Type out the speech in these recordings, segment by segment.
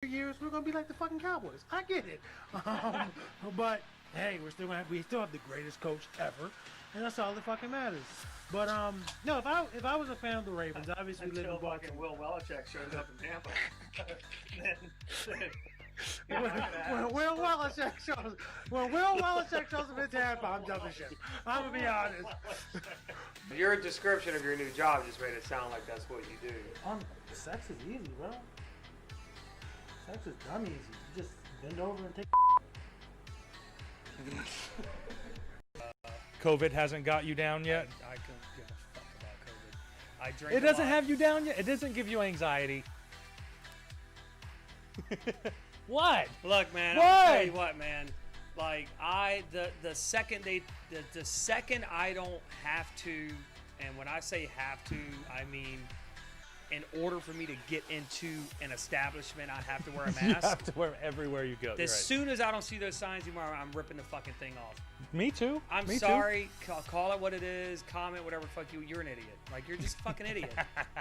years we're gonna be like the fucking Cowboys. I get it, but hey, we still have the greatest coach ever, and that's all that fucking matters. But no, if I was a fan of the Ravens, obviously live in Until Baltimore. fucking Will Belichick shows up in Tampa. When Will Belichick shows up in Tampa, I'm jumping ship. I'm gonna be honest. Your description of your new job just made it sound like that's what you do. Sex is easy, bro. Sex is dumb easy. You just bend over and take. COVID hasn't got you down yet? I couldn't give a fuck about COVID. I drink. It doesn't have you down yet? It doesn't give you anxiety. What? Look, man. What? I'll tell you what, man. Like the second the second I don't have to, and when I say have to, I mean, in order for me to get into an establishment, I have to wear a mask. You have to wear them everywhere you go. As soon as I don't see those signs anymore, I'm ripping the fucking thing off. Me too. I'm Me sorry. Call it what it is. Comment whatever. Fuck you. You're an idiot. Like, you're just a fucking idiot.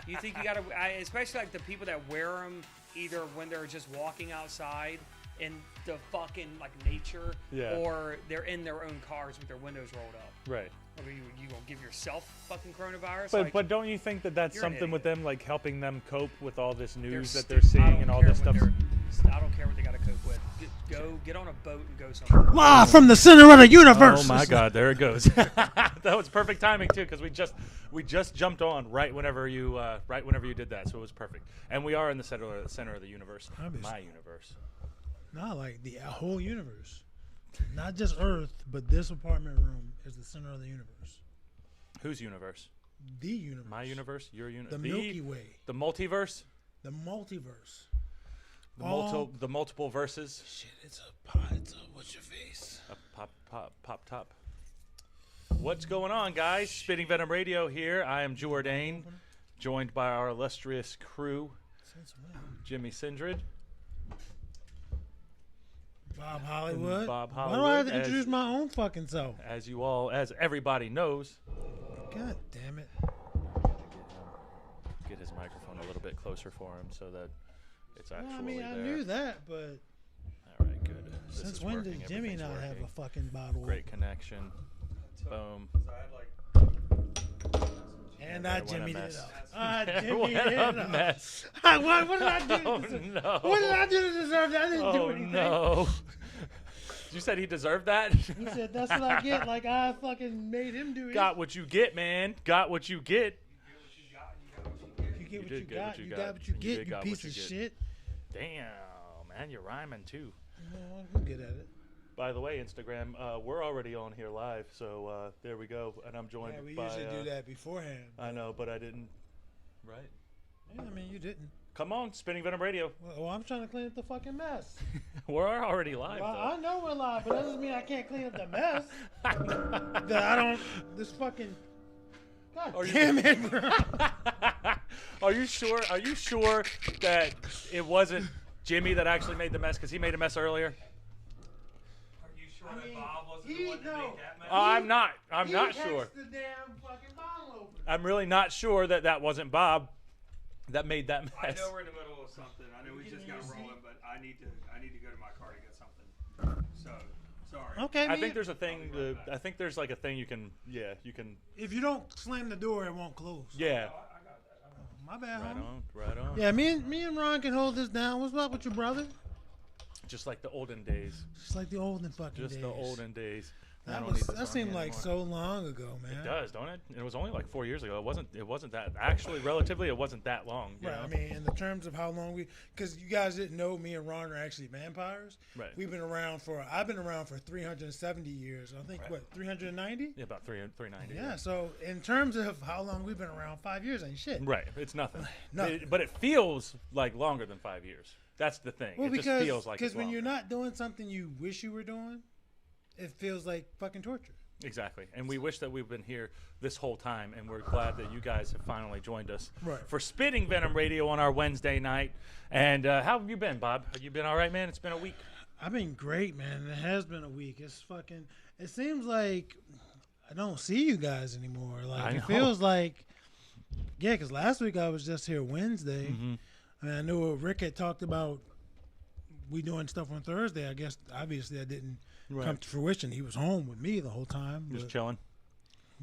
You think you gotta? Especially like the people that wear them either when they're just walking outside in the fucking like nature, or they're in their own cars with their windows rolled up. Right. I mean, you gonna give yourself fucking coronavirus? But don't you think that that's you're an something with them, like helping them cope with all this news that They're they're seeing and all this stuff? I don't care what they got to cope with. Get on a boat and go somewhere. Live from the center of the universe. Oh my God, there it goes. That was perfect timing too, because we just jumped on right whenever you did that, so it was perfect. And we are in the center of the universe, Obviously. my universe. Not like the whole universe, not just Earth, but this apartment room is the center of the universe. Whose universe? The universe. My universe? Your universe? The Milky Way. The multiverse? The multiverse. The multiple verses? Shit, it's a what's your face? A pop top. What's going on, guys? Spitting Venom Radio here. I am Jordane, joined by our illustrious crew, Jimmy Sinndred. Bob Hollywood. Bob Why do I Hollywood, have to introduce my own fucking self? As everybody knows. God damn it. Get his microphone a little bit closer for him so that it's actually Well, I mean, I there. knew that, but All right, good. This since is when working. did Jimmy not Everything's have a working. fucking bottle? Great connection. Boom. And I I went a Jimmy did mess. it. Jimmy What did a it. mess. What did I do? Oh, no. What did I do to deserve that? I didn't do Oh, anything. no. You said he deserved that? He said, that's what I get. Like, I fucking made him do it. Got what you get, man. Got what you get. You get what you did get got. what you You got. got what you You get, did you got piece what you of get. shit. Damn, man. You're rhyming, too. Well, I'm good at it. By the way, Instagram, we're already on here live, so there we go. And I'm joined Yeah, we by... usually do that beforehand. I know, but I didn't... Right? Yeah, I mean, you didn't. Come on, Spinning Venom Radio. Well, I'm trying to clean up the fucking mess. We're already live, Well, though. I know we're live, but that doesn't mean I can't clean up the mess. That I don't. This fucking. God damn it, bro. Are you sure? Are you sure that it wasn't Jimmy that actually made the mess? Because he made a mess earlier. Are you sure that Bob wasn't the one to make that mess? I'm not. I'm He not hacks sure. the damn fucking bottle open. I'm really not sure that wasn't Bob that made that I mess. know we're in the middle of something. I know we just got rolling, but I need to go to my car to get something. So sorry. Okay, I think there's a thing. I think there's like a thing you can. Yeah, you can. If you don't slam the door, it won't close. Yeah. My bad, Right homie. on. Right on. Yeah, me and Ron can hold this down. What's up with your brother? Just like the olden days. Just like the olden fucking Just days. the olden days. I That don't was need this that on seemed me like anymore. so long ago, man. It does, don't it? It was only like 4 years ago. It wasn't that actually relatively. It wasn't that long. You Right. know? I mean, in the terms of how long because you guys didn't know, me and Ron are actually vampires. Right. I've been around for 370 years. I think what 390. Yeah, about 390. Yeah. So in terms of how long we've been around, 5 years ain't shit. Right. It's nothing. Nothing. But it feels like longer than 5 years. That's the thing. Well, It just feels like it's when longer. you're not doing something you wish you were doing, it feels like fucking torture. Exactly. And we wish that we've been here this whole time, and we're glad that you guys have finally joined us Right. for Spitting Venom Radio on our Wednesday night. And how have you been, Bob? Have you been all right, man? It's been a week. I've been great, man. It has been a week. It seems like I don't see you guys anymore. I Like, know. it feels like, yeah, because last week I was just here Wednesday. Mm-hmm. I mean, I knew Rick had talked about we doing stuff on Thursday. I guess obviously that didn't Right. come to fruition. He was home with me the whole time. Just chilling.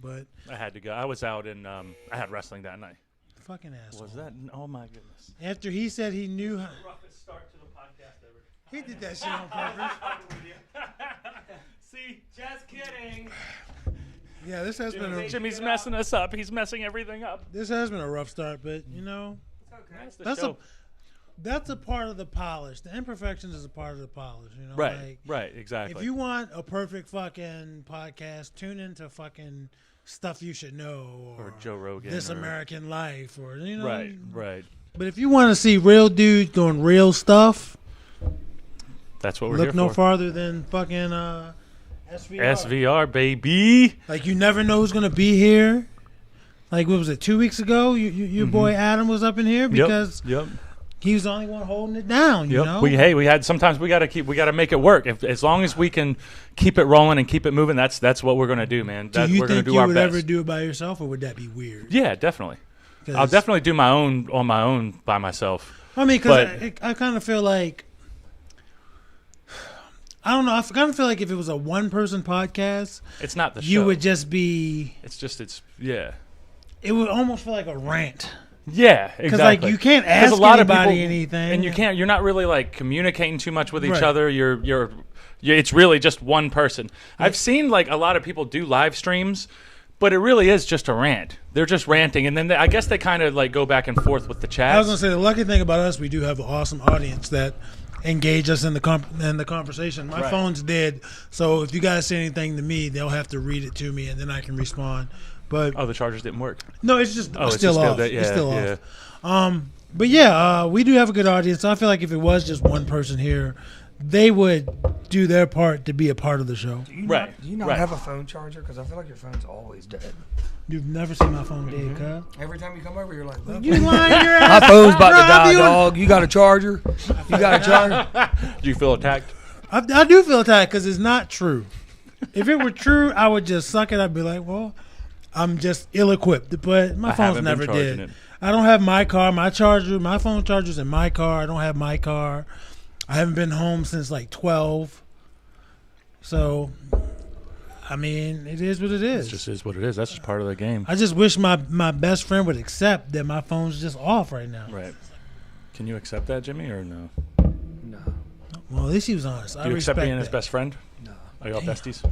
But I had to go. I was out in. I had wrestling that night. fucking asshole. Was that? Oh my goodness. After he said he knew how, Roughest start to the podcast ever. he did that shit on purpose. See, Just kidding. Yeah, this has been Jimmy's messing us up. He's messing everything up. this has been a rough start, but you know That's the that's show. that's a part of the polish. The imperfections is a part of the polish. You know, Right. Like, Right. Exactly. if you want a perfect fucking podcast, tune into fucking Stuff You Should Know or Joe Rogan. This or, American Life, or you know, Right. Right. But if you want to see real dudes doing real stuff, That's what we're look here no for. farther than fucking SVR. SVR, baby. Like you never know who's gonna be here. Like what was it? 2 weeks ago, your boy Adam was up in here because Yep. he was the only one holding it down. You Yep. know. We had sometimes we gotta make it work. As long as we can keep it rolling and keep it moving, that's what we're gonna do, man. do We're you gonna think do you our would best. ever do it by yourself, or would that be weird? Yeah, definitely. 'Cause- I'll definitely do my own on my own by myself. I mean, because but- I kind of feel like I don't know. I kind of feel like if it was a one-person podcast, It's not the show. you would just be. It It would almost feel like a rant. Yeah, exactly. Because like you can't 'Cause ask anybody anything, and you're not really like communicating too much with each Right. other. It's really just one person. I've seen like a lot of people do live streams, but it really is just a rant. They're just ranting, and then I guess they kind of like go back and forth with the chat. I was gonna say the lucky thing about us, we do have an awesome audience that engage us in the conversation. My Right. phone's dead, so if you guys say anything to me, they'll have to read it to me, and then I can respond. But Oh, the chargers didn't work. no, it's just Oh, it's still just off. dead. It's still yeah. off. But yeah, we do have a good audience. I feel like if it was just one person here, they would do their part to be a part of the show. Right. Do you not right. have a phone charger? Because I feel like your phone's always dead. You've never seen my phone Mm-hmm. dead, cuz. Every time you come over, you're like, "Look, You lying your my ass. phone's about to Rob, die, you- dog. You got a charger? You got a charger?" Do you feel attacked? I do feel attacked because it's not true. If it were true, I would just suck it. I'd be like, well, I'm just ill-equipped. But my I phone's haven't been never charging did. it. I don't have my car. My phone charger's in my car. I don't have my car. I haven't been home since like 12. So, I mean, it is what it is. It just is what it is. That's just part of the game. I just wish my best friend would accept that my phone's just off right now. Right. Can you accept that, Jimmy, or no? No. Well, at least he was honest. Do you accept being his that. best friend? No. Are y'all besties?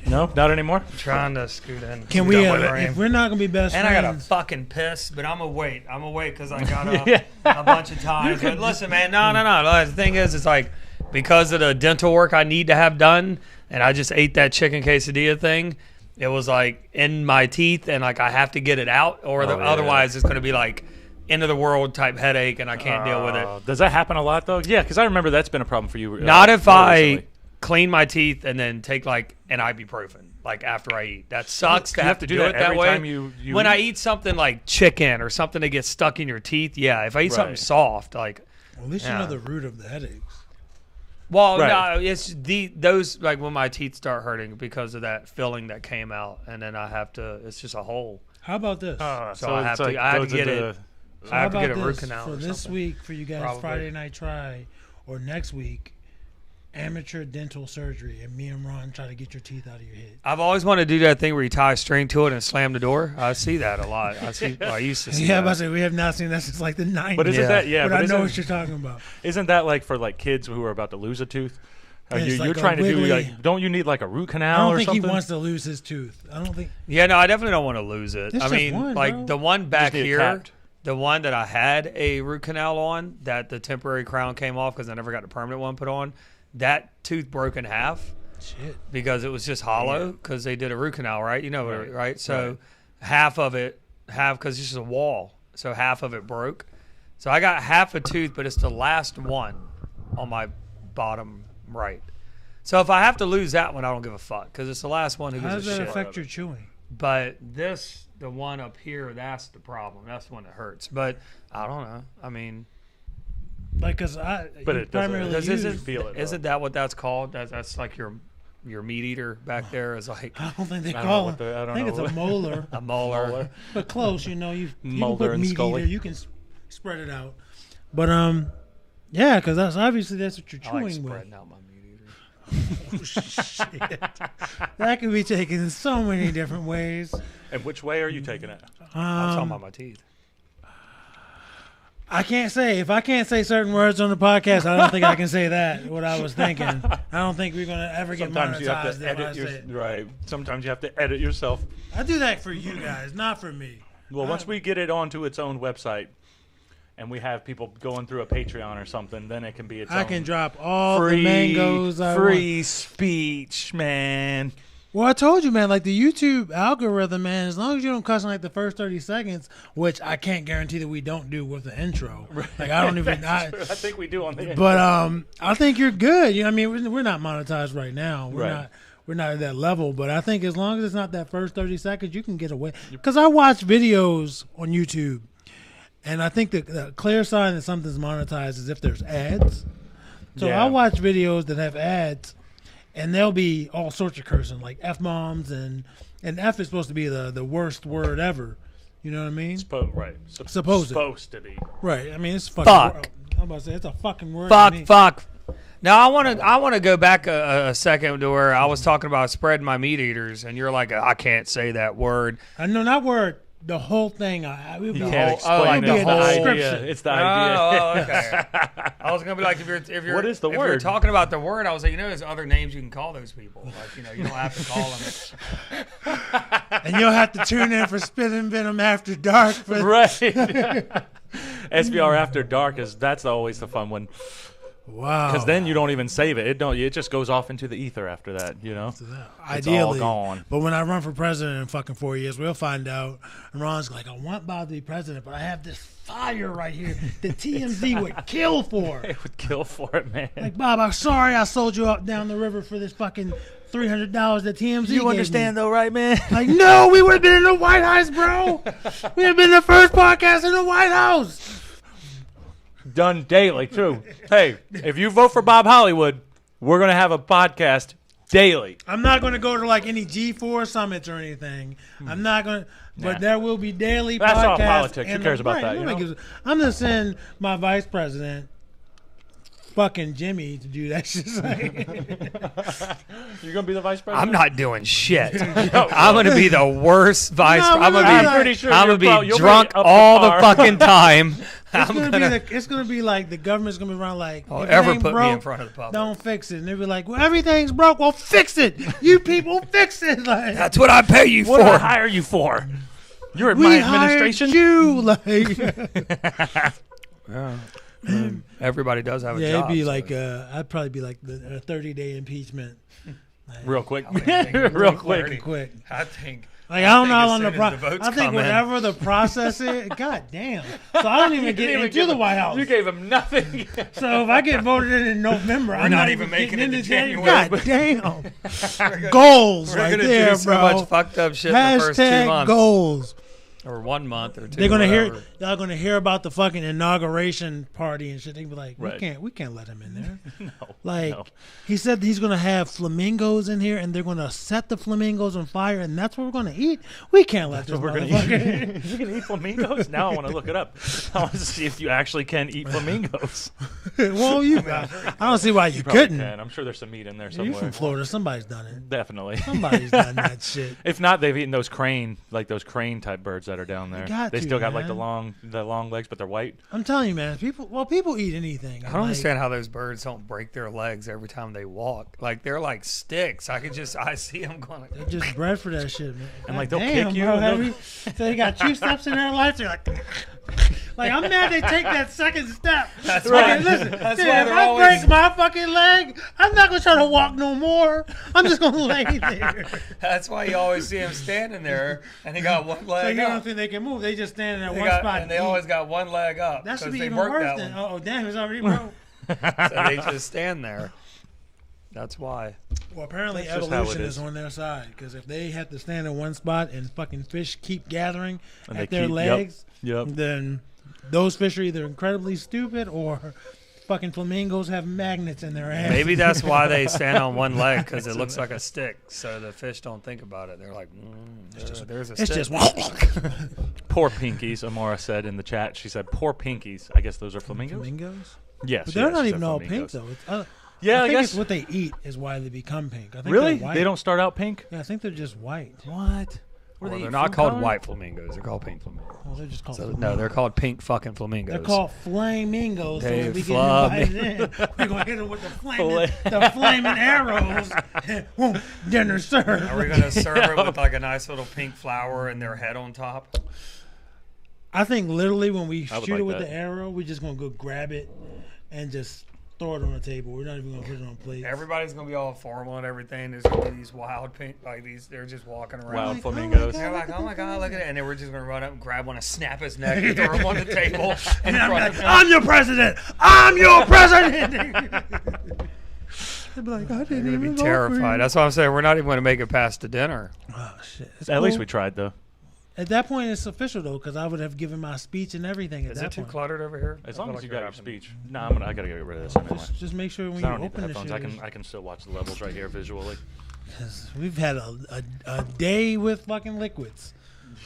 No, not anymore. I'm trying to scoot in. Can we, if we're not going to be best And I got to friends. fucking piss, but I'm going to wait. I'm going to wait because I got up Yeah. a bunch of times. But listen, man, no. The thing is, it's like because of the dental work I need to have done, and I just ate that chicken quesadilla thing, it was like in my teeth, and like I have to get it out, or yeah. otherwise it's going to be like end of the world type headache, and I can't deal with it. Does that happen a lot, though? Yeah, because I remember that's been a problem for you. Not if more I recently. clean my teeth and then take like an ibuprofen like after I eat. That sucks to You have to do it that every way. time you When I eat? eat something like chicken or something that gets stuck in your teeth, yeah. If I eat something Right. soft, like, Well, at least you Yeah. know the root of the headaches. well, Right. no, it's those like when my teeth start hurting because of that filling that came out, and then I have to. It's just a hole. How about this? So I have to get it. So I have how to get about a root this? canal for or this something. week for you guys. Probably. Friday night try, or next week, amateur dental surgery, and me and Ron try to get your teeth out of your head. I've always wanted to do that thing where you tie a string to it and slam the door. I see that a lot. I used to see Yeah, that. I say we have not seen that since like the 90s. But isn't Yeah. that but I know isn't- what you're talking about. Isn't that like for like kids who are about to lose a tooth? Yeah, it's You're like a trying to do wiggly- like, don't you need like a root I canal don't or think something? he wants to lose his tooth. I don't think. Yeah, no, I definitely don't want to lose it. It's I just mean, one, like bro. the one back need it here, capped. the one that I had a root canal on, that the temporary crown came off because I never got the permanent one put on. That tooth broke in half Shit. because it was just hollow because they did a root canal, right? You know, Right. right? So Right. half of it, because it's just a wall, so half of it broke. So I got half a tooth, but it's the last one on my bottom right. So if I have to lose that one, I don't give a fuck because it's the last one who How gives does a that shit. affect your chewing? But this, the one up here, that's the problem. That's the one that hurts. But I don't know. I mean, Like, cause I. But you it doesn't- primarily Does- use- isn't- feel it, though. isn't that what that's called? That's like your meat eater back there is like I don't think they I don't know call what it. the- I don't I think know it's a what- molar, a molar. but close. You know, you can Mulder put and meat Scully. eater. You can spread it out. But Yeah, because that's obviously that's what you're I like chewing with. spreading out my meat eater. Oh, shit. That could be taken in so many different ways. And which way are you taking it? I'm talking about my teeth. I can't say. If I can't say certain words on the podcast, I don't think I can say that, what I was thinking. I don't think we're going to ever get Sometimes you have monetized to if I edit say it. right. Sometimes you have to edit yourself. I do that for you guys, not for me. Well, once we get it onto its own website, and we have people going through a Patreon or something, then it can be its own. I can drop all free, the mangoes I free want. speech, man. Well, I told you, man, like the YouTube algorithm, man, as long as you don't cuss in like the first 30 seconds, which I can't guarantee that we don't do with the intro. Like, I don't even. I think we do on the intro. But I think you're good. You know, I mean, we're not monetized right now. Right. We're not at that level. But I think as long as it's not that first 30 seconds, you can get away. Because I watch videos on YouTube, and I think the clear sign that something's monetized is if there's ads. So Yeah. I watch videos that have ads, and there'll be all sorts of cursing, like F-bombs, and F is supposed to be the worst word ever. You know what I mean? Right. Supposed to be. Right. I mean, it's fucking. Fuck. I'm about to say it's a fucking word. to me. Fuck. Now I want to go back a second to where I was talking about spreading my meat eaters, and you're like, I can't say that word. I know not word. The whole thing. It would be You can't whole- explain like it. the It's the whole- idea. description. It's the idea. Oh, okay. I was gonna be like, if you're What is the if you're word? talking about the word, I was like, there's other names you can call those people. Like, you don't have to call them. And you'll have to tune in for Spitting Venom After Dark. For Right. SVR After Dark that's always the fun one. Wow. Because then you don't even save it. It just goes off into the ether after that, you know? Ideally. It's all gone. But when I run for president in fucking 4 years, we'll find out. And Ron's like, I want Bob to be president, but I have this fire right here that TMZ would kill for. It would kill for it, man. Like, Bob, I'm sorry I sold you up down the river for this fucking $300 that TMZ you gave understand, me. though, right, man? Like, no, we would have been in the White House, bro. We would have been the first podcast in the White House. Done daily, too. Hey, if you vote for Bob Hollywood, we're going to have a podcast daily. I'm not going to go to like any G4 summits or anything. I'm not going to, but there will be daily That's podcasts. all politics. Who and cares about that, nobody you know? I'm going to send my vice president, fucking Jimmy, to do that shit. You're going to be the vice president? I'm not doing shit. I'm gonna be the worst vice. No, I'm we're gonna not. be. pretty sure I'm you'll gonna be be drunk up to all the par. fucking time. It's gonna be like the government's gonna be around like, Don't if it ever ain't put broke, me in front of the public. don't fix it. And they'll be like, well, everything's broke. Well, fix it. You people fix it. Like, That's what I pay you What did I for. hire you for? You're in we my hired administration? you. Like, Everybody does have a yeah, job. it'd be so- like I'd probably be like a 30-day impeachment. Like, Real quick. I think Real real quick. fucking quick. I think. Like, I don't know think how as long the soon as process. the votes I think come in- whatever the process is. God damn. So I don't even You get didn't even into give the him- White House. You gave him nothing. So if I get voted in November, I'm not not even making getting it to into January. God damn. Goals We're right gonna there, do so bro. much fucked up shit in the first 2 Hashtag months, goals. or 1 month, or 2. They're gonna hear. whatever. Y'all gonna hear about the fucking inauguration party and shit. They be like, Right. we can't let him in there. No. Like, no. he said he's gonna have flamingos in here, and they're gonna set the flamingos on fire, and that's what we're gonna eat. We can't let this We're gonna motherfucker. eat. You can eat flamingos? Now I want to look it up. I want to see if you actually can eat flamingos. Well, I don't see why you Probably couldn't. can. I'm sure there's some meat in there You somewhere. from Florida? Somebody's done it. Definitely. Somebody's done that shit. If not, they've eaten those crane type birds that are down there. got They to, still got like the man. long legs, but they're white. I'm telling you, man. People eat anything. I don't understand how those birds don't break their legs every time they walk. Like, they're like sticks. I see them going like. They're just bred for that shit, man. And, like, God they'll damn, kick you bro, and have they'll- you- So they got 2 steps in their life. They're like I'm mad they take that second step. That's Like, right. listen, That's dude, why if they're I always- break my fucking leg, I'm not gonna try to walk no more. I'm just gonna lay there. That's why you always see them standing there, and they got one So leg you don't up. think they can move? They just stand in that They one got- spot. and they always got one leg up. That should 'cause be they even worked worse that than. one. Oh damn, it's already broke. So they just stand there. That's why. Well, apparently That's just how it evolution is. is on their side, because if they have to stand in one spot and fucking fish keep gathering And at they their keep- legs, Yep. then those fish are either incredibly stupid or fucking flamingos have magnets in their ass. Maybe that's why they stand on one leg, because it looks like a stick, so the fish don't think about it. They're like, there's a It's stick. just Poor pinkies, Amora said in the chat. She said, poor pinkies. I guess those are flamingos? flamingos. Yes, But they're yes, not they're even all pink flamingos. though. Yeah, I I think guess. it's what they eat is why they become pink. I think Really? they're white. They don't start out pink? Yeah, I think they're just white. What? Well, they're not called white flamingos. They're called pink flamingos. Well, they're just called. So, flamingos. no, they're called pink fucking flamingos. They're called flamingos. So They when we get flum- invited in, we're gonna hit them with the flaming arrows. Dinner served. Are we gonna serve it with like a nice little pink flower and their head on top? I think literally when we I would shoot like it with that. the arrow, we're just gonna go grab it and just throw it on the table. We're not even gonna put it on plates. Everybody's gonna be all formal and everything. There's gonna be these wild pink, like these. They're just walking around. Wild Like, oh my flamingos. God. They're like, oh my god, look at it! And then we're just gonna run up and grab one and snap his neck and throw him on the table. And I'm like, I'm your president. I'm your president. They'd be like, I didn't They're gonna even be vote for terrified. you. That's why I'm saying we're not even gonna make it past the dinner. Oh shit. It's At least cool. we tried, though. At that point, it's official though, because I would have given my speech and everything. At Is that it too point. cluttered over here? As I long feel as like you you're got your having- speech. No, I gotta get rid of this anyway. Just make sure when 'Cause I you don't need the open the headphones. shit. I can still watch the levels right here visually. 'Cause we've had a day with fucking liquids,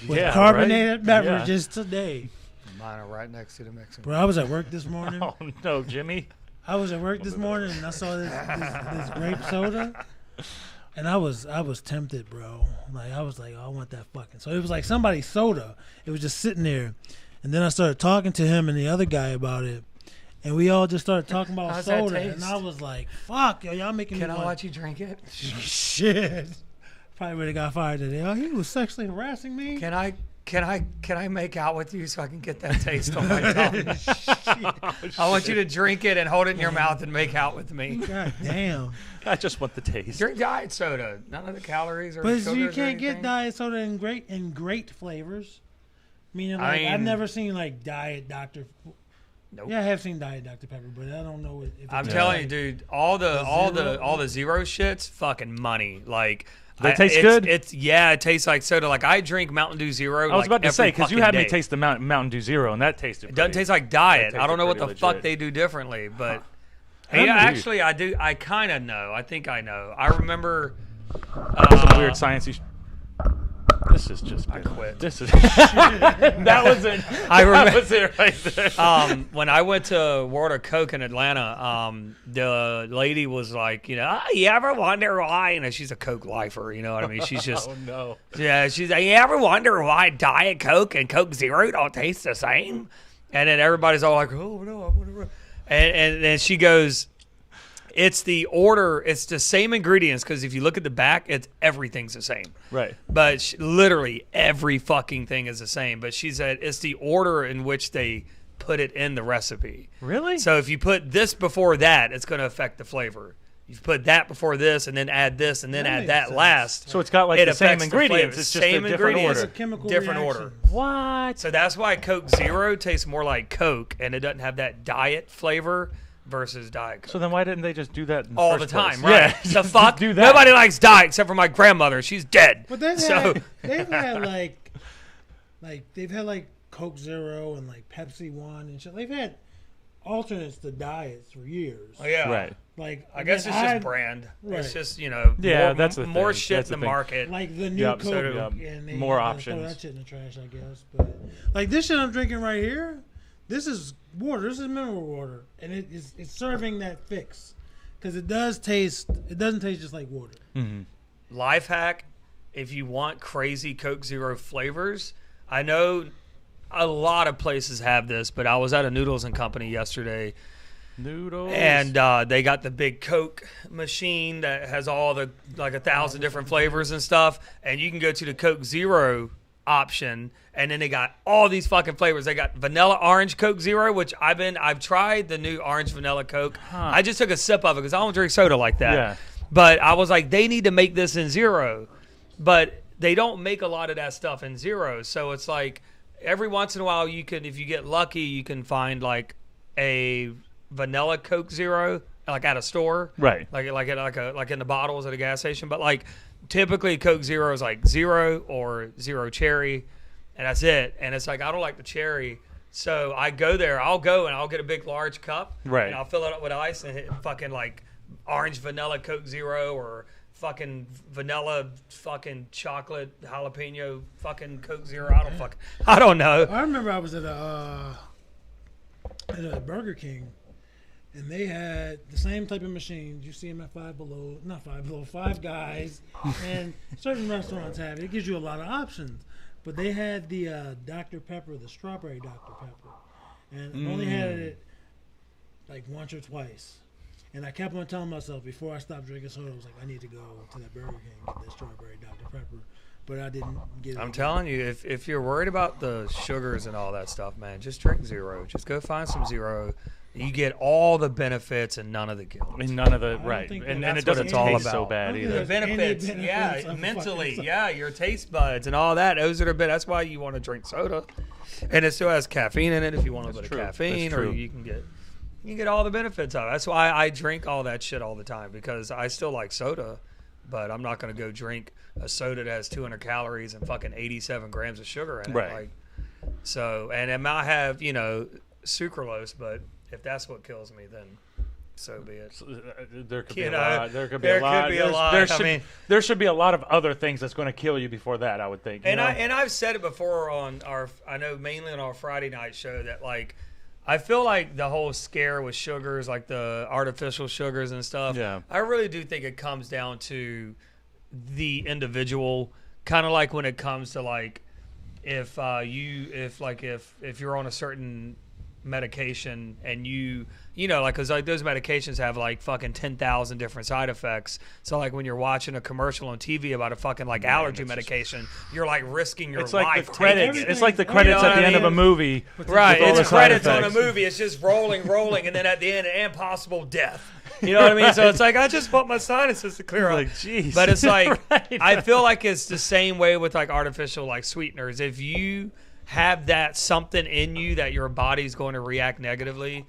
with Yeah, carbonated right? beverages today. Mine are right next to the Mexican. Bro, I was at work this morning. Oh no, Jimmy! I was at work this morning and I saw this grape soda, and I was tempted, bro. Like I was like, oh, I want that fucking. So it was like somebody's soda. It was just sitting there, and then I started talking to him and the other guy about it, and we all just started talking about How's that soda, taste? and I was like, fuck, yo, y'all making Can me I want. watch you drink it? Shit. Probably would have got fired today. Oh, he was sexually harassing me. Can I make out with you so I can get that taste on my tongue? I want you to drink it and hold it in your mouth and make out with me. God damn. I just want the taste. Drink diet soda. None of the calories or But sugars you or can't get anything. diet soda in great flavors. Meaning, I like I've mean- never seen like Diet Dr. Nope. Yeah, I have seen Diet Dr Pepper, but I don't know if I'm it's telling you, like- dude, all the zero shit's fucking money. Like They taste it's, good? It tastes like soda. Like I drink Mountain Dew Zero. I was about to say because you had me taste. taste the Mountain Dew Zero, and that tasted. It doesn't pretty- taste like diet. That I don't know what the tasted fuck pretty they do differently, but Huh. yeah, Mountain Dew. actually, I do. I kind of know. I think I know. I remember. Some weird sciencey. This is just. I quit. This is. That was it. I That remember- was it right there. When I went to World of Coke in Atlanta, the lady was like, you know, oh, you ever wonder why? You know, she's a Coke lifer. You know what I mean? She's just, Oh no. yeah, she's like, you ever wonder why Diet Coke and Coke Zero don't taste the same? And then everybody's all like, oh no, I wonder. And then she goes, it's the order, it's the same ingredients because if you look at the back, everything's the same. Right. But literally every fucking thing is the same. But she said it's the order in which they put it in the recipe. Really? So if you put this before that, it's going to affect the flavor. You put that before this, and then add this, and then That add makes that sense. last. So it's got like It the same affects the ingredients. flavor. It's just Same a different ingredients. order. Chemical Different reaction. order. What? So that's why Coke Zero tastes more like Coke, and it doesn't have that diet flavor versus Diet Coke. So then why didn't they just do that in All the first time, place? right? Yeah. The fuck? Do that. Nobody likes diet except for my grandmother. She's dead. But they've So- had like Coke Zero and like Pepsi One and shit. They've had alternates to diets for years. Oh, yeah. Right. Like I guess again, it's just I- brand. It's Right. just, you know, Yeah, more, that's the more thing. shit That's in the the thing. market. Like the new Yep, Coke, so do- and they more had to throw options. that shit in the trash, I guess. But like this shit I'm drinking right here, this is water. This is mineral water, and it's serving that fix because it doesn't taste just like water. Mm-hmm. Life hack, if you want crazy Coke Zero flavors, I know a lot of places have this, but I was at a Noodles and Company yesterday, Noodles. and they got the big Coke machine that has all the like 1,000 different flavors and stuff, and you can go to the Coke Zero option, and then they got all these fucking flavors. They got vanilla orange Coke Zero, which I've tried the new orange vanilla Coke. Huh. I just took a sip of it because I don't drink soda like that. Yeah. But I was like, they need to make this in Zero, but they don't make a lot of that stuff in Zero. So it's like every once in a while, you can, if you get lucky, you can find like a vanilla Coke Zero, like at a store, Right. like in the bottles at a gas station. But like typically Coke Zero is like zero or zero cherry, and that's it. And it's like I don't like the cherry, so I go there. I'll go and I'll get a big large cup, Right. and I'll fill it up with ice and hit fucking like orange vanilla Coke Zero or fucking vanilla fucking chocolate jalapeno fucking Coke Zero. I don't know. I remember I was at a Burger King, and they had the same type of machines. You see them at Five Guys, and certain restaurants have it. It gives you a lot of options. But they had the Dr. Pepper, the strawberry Dr. Pepper, and I only had it like once or twice. And I kept on telling myself before I stopped drinking soda, I was like, I need to go to that Burger King and get that strawberry Dr. Pepper. But I didn't get it. I'm telling you, if you're worried about the sugars and all that stuff, man, just drink zero. Just go find some zero. You get all the benefits and none of the guilt. And none of the don't right, think and that's it what doesn't it's all taste so about. bad I either. don't The think benefits, any yeah, benefits of mentally, fucking yeah, your taste buds and all that. Those are the that's why you want to drink soda, and it still has caffeine in it if you want a bit of caffeine, That's or true. you can get all the benefits of it. That's why I drink all that shit all the time, because I still like soda, but I'm not going to go drink a soda that has 200 calories and fucking 87 grams of sugar in it. Right. Like, so, and it might have, sucralose, but if that's what kills me, then so be it. There could be You a know, lot. There could be there a lot. could be a lot. There I should, mean- there should be a lot of other things that's going to kill you before that, I would think. you And know? I've said it before I know mainly on our Friday night show that like I feel like the whole scare with sugars, like the artificial sugars and stuff. Yeah. I really do think it comes down to the individual, kind of like when it comes to like if you're on a certain medication and because like those medications have like fucking 10,000 different side effects. So like when you're watching a commercial on TV about a fucking like allergy medication, you're like risking your it's life. like the taking credits. it. It's like the credits know at what the I end of a mean? movie. Right, with all it's the side credits on a effects. movie. It's just rolling, and then at the end, and possible death. You know what I mean? So it's like I just want my sinuses to clear up. Like, jeez. But it's like Right. I feel like it's the same way with like artificial like sweeteners. If you have that something in you that your body's going to react negatively,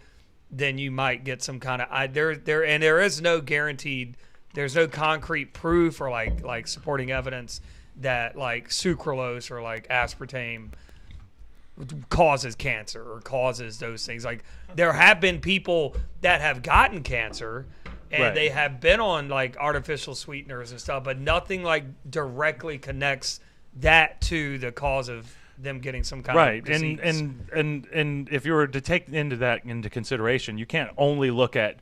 then you might get some kind of there is no guaranteed. There's no concrete proof or like supporting evidence that like sucralose or like aspartame causes cancer or causes those things. Like there have been people that have gotten cancer and Right. they have been on like artificial sweeteners and stuff, but nothing like directly connects that to the cause of them getting some kind Right, of disease. and if you were to take into consideration, you can't only look at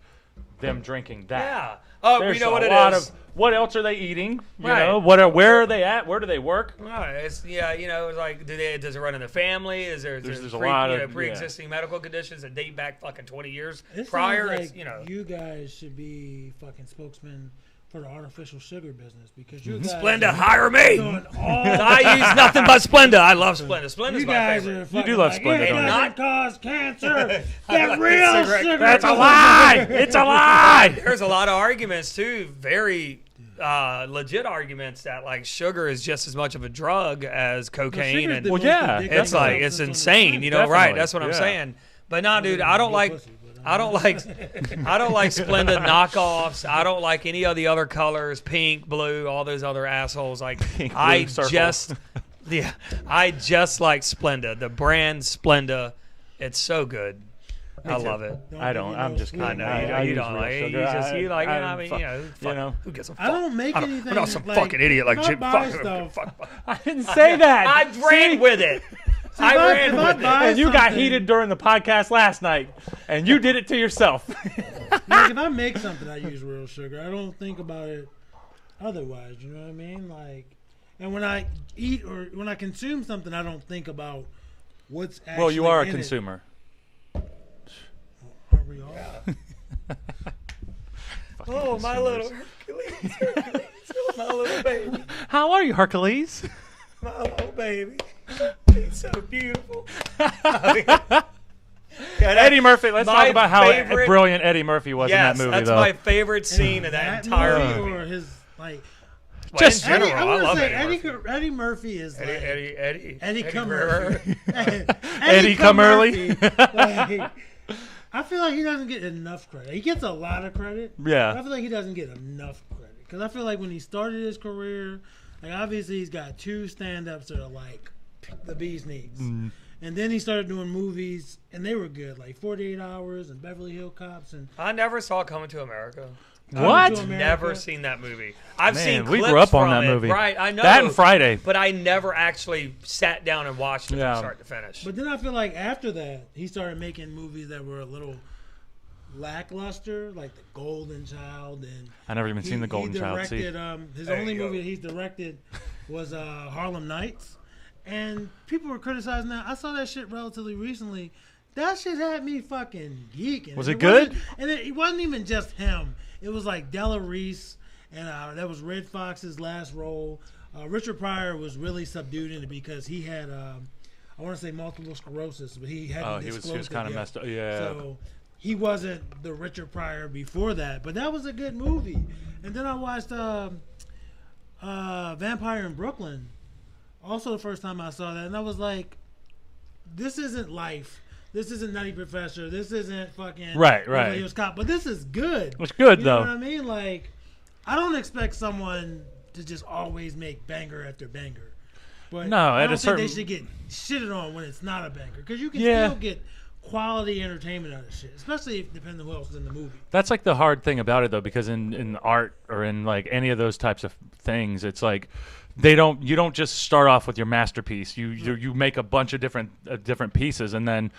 them drinking that. yeah. Oh, There's you know what a it lot is. of what else are they eating? You Right. know, where are they at? Where do they work? Right. It's it's like does it run in the family? Is there There's a lot of pre-existing medical conditions that date back fucking 20 years It prior? sounds It's, like you guys should be fucking spokesmen for the artificial sugar business because you guys Splenda, are hire me. doing all. I use nothing but Splenda. I love Splenda. Splenda's You my guys favorite. are fucking do love like, Splenda, it don't you? doesn't cause cancer. That real cigarette. sugar. That's a lie. It's a lie. There's a lot of arguments too, very legit arguments that like sugar is just as much of a drug as cocaine, sugar's and the Well, most yeah, addictive it's like substance it's on the insane. planet. You know, right? Definitely, That's what I'm yeah. saying. But nah, dude, I don't like Pussy, but, I don't like Splenda knockoffs. I don't like any of the other colors, pink, blue, all those other assholes. Like Pink, I blue, circle. just I just like Splenda, the brand Splenda. It's so good. I love it. I don't. I'm just sweet. kidding. I know you use don't real like it. sugar. You just you like. I'm I mean, fuck- you know, who gives a fuck? I don't make anything. I'm not some like, fucking idiot like if I Jim. buy Fuck, stuff, fuck. I didn't say that. I ran with it. I ran if with I it. buy And you got something- heated during the podcast last night, and you did it to yourself. Like if I make something, I use real sugar. I don't think about it otherwise. You know what I mean? Like, and when I eat or when I consume something, I don't think about what's actually. Well, you are a in it. consumer. Aren't we all? Oh, my little Hercules, my little baby, How are you, Hercules? my little baby. He's so beautiful. Eddie Murphy. Let's My talk about how favorite- brilliant Eddie Murphy was Yes, in that movie, that's though. my favorite scene of that entire movie, movie. or his like. Well, Just in general, I I want love to say Eddie Murphy. Eddie Murphy is like Eddie Come Murphy. Murphy. Eddie Come Early. Like, I feel like he doesn't get enough credit. He gets a lot of credit. Yeah. But I feel like he doesn't get enough credit because I feel like when he started his career, like obviously he's got two stand-ups that are like the bee's knees. And then he started doing movies, and they were good, like 48 Hours and Beverly Hills Cops. And I never saw Coming to America. What? to America. Never seen that movie. I've Man, seen we clips grew up on from that it. movie. Right, I know. That and Friday. But I never actually sat down and watched it Yeah. from start to finish. But then I feel like after that, he started making movies that were a little lackluster, like The Golden Child, and I never even seen The Golden Child. See, his There only you go. movie that he's directed was Harlem Nights, and people were criticizing that. I saw that shit relatively recently. That shit had me fucking geeking. Was it good? And it wasn't even just him. It was like Della Reese, and that was Red Fox's last role. Richard Pryor was really subdued in it because he had, I want to say multiple sclerosis, but he hadn't he was disclosed it kind of yet. messed up. Yeah. So he wasn't the Richard Pryor before that, but that was a good movie. And then I watched Vampire in Brooklyn, also the first time I saw that, and I was like, this isn't Life. This isn't Nutty Professor. This isn't fucking Right. Beverly Hills Cop, but this is good. It's good You though. know what I mean? Like, I don't expect someone to just always make banger after banger. But No, I at don't a think certain- they should get shitted on when it's not a banger, because you can Yeah. still get quality entertainment out of shit, especially if depending on who else is in the movie. That's like the hard thing about it though, because in art or in like any of those types of things, it's like you don't just start off with your masterpiece. You make a bunch of different pieces, and then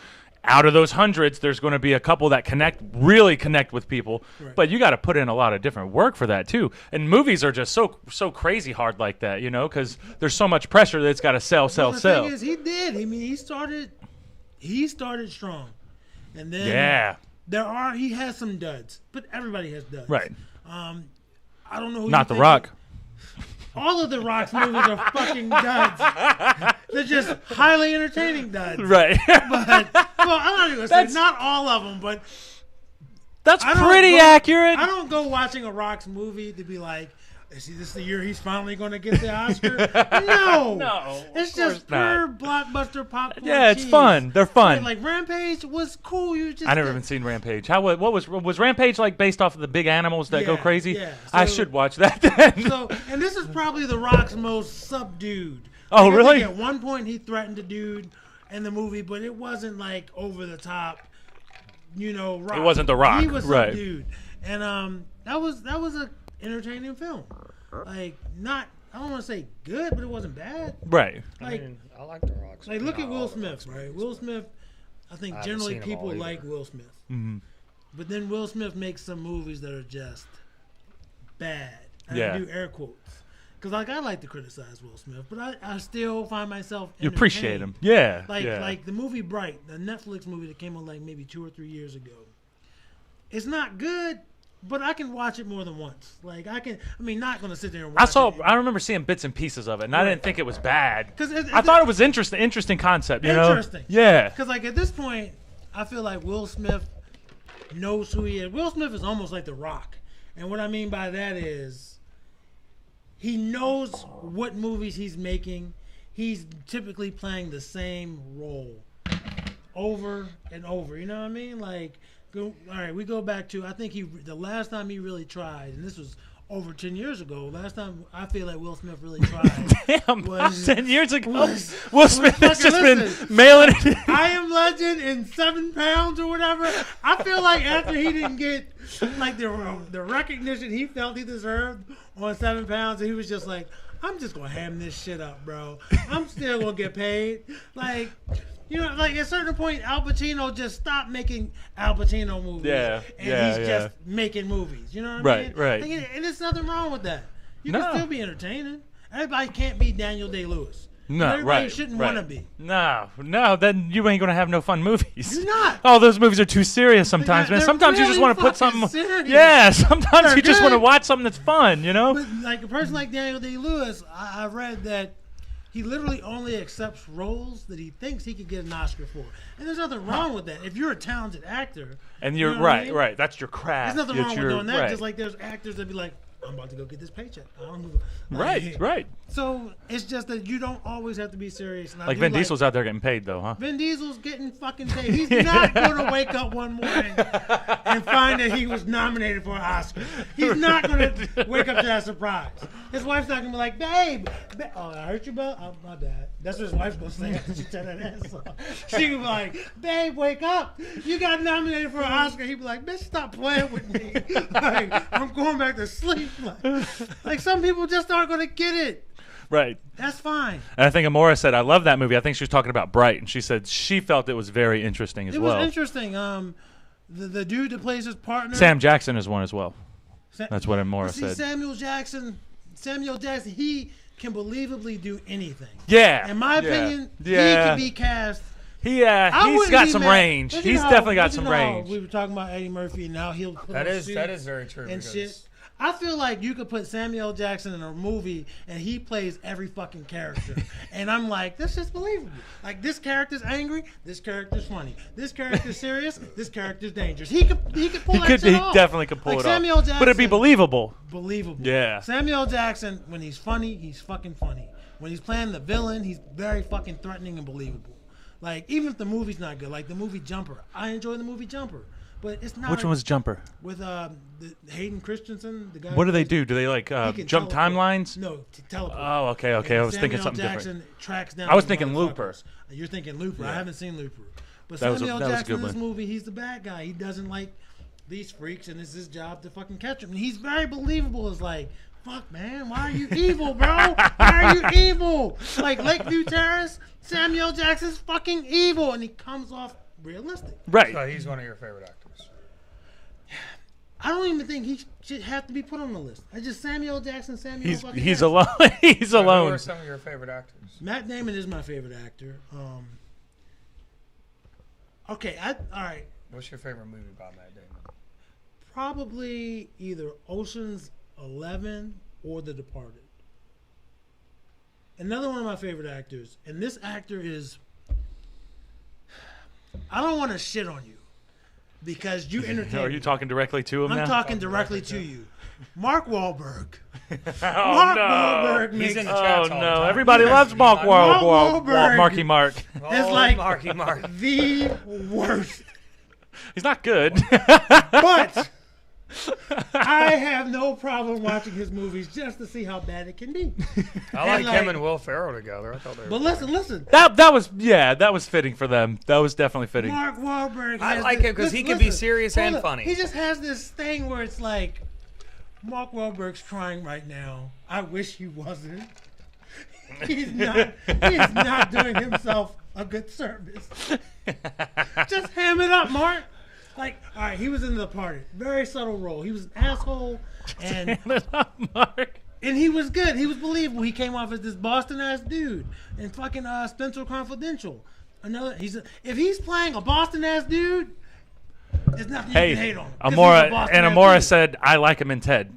out of those hundreds, there's going to be a couple that really connect with people. Right. But you got to put in a lot of different work for that too. And movies are just so crazy hard like that, you know, because there's so much pressure that it's got to sell. Well, the thing is, he did. I mean, he started strong, and then Yeah, he has some duds, but everybody has duds. right. I don't know who Not you The think Rock. All of The Rock's movies are fucking duds. They're just highly entertaining duds. Right. But, well, I'm not even saying That's- not all of them, but That's I don't pretty go- accurate. I don't go watching a Rock's movie to be like, is this the year he's finally going to get the Oscar? No. No, It's of just course not. pure blockbuster popcorn. Yeah, it's cheese. fun. They're fun. Like Rampage was cool. You just I never even seen Rampage. What was Rampage like based off of the big animals that go Yeah, crazy? yeah. I So- should watch that then. So, and this is probably The Rock's most subdued. Oh, Like, I really? think at one point he threatened a dude in the movie, but it wasn't like over the top. Rock. It wasn't The Rock, He was right. subdued, and that was a entertaining film. Like not, I don't want to say good, but it wasn't bad. Right. Like, I like the Rocks. like but look not at all Will the Smith, Rocks right? movies. Will Smith, I think I haven't generally seen 'em people all like either. Will Smith, Mhm. but then Will Smith makes some movies that are just bad. And Yeah. I do air quotes. Because like I like to criticize Will Smith, but I still find myself You appreciate entertained. him. Yeah. Like yeah. like the movie Bright, the Netflix movie that came out like maybe 2 or 3 years ago. It's not good, but I can watch it more than once. Like I mean, not gonna sit there and watch it. I remember seeing bits and pieces of it, and I didn't think it was bad. 'Cause I thought it was interesting concept. You know? Interesting. Yeah. Because like at this point, I feel like Will Smith knows who he is. Will Smith is almost like The Rock, and what I mean by that is he knows what movies he's making. He's typically playing the same role over and over. You know what I mean? Like, all right, we go back to I think the last time he really tried, and this was over 10 years ago. Last time I feel like Will Smith really tried. Damn, was- 10 years ago, was- Will Smith has fucking just listen. been mailing it. I Am Legend in 7 pounds or whatever. I feel like after he didn't get like the recognition he felt he deserved on 7 pounds, he was just like, I'm just gonna ham this shit up, bro. I'm still gonna get paid. Like, like at a certain point, Al Pacino just stopped making Al Pacino movies. Yeah, and yeah, he's yeah. just making movies. You know what I Right, mean? right. Like, and there's nothing wrong with that. You No. can still be entertaining. Everybody can't be Daniel Day-Lewis. No, Everybody right. shouldn't right. want to be. No, then you ain't gonna have no fun movies. You're not. Oh, those movies are too serious sometimes, man. They're Sometimes you just really want to put fucking something. serious. Yeah, sometimes They're you just want to good. watch something that's fun, you know? But like a person like Daniel Day-Lewis, I read that he literally only accepts roles that he thinks he could get an Oscar for. And there's nothing wrong with that. If you're a talented actor, And you you're know what I right, mean? right. That's your craft. There's nothing It's wrong with your- doing that. right. Just like there's actors that be like, I'm about to go get this paycheck. I don't know. Right, right. So it's just that you don't always have to be serious. And I Like do Vin Diesel's out there getting paid, though, huh? Vin Diesel's getting fucking paid. He's not going to wake up one morning and find that he was nominated for an Oscar. He's not going to wake up to that surprise. His wife's not going to be like, babe, oh, I hurt you, bro? Oh, my bad. That's what his wife's going to say after she turned that ass off. She will be like, babe, wake up. You got nominated for an Oscar. He'd be like, bitch, stop playing with me. Like, I'm going back to sleep. Like some people just aren't going to get it. Right. That's fine. And I think Amora said, I love that movie. I think she was talking about Bright, and she said she felt it was very interesting as It well. was interesting. the dude that plays his partner. Sam Jackson is one as well. Sa- That's what Amora See, said. Samuel Jackson, he can believably do anything. Yeah. In my opinion, he Yeah. can be cast. He's wouldn't got be some mad. range. But you He's know, definitely got but you some know, range. We were talking about Eddie Murphy, and now he'll put That on a is suit very true. and because shit. I feel like you could put Samuel Jackson in a movie and he plays every fucking character. And I'm like, that's just believable. Like, this character's angry, this character's funny. This character's serious, this character's dangerous. He could pull that shit off. He definitely could pull Like it Samuel off. Jackson, But it'd be believable. Believable. Yeah. Samuel Jackson, when he's funny, he's fucking funny. When he's playing the villain, he's very fucking threatening and believable. Like, even if the movie's not good, like the movie Jumper. I enjoy the movie Jumper. But it's not. Which one was Jumper? With Hayden Christensen, the guy. What do who they plays- do? Do they like he can jump teleport. timelines? No, teleport. Oh, okay. I And was thinking Samuel something Jackson different. tracks down I was these thinking Looper. motherfuckers. You're thinking Looper. I haven't seen Looper. But That was a Samuel good Jackson in this one. movie, he's the bad guy. He doesn't like these freaks, and it's his job to fucking catch them. And he's very believable. It's like, fuck, man, why are you evil, bro? Why are you evil? Like Lakeview Terrace, Samuel Jackson's fucking evil, and he comes off realistic. Right. So he's one of your favorite actors. I don't even think he should have to be put on the list. I just Samuel Jackson, He's fucking he's Jackson. alone. He's So who alone. are some of your favorite actors? Matt Damon is my favorite actor. Okay, all right. What's your favorite movie by Matt Damon? Probably either Ocean's 11 or The Departed. Another one of my favorite actors, and this actor is. I don't want to shit on you because you entertain. Are you talking directly to him I'm now? talking directly to you. Mark Wahlberg. Oh Mark no! Wahlberg He's makes in the Oh chats all the no! time. Everybody loves Mark Wahlberg. Wahlberg. Marky Mark. It's like- Marky Mark. the worst. He's not good. But I have no problem watching his movies just to see how bad it can be. I like like- him and Will Ferrell together. I thought they were. But listen. that was fitting for them. That was definitely fitting. Mark Wahlberg. I has like this- him 'cause he listen, can be serious hold and up. funny. He just has this thing where it's like, Mark Wahlberg's trying right now. I wish he wasn't. He's not doing himself a good service. Just ham it up, Mark. Like, all right, he was in The Party. Very subtle role. He was an asshole, and Mark. and he was good. He was believable. He came off as this Boston ass dude in fucking Spencer Confidential. If he's playing a Boston ass dude, there's nothing you can hate on. 'Cause he's a Amora Boston-ass Amora dude. said, "I like him in Ted."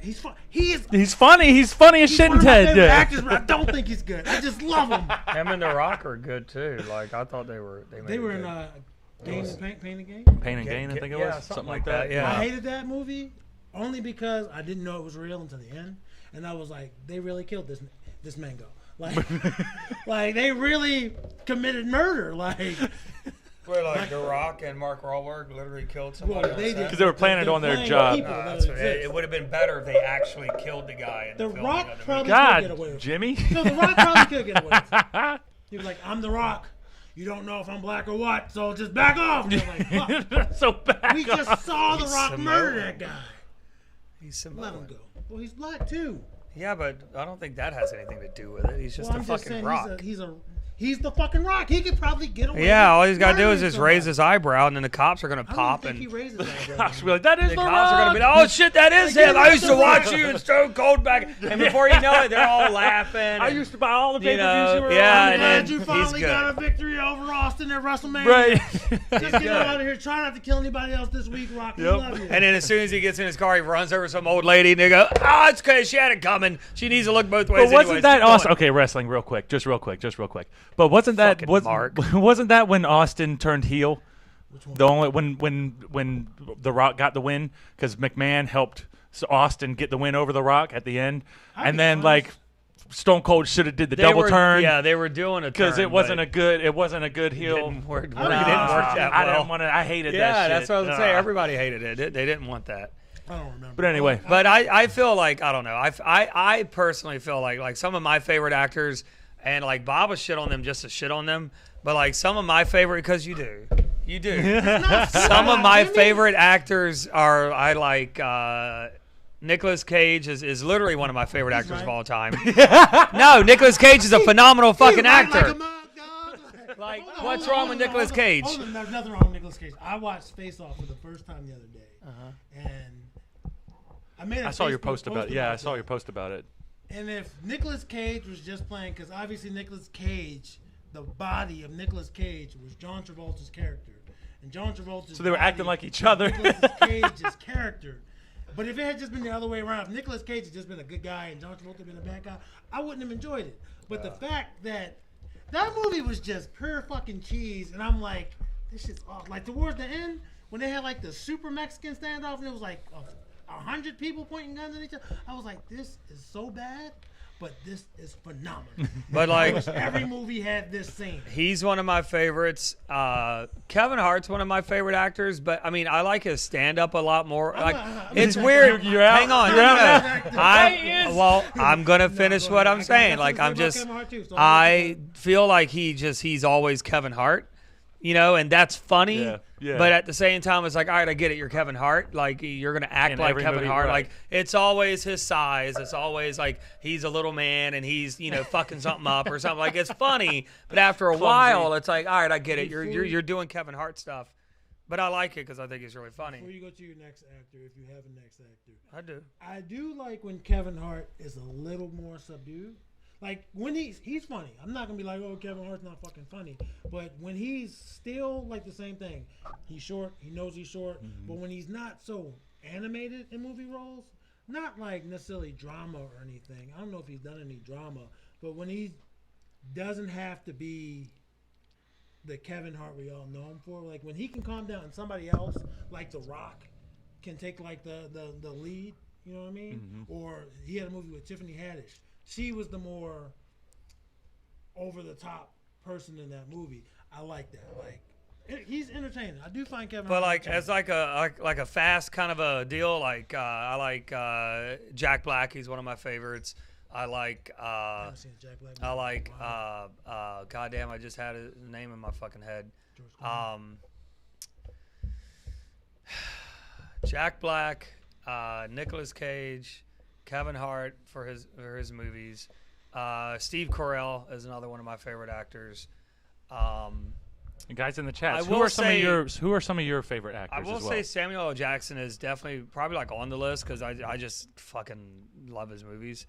He's fun. He is. He's funny. He's funny as He's shit one in of my Ted. favorite Yeah. actors, but I don't think he's good. I just love him. Him and The Rock are good too. Like I thought they were. They They were good. in Pain and Gain. Pain and Gain, I think it Yeah, was something like like that, that. yeah. I hated that movie only because I didn't know it was real until the end, and I was like, they really killed this mango. Like, like they really committed murder. Like, Where like The Rock and Mark Wahlberg literally killed somebody. well, on they set? did Because they were planning they're on their playing job. people No, that that's what, exist. it would have been better if they actually killed the guy. In The filming Rock of the probably movie. could get away God, with it. Jimmy. No, The Rock probably could get away with it. He was like, I'm The Rock. You don't know if I'm black or what, so just back off. And I'm like, fuck. So bad. We just saw The He's Rock Samoan. murder that guy. He's Let him Samoan. go. Well, he's black too. Yeah, but I don't think that has anything to do with it. He's just Well, a I'm just fucking saying rock. he's the fucking Rock. He could probably get away. Yeah, with all he's got to do is murdering just raise somebody. his eyebrow, and then the cops are gonna I don't pop, think and he raises that. Gosh, be like, that is the the cops are gonna be like, Rock. "Oh shit, that is Like, him! yeah, I used to that's watch The you in Stone Cold back." And before you know it, they're all laughing. I and- used to buy all the you pay-per-views you know, were yeah, on. I'm and glad then you he's finally got a good. victory over Austin at WrestleMania. Right. Just get out of here. Try not to kill anybody else this week, Rock. We Yep. love you. And then as soon as he gets in his car, he runs over some old lady, and they go, "Oh, it's because she had it coming. She needs to look both ways." But wasn't anyways. that Keep going." awesome? Okay, wrestling, real quick. But wasn't that Fucking Mark. wasn't that when Austin turned heel? Which one? The only when The Rock got the win because McMahon helped Austin get the win over The Rock at the end, I'll and be then honest. like Stone Cold should have did the They double were- turn. Yeah, they were doing a because turn, it wasn't but a good it heel. didn't work. I It don't didn't know. work that I well. didn't want to. I hated that. Yeah, shit. that's what I was saying. Ugh. Everybody hated it. They didn't want that. I don't remember. But anyway. But I feel like I don't know. I personally feel like some of my favorite actors, and like Bob was shit on them just to shit on them. But like some of my favorite, because you do. Some of my favorite actors are I like. Nicolas Cage is literally one of my favorite actors right. of all time. No, Nicolas Cage is a phenomenal fucking Like actor. a mug, dog. Like, Hold on, what's hold on, wrong with hold on, Nicolas hold on. Cage? Hold on, there's nothing wrong with Nicolas Nicolas Cage. I watched Face Off for the first time the other day, and I made. I saw your post about it. Yeah, I saw your post about it. And if Nicolas Cage was just playing, because obviously Nicolas Cage, the body of Nicolas Cage was John Travolta's character, and John Travolta's So they were body acting like each was other. Nicolas Cage's character. But if it had just been the other way around, if Nicolas Cage had just been a good guy and John Travolta had been a bad guy, I wouldn't have enjoyed it. But the fact that movie was just pure fucking cheese, and I'm like, this shit's off. Like towards the end, when they had like the super Mexican standoff, and it was like 100 people pointing guns at each other, I was like, this is so bad, but this is phenomenal. But I like wish every movie had this scene. he's one of my favorites. Kevin Hart's one of my favorite actors, but I mean I like his stand up a lot more. Like it's weird. You're out. Hang on. You're out. I'm gonna finish what I'm saying. Like I feel like he's always Kevin Hart. You know, and that's funny. Yeah. But at the same time, it's like, all right, I get it. You're Kevin Hart. Like, you're going to act In like every Kevin movie, Hart. right. Like, it's always his size. It's always like he's a little man and he's, you know, fucking something up or something. Like, it's funny. But after a while, it's like, all right, I get it. You're doing Kevin Hart stuff. But I like it because I think it's really funny. Before you go to your next actor, if you have a next actor. I do. I do like when Kevin Hart is a little more subdued. Like when he's funny. I'm not gonna be like, oh, Kevin Hart's not fucking funny. But when he's still like the same thing, he's short. He knows he's short. But when he's not so animated in movie roles, not like necessarily drama or anything. I don't know if he's done any drama, but when he doesn't have to be the Kevin Hart we all know him for, like when he can calm down and somebody else, like The Rock, can take like the lead. You know what I mean? Or he had a movie with Tiffany Haddish. She was the more over-the-top person in that movie. I like that. Like, he's entertaining. I do find Kevin. But Hart like as like a fast kind of a deal. Like I like Jack Black. He's one of my favorites. I like I haven't seen Jack Black. I like goddamn. I just had his name in my fucking head. Jack Black, Nicolas Cage, Kevin Hart for his movies. Steve Carell is another one of my favorite actors. And guys in the chat, I who will are some of your say- favorite actors? I will as well? say Samuel L. Jackson is definitely probably like on the list because I just fucking love his movies.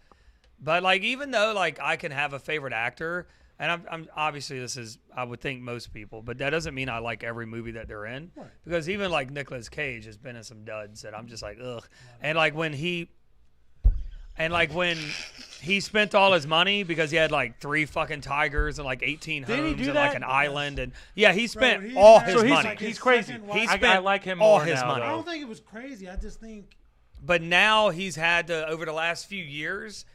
But like even though like I can have a favorite actor, and I'm obviously this is I would think most people, but that doesn't mean I like every movie that they're in. Right. Because even like Nicolas Cage has been in some duds that I'm just like ugh. And like when he spent all his money because he had like 3 fucking tigers and like 18 Did he homes do and that? like an island and yeah, he spent he's all not- his So he's money. like- He's crazy. He spent I like him all more his now, money. I though. don't think it was crazy. I just think But now he's had to over the last few years.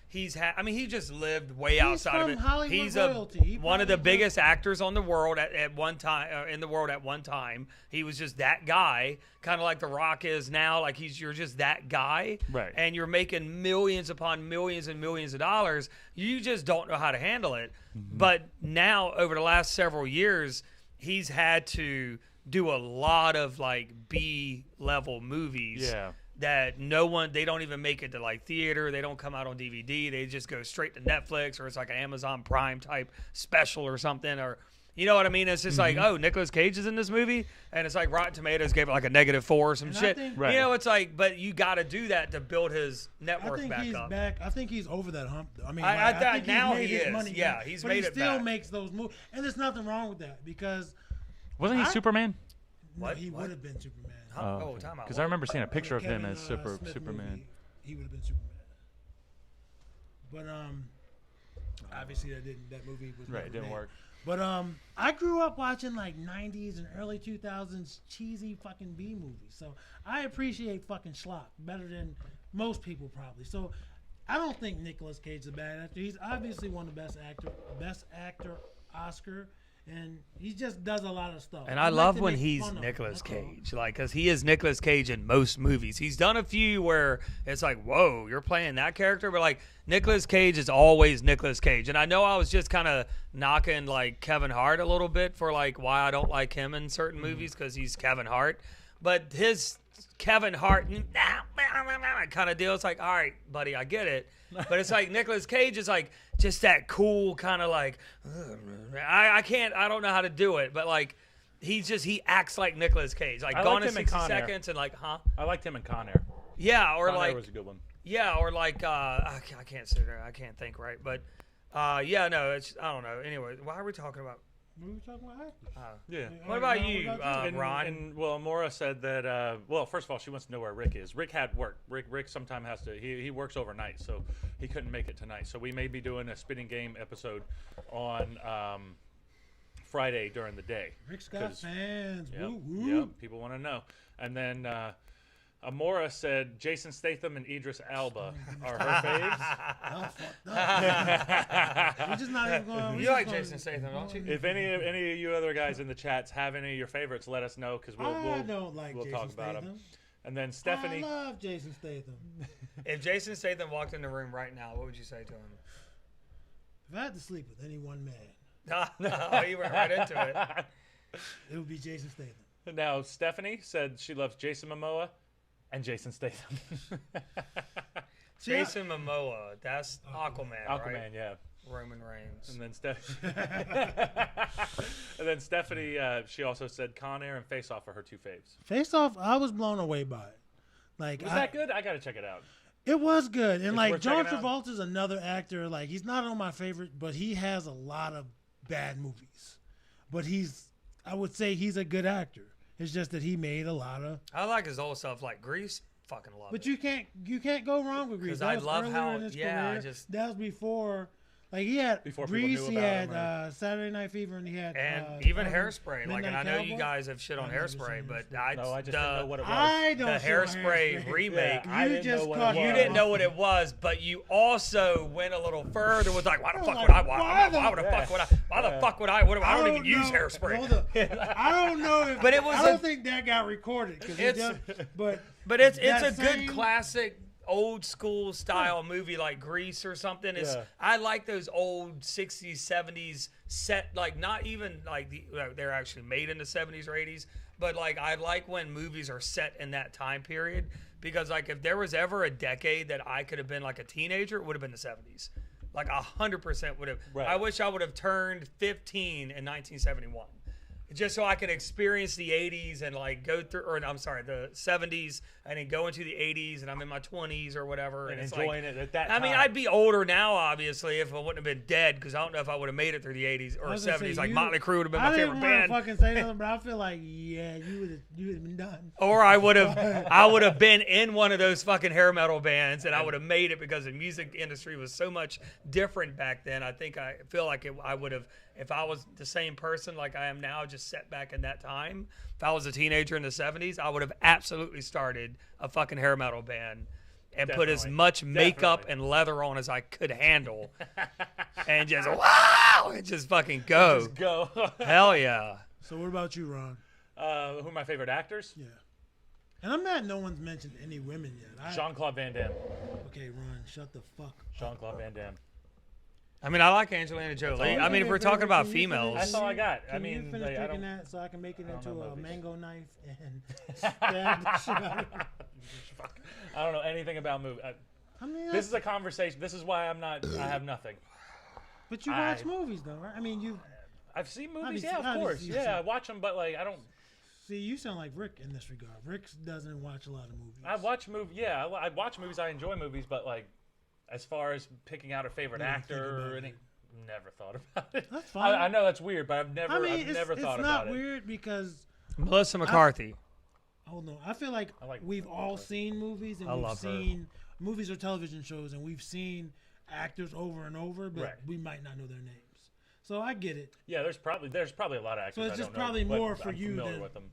I mean, he just lived way outside of from it. Hollywood He's royalty. He one of the probably biggest actors on the world at one time in the world at one time. He was just that guy, kind of like The Rock is now. Like you're just that guy, Right. And you're making millions upon millions and millions of dollars. You just don't know how to handle it. But now, over the last several years, he's had to do a lot of like B level movies. Yeah. That they don't even make it to like theater. They don't come out on DVD. They just go straight to Netflix or it's like an Amazon Prime type special or something. Or, you know what I mean? It's just like, oh, Nicolas Cage is in this movie. And it's like Rotten Tomatoes gave it like a -4 or some And I shit. think- Right. You know, it's like, but you got to do that to build his net I worth think back he's up. back. I think he's over that hump. Though. I mean, I think now he's made he his is. money Yeah, back, he's but made he it still back. makes those moves, and there's nothing wrong with that because Wasn't he Superman? What? he What? would have been Superman. Oh, time out. Because I remember seeing a picture of him Kevin, as Smith Superman. movie, he would have been Superman. But obviously that movie was Right, never it didn't made. work. But I grew up watching like 90s and early 2000s cheesy fucking B movies. So I appreciate fucking schlock better than most people probably. So I don't think Nicolas Cage is a bad actor. He's obviously won the best actor Oscar. And he just does a lot of stuff. And I like love to when make he's fun of him, Nicolas that's all. Cage, like, because he is Nicolas Cage in most movies. He's done a few where it's like, whoa, you're playing that character, but like Nicolas Cage is always Nicolas Cage. And I know I was just kind of knocking like Kevin Hart a little bit for like why I don't like him in certain movies because he's Kevin Hart, but his Kevin Hart kind of deal. It's like, all right, buddy, I get it. But it's like Nicolas Cage is like just that cool kind of like, I don't know how to do it. But like he acts like Nicolas Cage. Like I Gone liked in him in 60 Con Air. Seconds and like, huh? I liked him in Con Air. Yeah, or Con Air like was a good one. yeah, or like I can't sit there. I can't think right, but yeah, no, it's I don't know. Anyway, why are we talking about? We were talking about actors. Yeah. What about you, And- Ron? And well, Maura said that. Well, first of all, she wants to know where Rick is. Rick had work. Rick sometimes has to. He works overnight, so he couldn't make it tonight. So we may be doing a spinning game episode on Friday during the day. Rick's got 'Cause- fans. Yep, Woo woo. yep, people want to know. And then Amora said Jason Statham and Idris Elba are her faves. We're just not even going. You like Jason Statham, don't you? If any of you other guys in the chats have any of your favorites, let us know because I don't like we'll Jason talk about Statham. them. And then Stephanie. I love Jason Statham. If Jason Statham walked in the room right now, what would you say to him? If I had to sleep with any one man, No, you went right into it. it would be Jason Statham. Now Stephanie said she loves Jason Momoa and Jason Statham. Jason Momoa, that's Aquaman, Aquaman, right? yeah. Roman Reigns. And then Stephanie, she also said Con Air and Face Off are her two faves. Face Off, I was blown away by it. Like, Was that good? I gotta check it out. It was good, and It's like worth John checking out. Travolta's another actor. Like, he's not on my favorite, but he has a lot of bad movies. But I would say he's a good actor. It's just that he made a lot of. I like his old stuff, like Grease. Fucking love But it. you can't go wrong with Grease. 'Cause That I was love earlier how- in his yeah, I career. just- That was before. Like, he had Before people Grease, knew he about had him, right? Saturday Night Fever, and he had And even Midnight Hairspray. Like, and I know you Cowboy. guys have shit on I've never Hairspray, seen but Hairspray. I No, I just the, didn't know what it was. I the don't see Hairspray remake. I You didn't just know what it caught was. You him. didn't know what it was, but you also went a little further. Was like, why the fuck like, would I? why Why would the the- fuck would I? Why the fuck would I? What, I don't even use know. Hairspray. Hold up. I don't know if. But it was I don't a- think that got recorded. 'Cause It's- but it's a that good same- classic old school style movie like Grease or something. It's Yeah. I like those old 60s, 70s set, like not even like they're actually made in the 70s or 80s, but like I like when movies are set in that time period because like if there was ever a decade that I could have been like a teenager, it would have been the 70s. Like 100% would have. Right. I wish I would have turned 15 in 1971. Just so I can experience the 80s and like go through, or I'm sorry, the 70s, and then go into the 80s, and I'm in my 20s or whatever, And it's enjoying like, it at that I mean, time. I'd be older now, obviously, if I wouldn't have been dead, because I don't know if I would have made it through the 80s or I was gonna 70s. say, Like you- Motley Crue would have been my I favorite didn't band, want to fucking say nothing, but I feel like you would have been done. or I would have been in one of those fucking hair metal bands, and I would have made it because the music industry was so much different back then. I feel like I would have. If I was the same person like I am now, just set back in that time, if I was a teenager in the 70s, I would have absolutely started a fucking hair metal band and put as Definitely. much makeup Definitely. and leather on as I could handle and just, wow, and just fucking go. Just go. Hell yeah. So what about you, Ron? Who are my favorite actors? Yeah. And I'm mad no one's mentioned any women yet. Jean-Claude Van Damme. Okay, Ron, shut the fuck up. Jean-Claude Van Damme. I mean, I like Angelina Jolie. I mean, if we're talking about females. That's all I got. I Can mean, you finish like, I taking don't- that so I can make it don't into know a movies. mango knife and stab the shit out of it? I don't know anything about movies. I mean, This is a conversation. This is why I have nothing. but you watch movies though, right? I mean, you I've seen movies, Obviously- yeah, of course. obviously you've Yeah, I seen- watch them, but like I don't. see. You sound like Rick in this regard. Rick doesn't watch a lot of movies. I watch movies. Yeah, I watch movies. I enjoy movies, but like, as far as picking out a favorite Never actor think or about any, it. never thought about it. That's fine. I know that's weird, but I've never it's thought not about it. weird because Melissa McCarthy. hold on. I feel like, I like we've all seen movies and I we've love her. seen movies or television shows and we've seen actors over and over, but Right. we might not know their names. So I get it. Yeah, there's probably a lot of actors. So it's I just don't know, probably but more for I'm you familiar than- with them.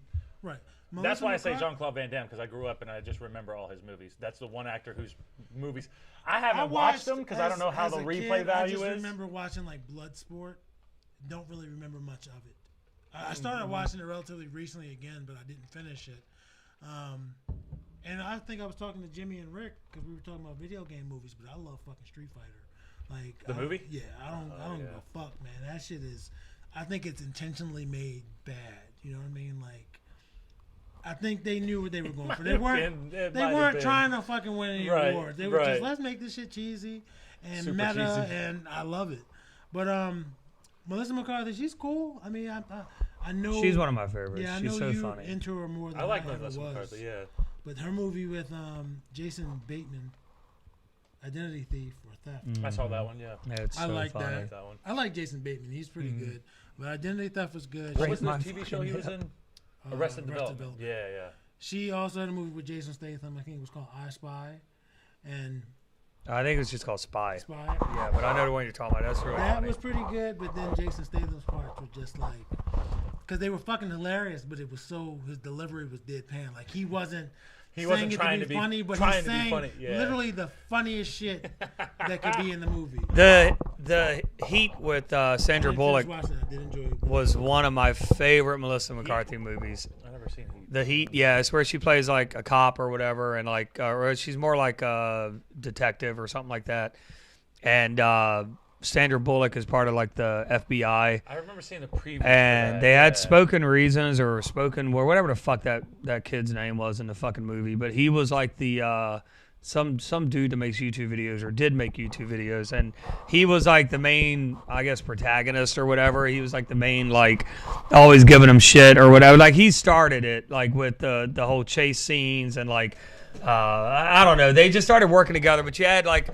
Right. That's Melissa why I say McCarthy- Jean-Claude Van Damme, because I grew up and I just remember all his movies. That's the one actor whose movies I I haven't watched them because I don't know how as the a replay kid, value I just is. remember watching like Bloodsport. Don't really remember much of it. I started watching it relatively recently again, but I didn't finish it. And I think I was talking to Jimmy and Rick because we were talking about video game movies, but I love fucking Street Fighter. Like The movie? Yeah, I don't give a fuck, man. That shit is. I think it's intentionally made bad. You know what I mean? Like, I think they knew what they were going for. They weren't. It They might have weren't been. trying to fucking win any Right, awards. They were right. just, let's make this shit cheesy and Super meta, cheesy. and I love it. But Melissa McCarthy, she's cool. I mean, I know She's one of my favorites. Yeah, I She's know so you funny. into her more than I like ever Melissa was. McCarthy. Yeah. But her movie with Jason Bateman, Identity Thief or Theft. I saw that one. Yeah. Yeah, it's I so like funny. I like that one. I like Jason Bateman. He's pretty good. But Identity Theft was good. What was the my TV show he was in? Uh, Arrested Development. Yeah, yeah. She also had a movie with Jason Statham. I think it was called I Spy. And I think it was just called Spy. Spy. Yeah, but I know the one you're talking about. That's really That funny. was pretty good, but then Jason Statham's parts were just like, because they were fucking hilarious, but it was so, his delivery was deadpan. Like he wasn't saying it trying to to be be funny, but trying he's to be saying funny, yeah. literally the funniest shit that could be in the movie. The Heat with Sandra I Bullock didn't finish watching it. I did enjoy it. was one of my favorite Melissa McCarthy movies. I've never seen Heat. The Heat, yeah, it's where she plays like a cop or whatever, and like, or she's more like a detective or something like that. And Sandra Bullock is part of like the FBI, I remember seeing the preview. for and that, they had yeah. spoken reasons or spoken or whatever the fuck that kid's name was in the fucking movie. But he was like the some dude that makes YouTube videos or did make YouTube videos, and he was like the main, I guess, protagonist or whatever. He was like the main, like always giving him shit or whatever. Like he started it like with the whole chase scenes and like I don't know. They just started working together, but you had like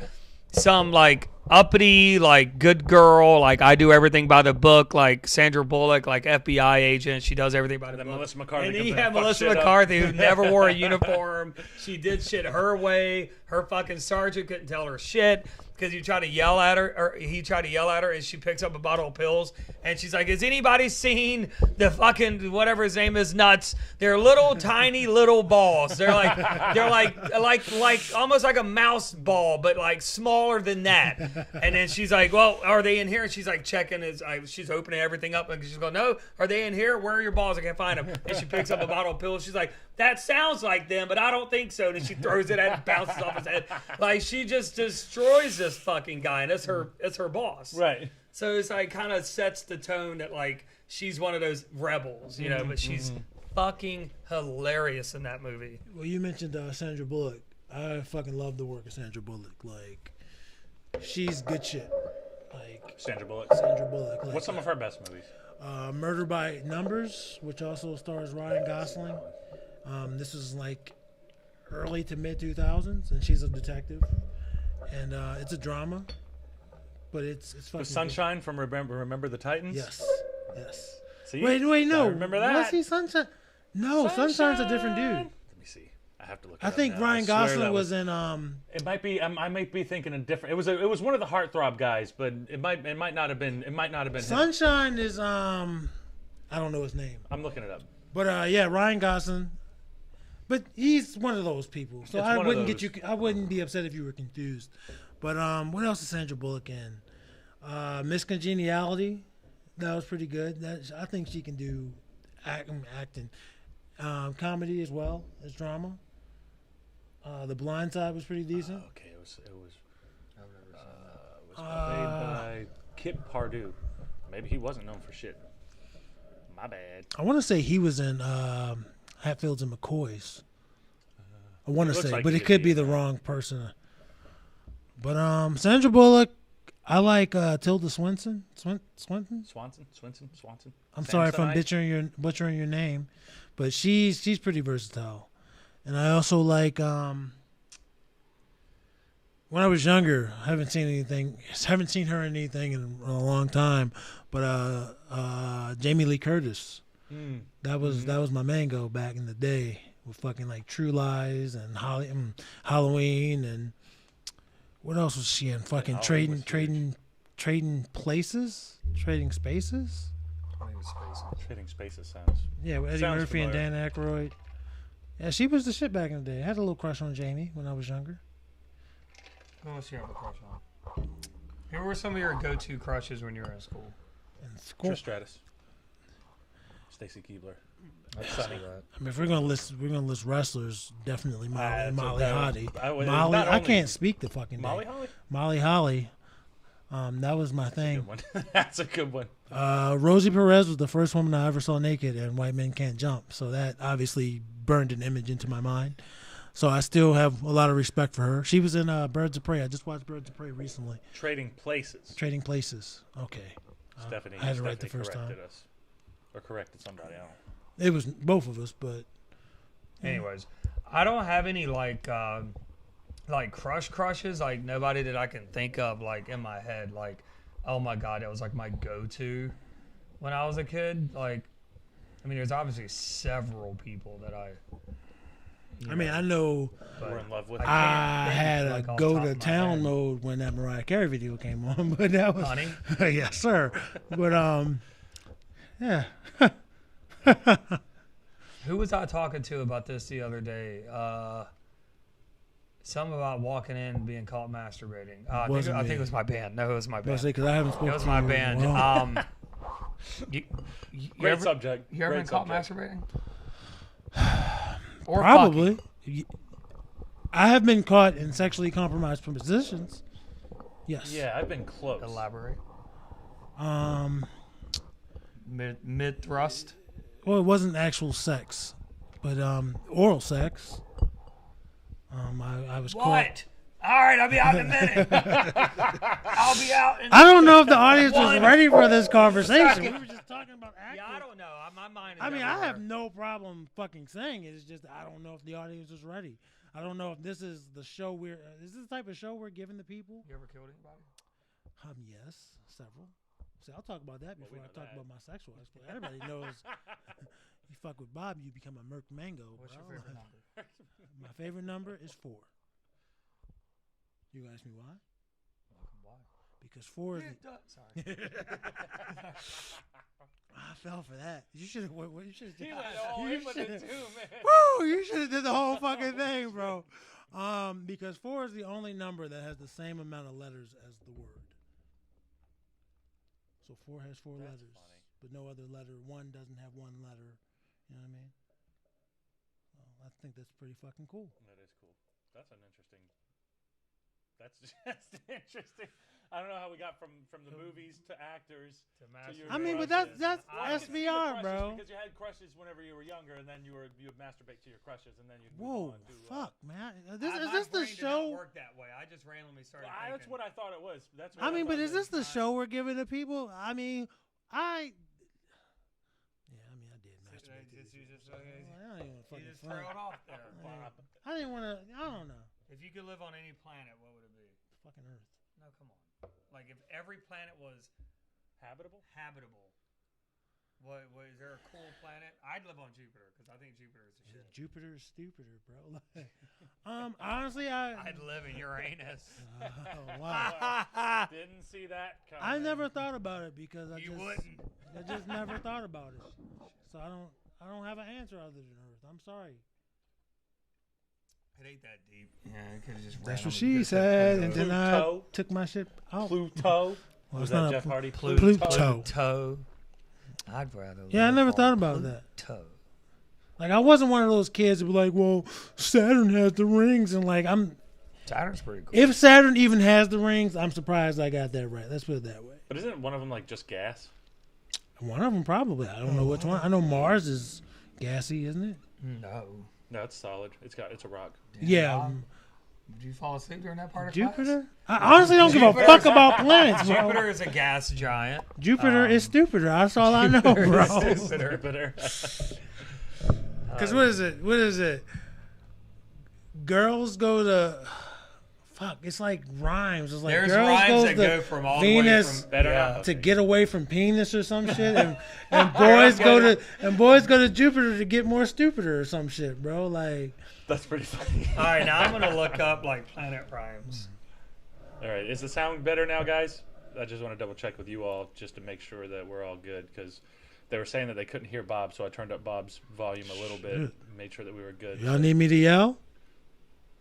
some like uppity, like good girl, like I do everything by the book, like Sandra Bullock, like FBI agent. She does everything by the book. Melissa McCarthy And comes he in had and fucks Melissa shit up. McCarthy, who never wore a uniform. She did shit her way. Her fucking sergeant couldn't tell her shit because he tried to yell at her, and she picks up a bottle of pills, and she's like, "Has anybody seen the fucking whatever his name is nuts? They're little tiny little balls. They're like almost like a mouse ball, but like smaller than that." And then she's like, "Well, are they in here?" And she's like checking she's opening everything up, and she's going, "No, are they in here? Where are your balls? I can't find them." And she picks up a bottle of pills. She's like, "That sounds like them, but I don't think so." And then she throws it at and bounces off his head. Like she just destroys this fucking guy, and it's her boss. Right. So it's like kind of sets the tone that like she's one of those rebels, you know, but she's fucking hilarious in that movie. Well, you mentioned Sandra Bullock. I fucking love the work of Sandra Bullock. Like, she's good shit. Like Sandra Bullock. Sandra Bullock. Like, What's some of her best movies? Murder by Numbers, which also stars Ryan Gosling. This was like early to mid 2000s, and she's a detective, and it's a drama, but it's fucking Was Sunshine from Remember the Titans? Good. Yes. See? Wait, no. I remember that. Was he Sunshine? No, Sunshine's a different dude. Let me see. I have to look. I think Ryan Gosling was in. It might be. I might be thinking a different. It was one of the heartthrob guys, but it might not have been. It might not have been. Him. Sunshine is I don't know his name, I'm looking it up. but yeah, Ryan Gosling. But he's one of those people, so It's I one of wouldn't those. get you. I wouldn't be upset if you were confused. But what else is Sandra Bullock in? Miss Congeniality, that was pretty good. I think she can do acting, comedy as well as drama. The Blind Side was pretty decent. Okay, it was. Was played by Kip Pardue. Maybe he wasn't known for shit. My bad. I want to say he was in Hatfields and McCoys. I want to looks say, like but he it could could be be in the that. wrong person. But Sandra Bullock, I like Tilda Swinton. Swinton. Swanson. I'm sorry if I'm Samsonite? butchering your name, but she's pretty versatile. And I also like when I was younger, I haven't seen her in anything in a long time, but Jamie Lee Curtis. That was my mango back in the day with fucking like True Lies and Halloween, and what else was she in? Fucking Halloween was trading spaces. Trading Spaces sounds. Yeah, with Eddie Sounds Murphy and familiar. Dan Aykroyd. Yeah, she was the shit back in the day. I had a little crush on Jamie when I was younger. Who else you have a crush on? Who were some of your go-to crushes when you were in school? In school. Trish Stratus. Stacy Keebler. That's Sunny. I mean, if we're gonna list wrestlers, definitely Molly Holly. I would- Molly, not I only- can't speak the fucking Molly name. Holly? Molly Holly. That was my thing. Good one. That's a good one. Rosie Perez was the first woman I ever saw naked, and White Men Can't Jump. So that obviously burned an image into my mind. So I still have a lot of respect for her. She was in Birds of Prey. I just watched Birds of Prey recently. Trading Places. Trading Places. Okay. Stephanie. I had it right the Stephanie first time. corrected us. Or corrected somebody. I don't know. It was both of us, but Anyways, I don't have any like crushes. Like nobody that I can think of like in my head. Like, oh my god, that was like my go-to when I was a kid. Like, I mean, there's obviously several people that I mean, I know We're in love with. I had like, a off go top to of my town head. mode when that Mariah Carey video came on, but that was Honey? yes, sir. But yeah. Who was I talking to about this the other day? Something about walking in and being caught masturbating. I Wasn't think me. it was my band. No, it was my band. Because I haven't spoken It was to my you in a band. while. You Great ever, subject. You ever Great been caught subject. masturbating? Or Probably. fucking? I have been caught in sexually compromised positions. Yes. Yeah, I've been close. Elaborate. Mid thrust. Well, it wasn't actual sex, but oral sex. I was caught. What? All right, I'll be out in a minute. I'll be out in. I don't know if the audience was One ready for this conversation. second. We were just talking about acting. Yeah, I don't know. My mind is I mean, I have everywhere. no problem fucking saying it. It's just I don't know if the audience is ready. I don't know if this is the show is this the type of show we're giving the people? You ever killed anybody? Yes, several. See, I'll talk about that before we I know talk that. about my sexual exploit. Everybody knows you fuck with Bob, you become a Merc Mango. What's your bro. favorite number? My favorite number is 4. You gonna ask me why? Why? Because 4 is. Sorry. I fell for that. You should have. You should have. He went all in with it too, man. Woo! You should have did the whole fucking thing, bro. Because 4 is the only number that has the same amount of letters as the word. So 4 has 4 That's letters, funny. but no other letter. 1 doesn't have 1 letter. You know what I mean? Well, I think that's pretty fucking cool. That is cool. That's an interesting. That's just interesting. I don't know how we got from the movies to actors to your I mean, but crushes. that's I can see the SVR, crushes bro. Because you had crushes whenever you were younger, and then you would masturbate to your crushes, and then you'd Whoa, move on to. fuck, man. Is My this the brain did not show? work that way. I just randomly started. That's thinking. what I thought it was. That's. What I mean, but thought is this the show we're giving to people? I mean, I did masturbate. to You these just- people. you I don't even You fucking just front. trailed off there. I didn't want to. I don't know. If you could live on any planet, what would it be? Fucking Earth. No, come on. Like if every planet was habitable. what is there a cool planet? I'd live on Jupiter because I think Jupiter is the shit. Jupiter is stupider, bro. Honestly, I'd live in Uranus. Oh, wow. Didn't see that coming. I never thought about it because I You just wouldn't. I just never thought about it. So I don't have an answer other than Earth. I'm sorry. It ain't that deep. Yeah, it could have just. That's what randomly she just said, Pluto. and then I Pluto. took my shit out. Pluto. Well, Was it's that not a Jeff pl- Hardy? Pluto. Pluto. I'd rather. Yeah, I live never on thought about that. Pluto. Like I wasn't one of those kids who be like, "Well, Saturn has the rings," and like Saturn's pretty cool. if Saturn even has the rings, I'm surprised I got that right. Let's put it that way. But isn't one of them like just gas? One of them probably. I don't know which one. I know Mars is gassy, isn't it? No. No, it's solid. It's a rock. Yeah. Did you fall asleep during that part of class? Jupiter? I honestly don't give a fuck about planets, bro. Jupiter is a gas giant. Jupiter is stupider. That's all I know, bro. Jupiter. Because what is it? What is it? Girls go to... Fuck, it's like rhymes. It's like There's girls rhymes goes that to go from all the way Venus from Better yeah. not. to get away from penis or some shit, and boys go to Jupiter to get more stupider or some shit, bro. Like, That's pretty funny. All right, now I'm gonna look up like planet rhymes. All right, is the sound better now, guys? I just want to double check with you all just to make sure that we're all good because they were saying that they couldn't hear Bob, so I turned up Bob's volume a little bit, made sure that we were good. y'all need me to yell?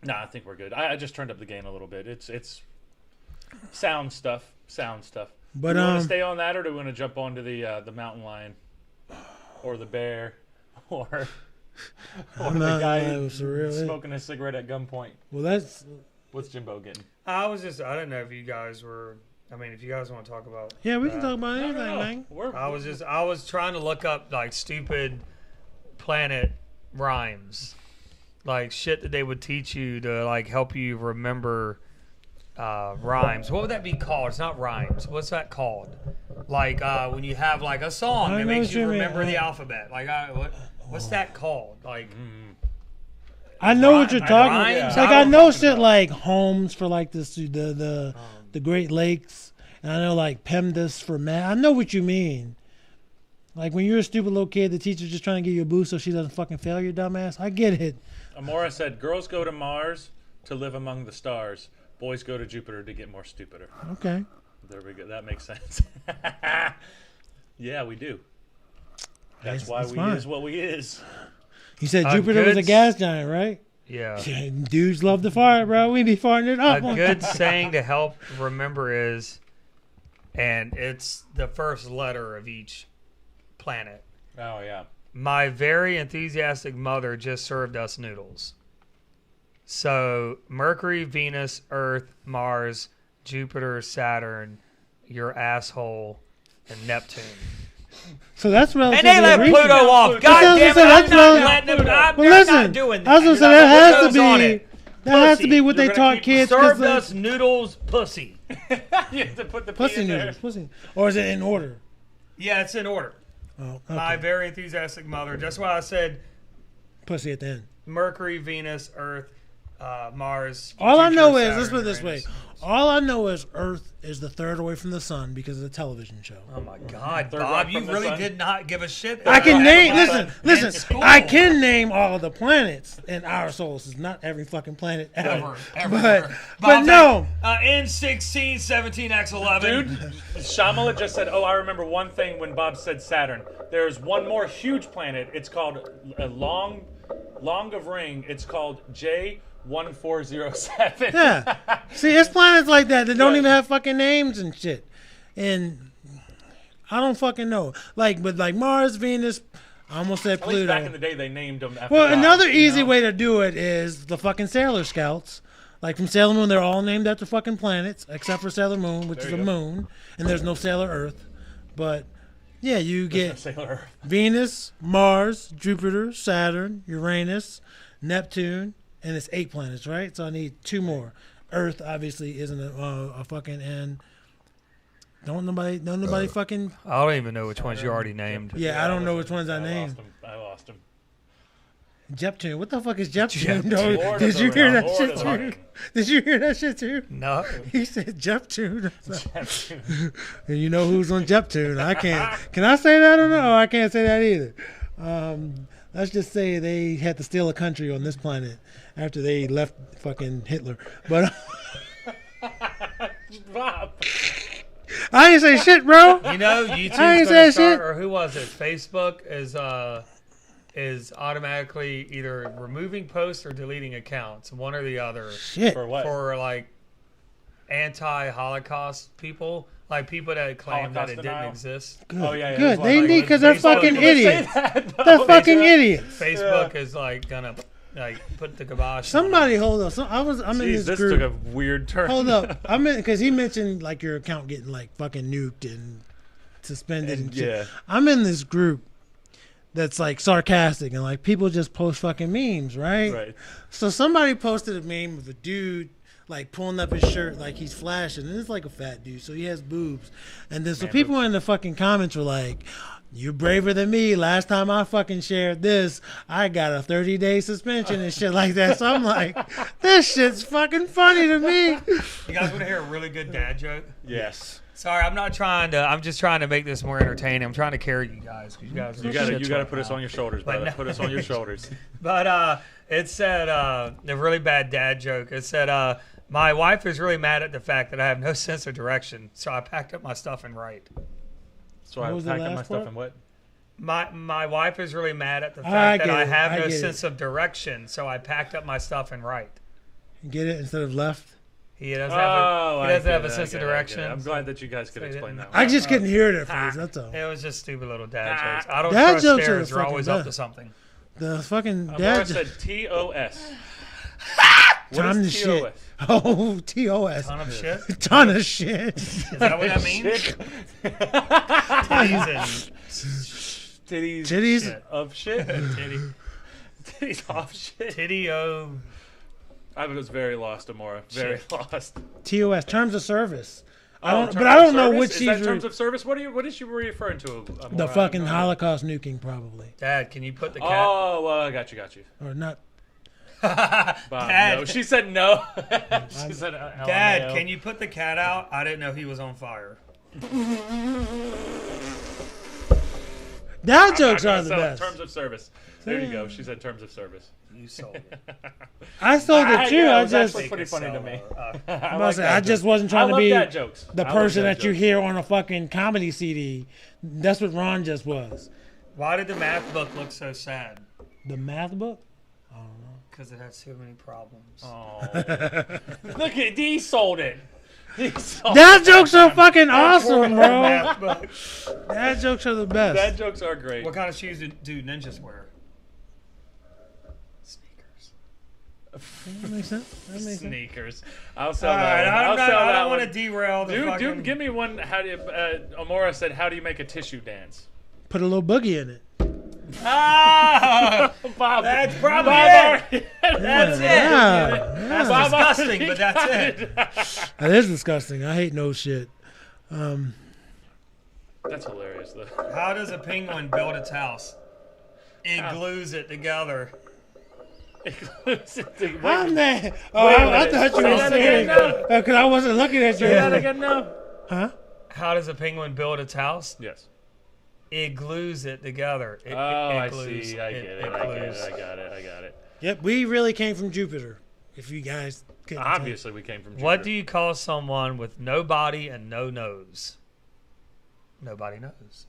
No, I think we're good. I just turned up the gain a little bit. It's sound stuff. But do you want to stay on that, or do we want to jump onto the mountain lion, or the bear, or the guy smoking a cigarette at gunpoint? Well, that's What's Jimbo getting? I didn't know if you guys were. I mean, if you guys want to talk about. yeah. We can talk about No, anything, no, no. man. I was trying to look up like stupid planet rhymes, like shit that they would teach you to like help you remember rhymes. What would that be called? It's not rhymes. What's that called? Like when you have like a song I that know makes what you you mean. remember the alphabet. Like what's that called? Like I know what you're talking about. rhymes? Like I I don't know fucking shit know. like homes for like the Great Lakes, and I know like PEMDAS for math. I know what you mean. Like when you're a stupid little kid, the teacher's just trying to give you a boost so she doesn't fucking fail your dumbass. I get it. Amora said, "Girls go to Mars to live among the stars. Boys go to Jupiter to get more stupider." Okay. There we go. That makes sense. Yeah, we do. That's why that's we fine. is what we is. You said A Jupiter was a good gas giant, right? yeah. Dudes love to fart, bro. We be farting it up. A good saying to help remember is, and it's the first letter of each planet. Oh yeah. My very enthusiastic mother just served us noodles. So Mercury, Venus, Earth, Mars, Jupiter, Saturn, your asshole, and Neptune. So that's And relatively they let recent. Pluto off. That's God what I damn it! said, I'm that's not relative- letting them. I'm Well, they're listen, not doing that. I was gonna say What that has to goes on be it? that has to Pussy. be what they You're gonna taught keep- kids. 'cause Served the- us noodles, pussy. You have to put the P pussy in there. noodles, pussy, or is it in order? Yeah, it's in order. Oh, My okay. very enthusiastic mother. That's why I said Pussy at the end. Mercury, Venus, Earth, Mars. All I Jupiter, know is, Saturn, let's put it this way. Uranus. All I know is Earth is the third away from the sun because of the television show. Oh my God, Third Bob! rock You from the really sun. did not give a shit. I can about name. that Listen, in school. I can name all of the planets in our solar system. Not every fucking planet ever, but Bob's no. like, N16, 17X11. Dude, Shamala just said, "Oh, I remember one thing when Bob said Saturn. There's one more huge planet. It's called Long of Ring. It's called J1407." Yeah. See, it's planets like that that don't Right. even have fucking names and shit. And I don't fucking know. Like, but like Mars, Venus, I almost said At least back in Pluto. the day, they named them after Well, gods, another you easy know? way to do it is the fucking Sailor Scouts. Like from Sailor Moon, they're all named after fucking planets, except for Sailor Moon, which There is you a go. moon, and there's no Sailor Earth. But yeah, you get Sailor Earth. Venus, Mars, Jupiter, Saturn, Uranus, Neptune, and it's 8 planets, right? So I need 2 more. Earth obviously isn't a fucking and don't nobody fucking I don't even know which ones you already named. yeah. I don't know which ones I I named. lost him. Jeptune. What the fuck is Jeptune? Jeptune. Lord Did of you the hear that Lord shit of the too? Ring. Did you hear that shit too? No. He said Jeptune. And you know who's on Jeptune? I can't. Can I say that or no? I can't say that either. Let's just say they had to steal a country on this planet after they left fucking Hitler. But Bob. I ain't say shit, bro. You know, I YouTube's ain't gonna said start, shit. or who was it? Facebook is automatically either removing posts or deleting accounts, one or the other. Shit. For what? For like anti-Holocaust people, like people that claim that Holocaust it didn't denial? exist. Good. Oh, yeah, Good. that's They why- need because they're Facebook fucking would idiots. That, They're though. fucking idiots. Facebook is like gonna like put the kibosh. on Somebody hold up. So I'm in Jeez, this this took a group. weird turn. Hold up. I'm in because he mentioned like your account getting like fucking nuked and suspended and shit. Yeah. I'm in this group that's like sarcastic and like people just post fucking memes, right? Right. So somebody posted a meme of a dude like pulling up his shirt like he's flashing, and it's like a fat dude, so he has boobs. And then so Man people boobs. in the fucking comments were like, "You're braver than me. Last time I fucking shared this, I got a 30-day suspension and shit like that." So I'm like, this shit's fucking funny to me. You guys want to hear a really good dad joke? Yes. Sorry, I'm not trying to. I'm just trying to make this more entertaining. I'm trying to carry you guys. 'Cause you guys, are You gotta shits right put us now. on your shoulders, But brother. no. Put us on your shoulders. But it said a really bad dad joke. It said, "My wife is really mad at the fact that I have no sense of direction, so I packed up my stuff and write." So What I was the packed up my last stuff part? and what? My wife is really mad at the I fact that get I it. have I no get it. sense of direction, so I packed up my stuff and write. Get it instead of left. He doesn't have a, he doesn't have a I sense of get it, I get direction. it. I'm glad that you guys could So he explain didn't- that. I just couldn't hear it at first. That's all. It was just stupid little dad jokes. I don't Dad trust jokes are stairs. the They're fucking always up to best. something. The fucking Laura dad. said TOS. What Time to is shit. TOS? Oh, TOS. Ton of shit. Ton of shit. Is that what that means? Shit. Titties and Titties. Titties. shit. Of shit. Titty. Titties off shit. Titty-o. I was very lost, Amora. Very Shit. lost. TOS. Terms of service. Oh, but I don't know service? what Is she's that terms of service? What is she referring to? the fucking Holocaust nuking probably, Dad, can you put the cat? Oh, well, I got you. or not. Bob, Dad. no. She said no. She said, Dad, can you put the cat out? I didn't know he was on fire. Dad jokes are the So, best. terms of service. There you go. She said terms of service. You sold it. I sold it too. Yeah, I it was just, actually pretty funny to me. I'm about to say, I just wasn't trying I to love be dad jokes. the I love person dad that you jokes. hear on a fucking comedy CD. That's what Ron just was. Why did the math book look so sad? The math book. Because it had so many problems. Oh. Look at he sold it. He sold Dad jokes are fucking awesome, bro. Math book. Dad jokes are the best. Dad jokes are great. What kind of shoes do ninjas wear? Sneakers. That makes sense. That makes sense. Sneakers. I'll sell All that right, one. I I'll sell that don't want one. to derail the fucking... Dude, give me one. How do you, Amora said, "How do you make a tissue dance?" Put a little boogie in it. Ah! Bob, That's probably Bob it. That's it. Yeah, That's yeah. disgusting, but that's it. That is disgusting. I hate no shit. That's hilarious, though. How does a penguin build its house? It glues it together. I'm there. Oh, I thought you Say were that saying again, because I wasn't looking at you. Say that again now. Huh? How does a penguin build its house? Yes. It glues it together. It I glues. see. I get it. It I get it. glues. I got it. I got it. Yep, we really came from Jupiter. If you guys couldn't tell. Obviously, we came from Jupiter. What do you call someone with no body and no nose? Nobody knows.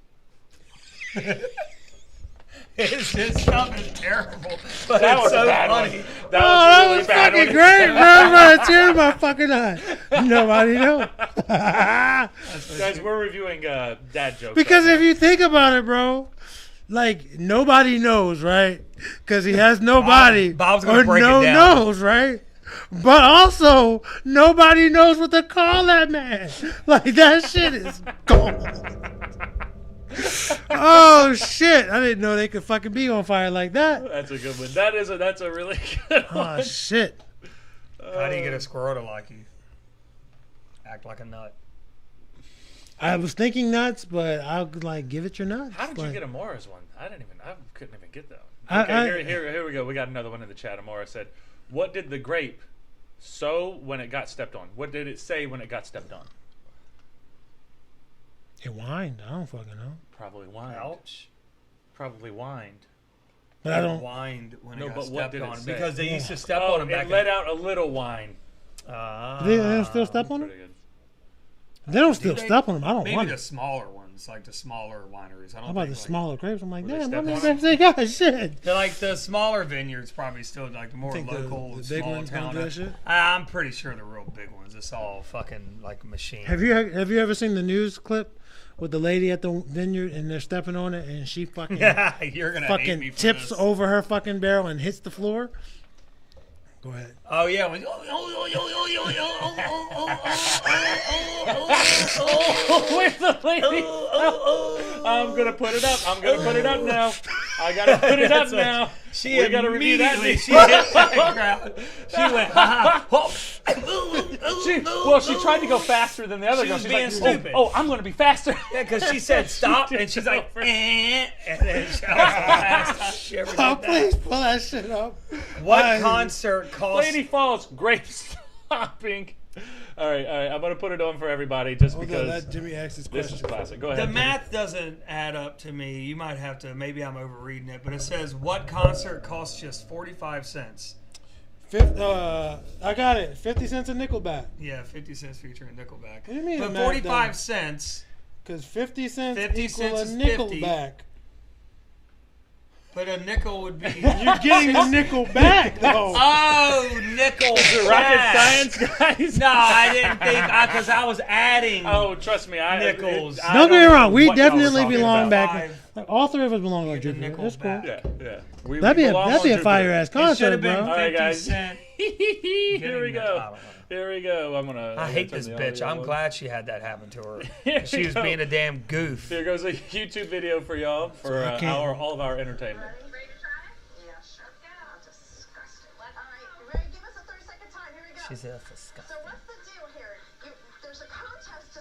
It's just something terrible, but That it's was so a bad funny. one. Oh, That that was a really was bad fucking one. great, bro. I'm gonna tear my fucking eye. Nobody knows. Guys, we're reviewing dad jokes. Because right if you think about it, bro, like nobody knows, right? Because he has no body Bob's gonna or break no it down. nose, right? But also, nobody knows what to call that man. Like that shit is gone. Oh shit! I didn't know they could fucking be on fire like that. now. That's a good one. That's a really good one. Oh shit! How do you get a squirrel to like you? Act like a nut. I was thinking nuts, but I'll like give it your nuts. How did you Like, get Amora's one? I couldn't even get that I- one. Okay, I- here we go. We got another one in the chat. Amora said, "What did the grape sow when it got stepped on? What did it say when it got stepped on?" It whined. I don't fucking know. Probably whined. Ouch. Probably whined. But I don't. Whined when No, it got but what stepped did it on say? because they used to step Oh, on them back it let out a little whine. They don't still step on them. Pretty good. They don't still they? step on them. I don't Maybe want the it. smaller ones, like the smaller wineries. I don't How about think, the like, smaller grapes? I'm like, Will they damn, step how many on grapes they got? Shit. They're like the smaller vineyards, probably still like the more Think local, the big small ones don't town. do that shit? I'm pretty sure the real big ones. It's all fucking like machine. Have you ever seen the news clip with the lady at the vineyard and they're stepping on it and she fucking Yeah, you're gonna hate me fucking for tips this. over her fucking barrel and hits the floor? Go ahead. Oh yeah. When, Where's the lady? I'm gonna put it up. I'm gonna put it up now. I gotta put it up That's what- now. She We gotta review that. immediately she hit that crowd. She went, ha ha. She tried to go faster than the other She girl. was She's being like, stupid. Oh, I'm gonna be faster. Yeah, because she said stop, and she's like, and then she was fast. She ever did Oh, that. please pull that shit up. What I- concert cost? Lady falls. Great stopping. All right. I'm gonna put it on for everybody just Hold on, because let Jimmy ask his this question. is classic. Go ahead. The Jimmy. math doesn't add up to me. You might have to. Maybe I'm overreading it, but it says what concert costs just 45 cents. I got it. 50 cents a Nickelback. Yeah, 50 cents featuring Nickelback. What do you mean But the math 45 don't- cents. Because 50 cents 50 equal cents a is 50. Nickelback. But a nickel would be. You're getting the nickel back, though. Oh, nickel. Rocket back. science, guys. No, I didn't think because I was adding. Oh, trust me, Nickels. I Don't get me know wrong. We what y'all were definitely talking belong about. back. Like, all three of us belong on Get the Jupiter. nickel That's cool. back. Yeah. We That'd be belong a on Jupiter. fire ass It should concert, have been bro. 50 All right, guys. cent. Here we I go. don't know. Here we go. I hate this bitch. I'm glad she had that happen to her. Here She we was go. being a damn goof. Here goes a YouTube video for y'all for I can't- all of our entertainment. Ready to try it? Yeah, sure. Yeah, disgusting. All right, ready? Give us a 30-second time. Here we go. She said that's So disgusting. what's the deal here? There's a contest to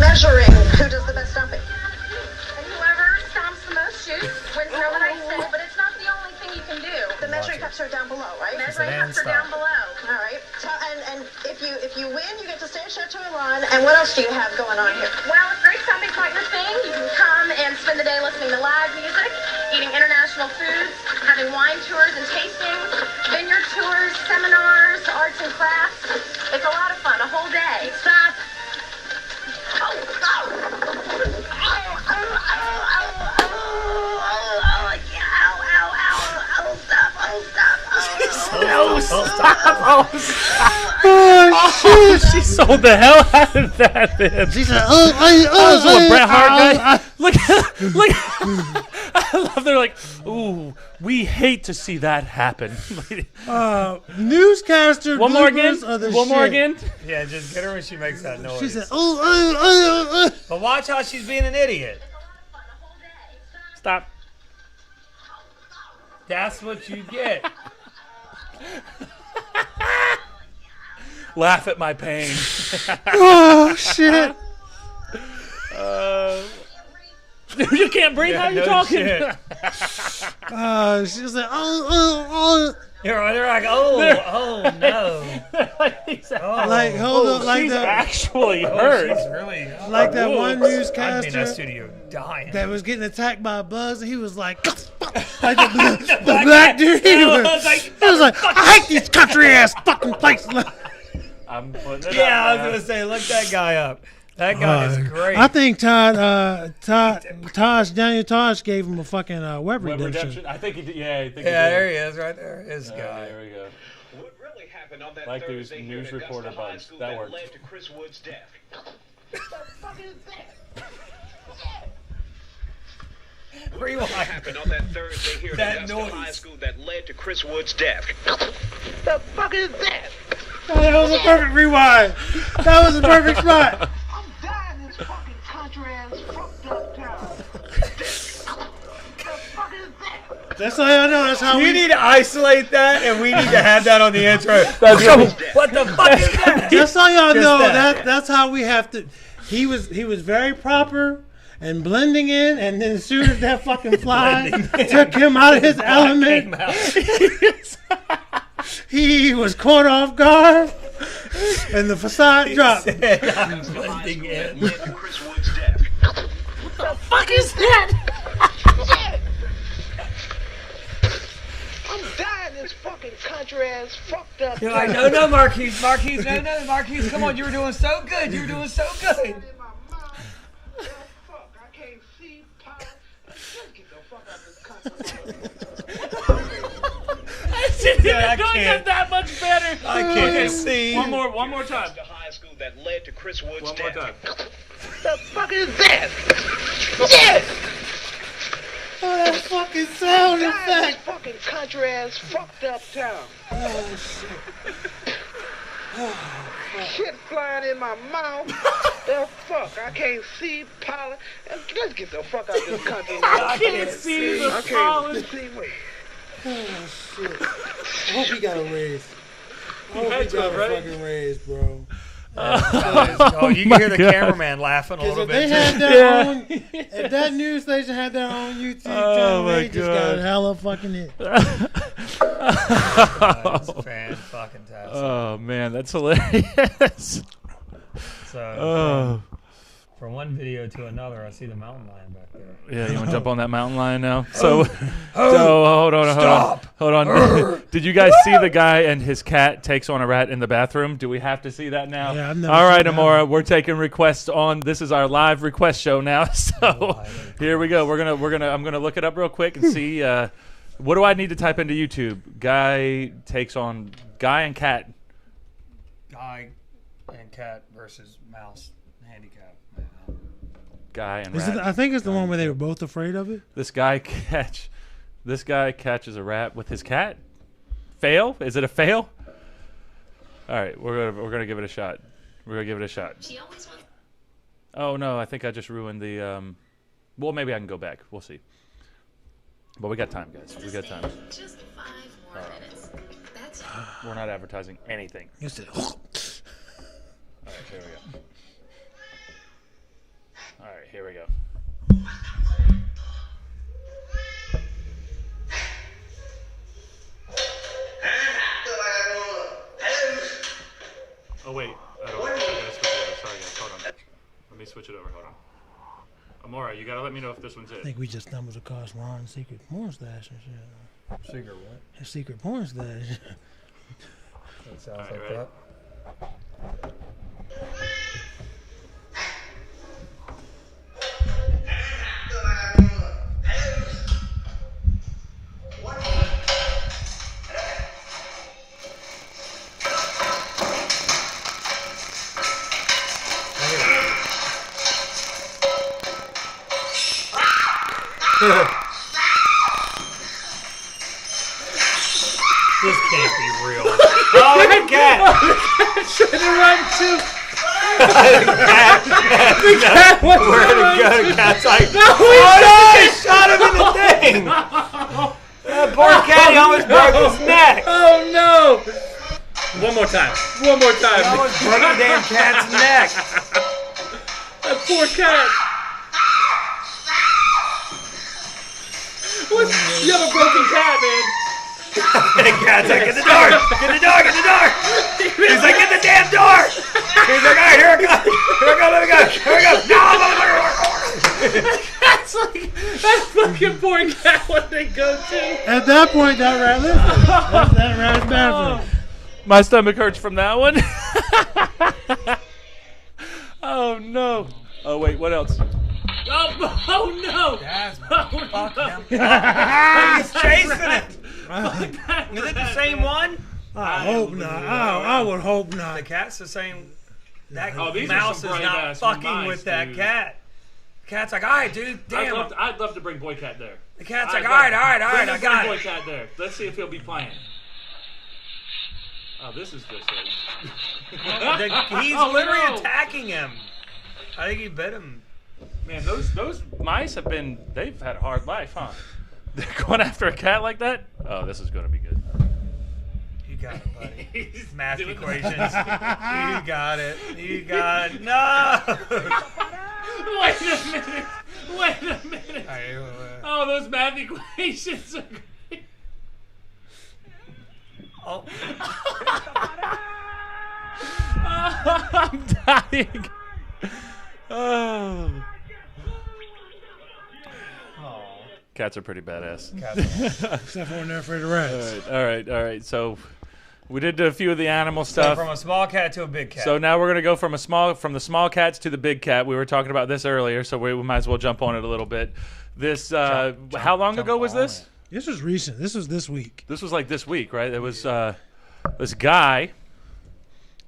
measuring who does the best stomping. And whoever stomps the most shoots wins an overnight stay, but it's not the only thing you can do. The measuring cups are down below, right? Measuring cups are down below. All right. And if you win, you get to stay at Chateau Elan. And what else do you have going on here? Well, if Great Stomping's not your thing, you can come and spend the day listening to live music, eating international foods, having wine tours and tastings, vineyard tours, seminars, arts and crafts. It's a lot of fun, a whole day. Stop. Oh shit! She sold the hell out of that, man. She said, That's what Bret Hart guy. Look, I love. They're like, ooh, we hate to see that happen. Newscaster. One more again. One more again. Yeah, just get her when she makes that noise. She said, But watch how she's being an idiot. Stop. That's what you get. Laugh at my pain. oh shit. You can't breathe. How are you talking? She was like, They're like, oh no. like hold up, like she's that, actually hurt. She's really. like that one I'd be in newscaster that studio dying. that was getting attacked by bugs, and he was like, like the black dude. He was like, I hate these country ass fucking places. I'm putting it Yeah, I was up, gonna say, look that guy up. That guy is great. I think Daniel Tosh gave him a fucking web redemption. I think he did. Yeah, I think Yeah, he did. there he is, right there. His guy. There we go. What really happened on that Like those Thursday news here at reporter Augusta High bugs. School That works. led to Chris Wood's death. What the fuck is that? Rewind. What happened on that Thursday here That at Augusta noise. High School that led to Chris Wood's death? The fuck is that? That was a perfect rewind. That was a perfect spot. I'm dying in this fucking country ass fucked up town. The fuck is that? That's all y'all know. That's how You we need to isolate that, and we need to have that on the intro. What the fuck is that? That's all y'all Just know. that. That's how we have to. He was very proper and blending in, and then as soon as that fucking fly took him out of his element, he was caught off guard, and the facade dropped. I'm blending in. Led to Chris Wood's death. Fuck is that? I'm dying in this fucking country ass fucked up You're like, no, Marquise, no, Marquise, come on, you were doing so good, you were doing so good. in my mouth. The fuck? I can't see power. Just get the fuck out of this country. Yeah, I Don't can't. get that much better. I can't see. One more time. Augusta High School that led to Chris Wood's One more death. time. The fuck is that? Yes! Oh, that fucking sound Dying in this effect. fucking country ass fucked up town. Shit flying in my mouth. The fuck? I can't see pollen. Let's get the fuck out of this country now. I can't see the I pollen. can't see me. Oh shit! I hope he got a raise. I hope he had to, got a right? fucking raise, bro. Oh, you can hear the cameraman laughing a Because little if they bit. had their own, if that news station had their own YouTube channel, my they just got God. hella fucking it. That's fan-fucking-tastic. Oh man, that's hilarious. So, from one video to another, I see the mountain lion back there. Yeah, you want to jump on that mountain lion now? So hold on. Did you guys see the guy and his cat takes on a rat in the bathroom? Do we have to see that now? Yeah, I've never All right, seen that. Amora, we're taking requests on. This is our live request show now. So here we go. I'm gonna look it up real quick and see. What do I need to type into YouTube? Guy and cat. Guy and cat versus mouse handicap. Guy and Is rat. it, I think it's the one where they were both afraid of it. This guy catches a rat with his cat. Fail? Is it a fail? All right, we're gonna give it a shot. We're gonna give it a shot. Oh no, I think I just ruined the. Well, maybe I can go back. We'll see. But we got time, guys. We got time. Just 5 more minutes. That's We're not advertising anything. You said, All right, here we go. All right, here we go. Oh wait, I gotta switch it over. Sorry guys, hold on. Let me switch it over. Hold on. Amora, you gotta let me know if this one's I it. think we just stumbled across Ron's secret porn stash and shit. Secret what? His secret porn stash. That sounds Alright, like ready? that. This can't be real. Oh, the cat! Trying to run too. The cat went where to go. The cat's like, no, he shot him in the thing. That poor cat, he almost broke his neck. Oh no! One more time. One more He time. almost broke the damn cat's neck. That poor cat. What? You have a broken cat, man. The cat's like, get the door! Get the door! Get the door! He's like, get the damn door! He's like, all right, here it goes! Here we go, let me go! Here we go! No, motherfucker! That's like that fucking poor cat when they go to. At that point, that rat listen. That rat's bad for me. My stomach hurts from that one. Oh no. Oh wait, what else? Oh no! Fuck him. He's chasing it! Is it the same one? I hope not. I would hope The not. cat's the same. That Oh, these are mouse some is brave not ass fucking mice, with that dude. cat. The cat's like, all right, dude, damn. I'd love to bring Boy Cat there. The cat's I'd like, love- all right, bring I got Boy it. Cat there. Let's see if he'll be playing. Oh, this is just it. He's Oh, literally no. attacking him. I think he bit him. Man, those mice they've had a hard life, huh? They're going after a cat like that? Oh, this is going to be good. You got it, buddy. Math doing- equations. You got it. You got it. No! Wait a minute. Wait a minute. Oh, those math equations are great. Oh. I'm dying. Oh. Cats are pretty badass. Except for when they're afraid of rats. All right. So we did a few of the animal So stuff. from a small cat to a big cat. So now we're gonna go from the small cats to the big cat. We were talking about this earlier, so we might as well jump on it a little bit. This how long ago was this? This was recent. This was this week. This was like this week, right? It was this guy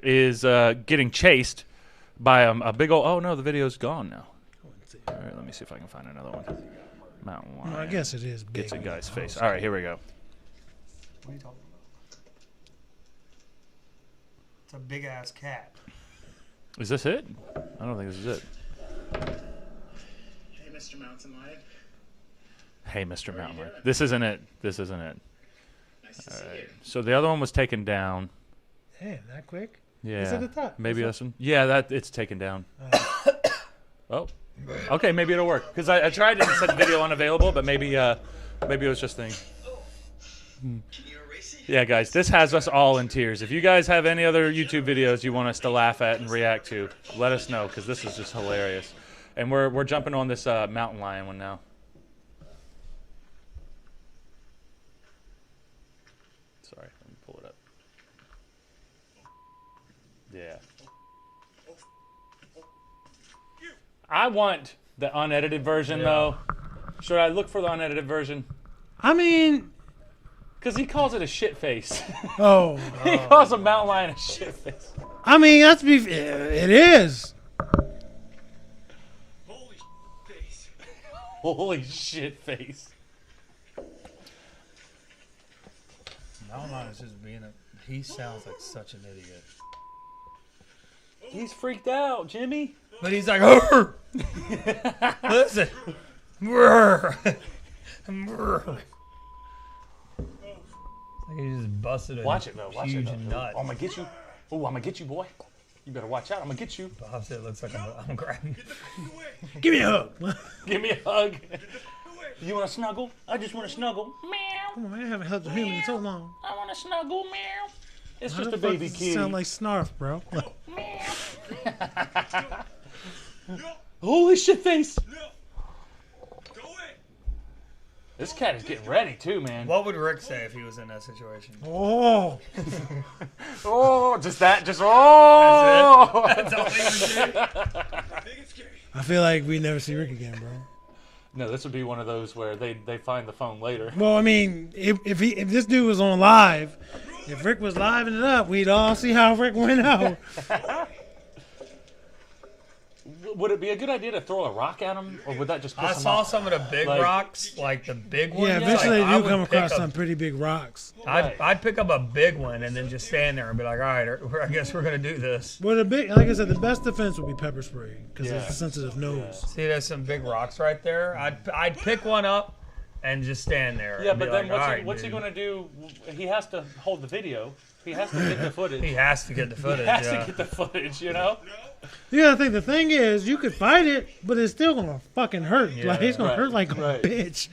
is getting chased by a big old. Oh no, the video's gone now. All right, let me see if I can find another one. Mountain lion. Well, I guess it is big. Gets a guy's face. All right, here we go. What are you talking about? It's a big ass cat. Is this it? I don't think this is it. Hey, Mr. Mountain Lion. Hey, Mr. Mountain Lion. This isn't it. This isn't it. Nice to see you. So the other one was taken down. Damn, that quick? Yeah. It's at the top. Maybe What's this one. Yeah, it's taken down. Oh. Okay, maybe it'll work. Because I tried it and said video unavailable, but maybe it was just thing. Can you erase it? Yeah, guys, this has us all in tears. If you guys have any other YouTube videos you want us to laugh at and react to, let us know, because this is just hilarious. And we're jumping on this mountain lion one now. Sorry, let me pull it up. Yeah. I want the unedited version, though. Should I look for the unedited version? I mean, Because he calls it a shit face. oh. He calls a mountain lion a shit face. I mean, let's be. It is. Holy face. Holy shit face. Mountain Lion is just being a. He sounds like such an idiot. He's freaked out, Jimmy. But he's like, "Arr!" Listen. Arr! Arr! Like he just busted a Watch it, though. Watch huge it, though. nut. I'm gonna get you. Oh, I'm gonna get you, boy. You better watch out. I'm gonna get you. Bob said it looks like I'm grabbing. Give me a hug. Give me a hug. You want to snuggle? I just want to snuggle. Meow. Come on, man. I haven't hugged a human in so long. I want to snuggle. Meow. It's Why just the a fuck baby does it kitty. sound like Snarf, bro. Holy shit face. This cat is getting ready too, man. What would Rick say if he was in that situation? Oh. Oh, just that. Just oh. That's all he would do. I feel like we never see Rick again, bro. No, this would be one of those where they find the phone later. Well, I mean, if this dude was on live, if Rick was living it up, we'd all see how Rick went out. Would it be a good idea to throw a rock at him, or would that just piss I him saw off? some of the big rocks, like the big ones. Yeah, eventually like, they I do would come across pick some pretty big rocks. I'd pick up a big one and then just stand there and be like, all right, I guess we're going to do this. Well, like I said, the best defense would be pepper spray because it's a sensitive nose. See, there's some big rocks right there. I'd pick one up and just stand there. Yeah, and but be then like, what's he dude." going to do? He has to hold the video. He has to get the footage. He has to get the footage. He has yeah. to get the footage, you know? You gotta think, the thing is, you could fight it, but it's still gonna fucking hurt. Yeah, like, it's gonna right, hurt like a right. bitch.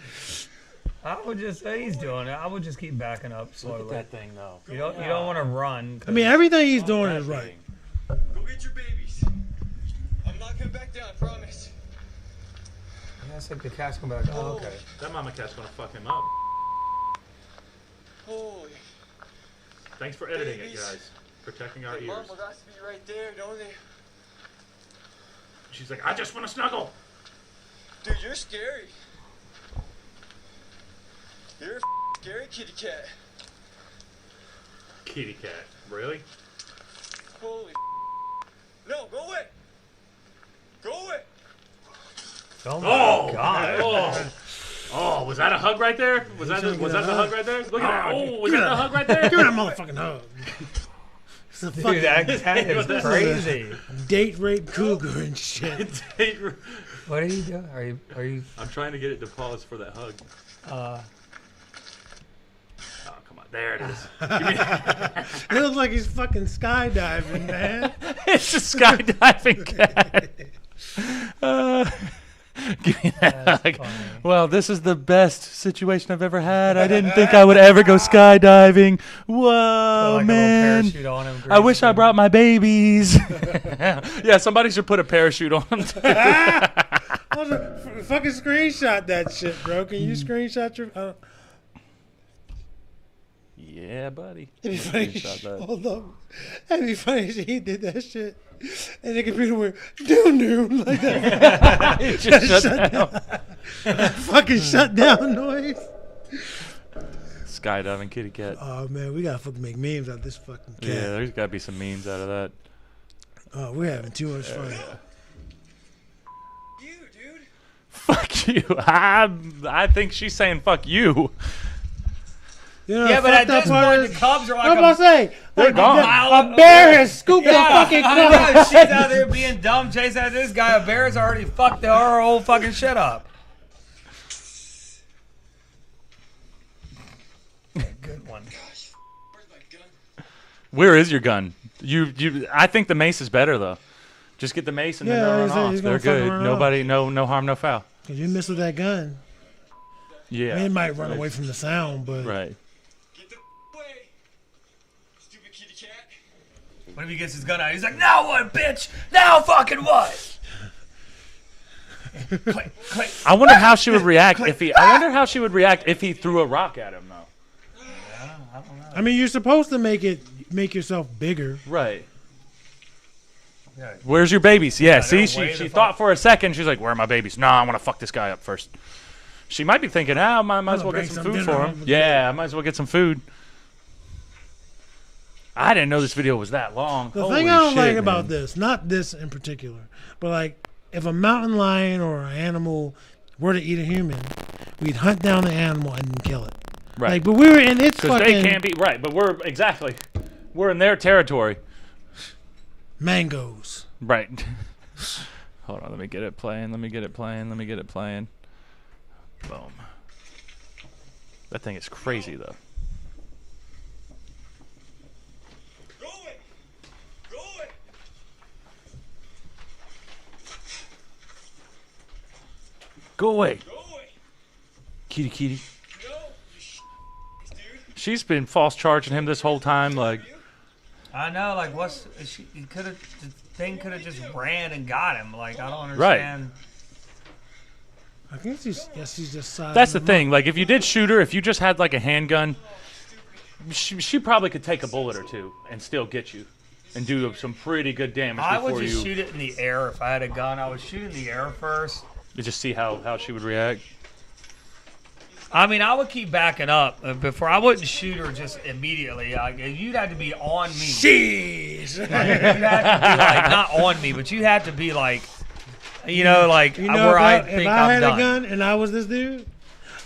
I would just say he's doing it. I would just keep backing up slowly. Look at that thing, though. You don't want to run. I mean, everything he's doing is right. Go get your babies. I'm not coming back down, I promise. Yeah, it's like the cat's gonna be like, oh, okay. That mama cat's going to fuck him up. Holy. Thanks for editing Babies. it, guys. Protecting our Hey, ears. Mama got to be right there, don't they? She's like, I just want to snuggle. Dude, you're scary. You're a scary kitty cat. Kitty cat. Really? Holy no, go away. Go away. Oh my god. Oh. Oh, was that a hug right there? Was that the hug right there? Look at that. Oh, was that the hug right there? Give me that motherfucking hug. It's a Dude, fucking that is crazy. date rape cougar and shit. What are you doing? Are you? I'm trying to get it to pause for that hug. Oh, come on. There it is. It looks like he's fucking skydiving, man. It's a skydiving cat. Give me that hug. funny. Well, this is the best situation I've ever had. I didn't think I would ever go skydiving. Whoa, Like man. a little parachute on him. I wish I brought my babies. Yeah, somebody should put a parachute on them. Too. Fucking screenshot that shit, bro. Can you screenshot your... Yeah, buddy. It'd be funny. Screenshot that. Hold on. That'd be funny if he did that shit. And the computer went, doom, like that. It just shut down. Fucking shut down noise. Skydiving kitty cat. Oh, man, we gotta fucking make memes out of this fucking cat. Yeah, there's got to be some memes out of that. Oh, we're having too much fun. You, dude. Fuck you. I think she's saying fuck you. You know, Yeah, the but at fucked up this part point, is- the Cubs are I'm about like to say, like, gone. a bear has scooped the fucking I know, cub. she's out there being dumb, chasing after this guy. A bear's already fucked our whole fucking shit up. Good one. Gosh, where's my gun? Where is your gun? I think the mace is better though. Just get the mace and Yeah, then they'll he's run off. gonna They're fucking good. run Nobody, no harm, no foul. Cause you miss with that gun. Yeah. I mean, it might run away from the sound, but Right. Get the way. Stupid kitty cat. What if he gets his gun out? He's like, now what, bitch? Now fucking what? Click, click. I wonder how she would react if he. I wonder how she would react if he threw a rock at him though. I mean, you're supposed to make yourself bigger. Right. Yeah. Where's your babies? Yeah. Yeah, See, they're way she the thought fuck- for a second. She's like, "Where are my babies?" Nah, I want to fuck this guy up first. She might be thinking, "Ah, I might as well bring get some some food dinner for home him." with Yeah, I might as well get some food. I didn't know this video was that long. The Holy thing I don't shit, like about man. this, not this in particular, but like if a mountain lion or an animal were to eat a human, we'd hunt down the animal and then kill it. Right. Like, but we were in its Because fucking they can't be right, but we're in their territory. mangoes. Right. Hold on, let me get it playing. Boom. That thing is crazy though. Go away. Go away. Go away. Go away. Kitty, kitty. No. You dude. She's been false charging him this whole time. Like, I know, like, the thing could have just ran and got him. Like, I don't Right. understand. I think she's just sizing that's the him thing. Like, if you did shoot her, if you just had like a handgun, she probably could take a bullet or two and still get you and do some pretty good damage I before would just you shoot it in the air if I had a gun. I would shoot in the air first. to just see how she would react. I mean, I would keep backing up before. I wouldn't shoot her just immediately. You'd have to be on me. Jeez. You'd have to be like, not on me, but you have to be like, you know, like where I think if I I'm had done. a gun and I was this dude,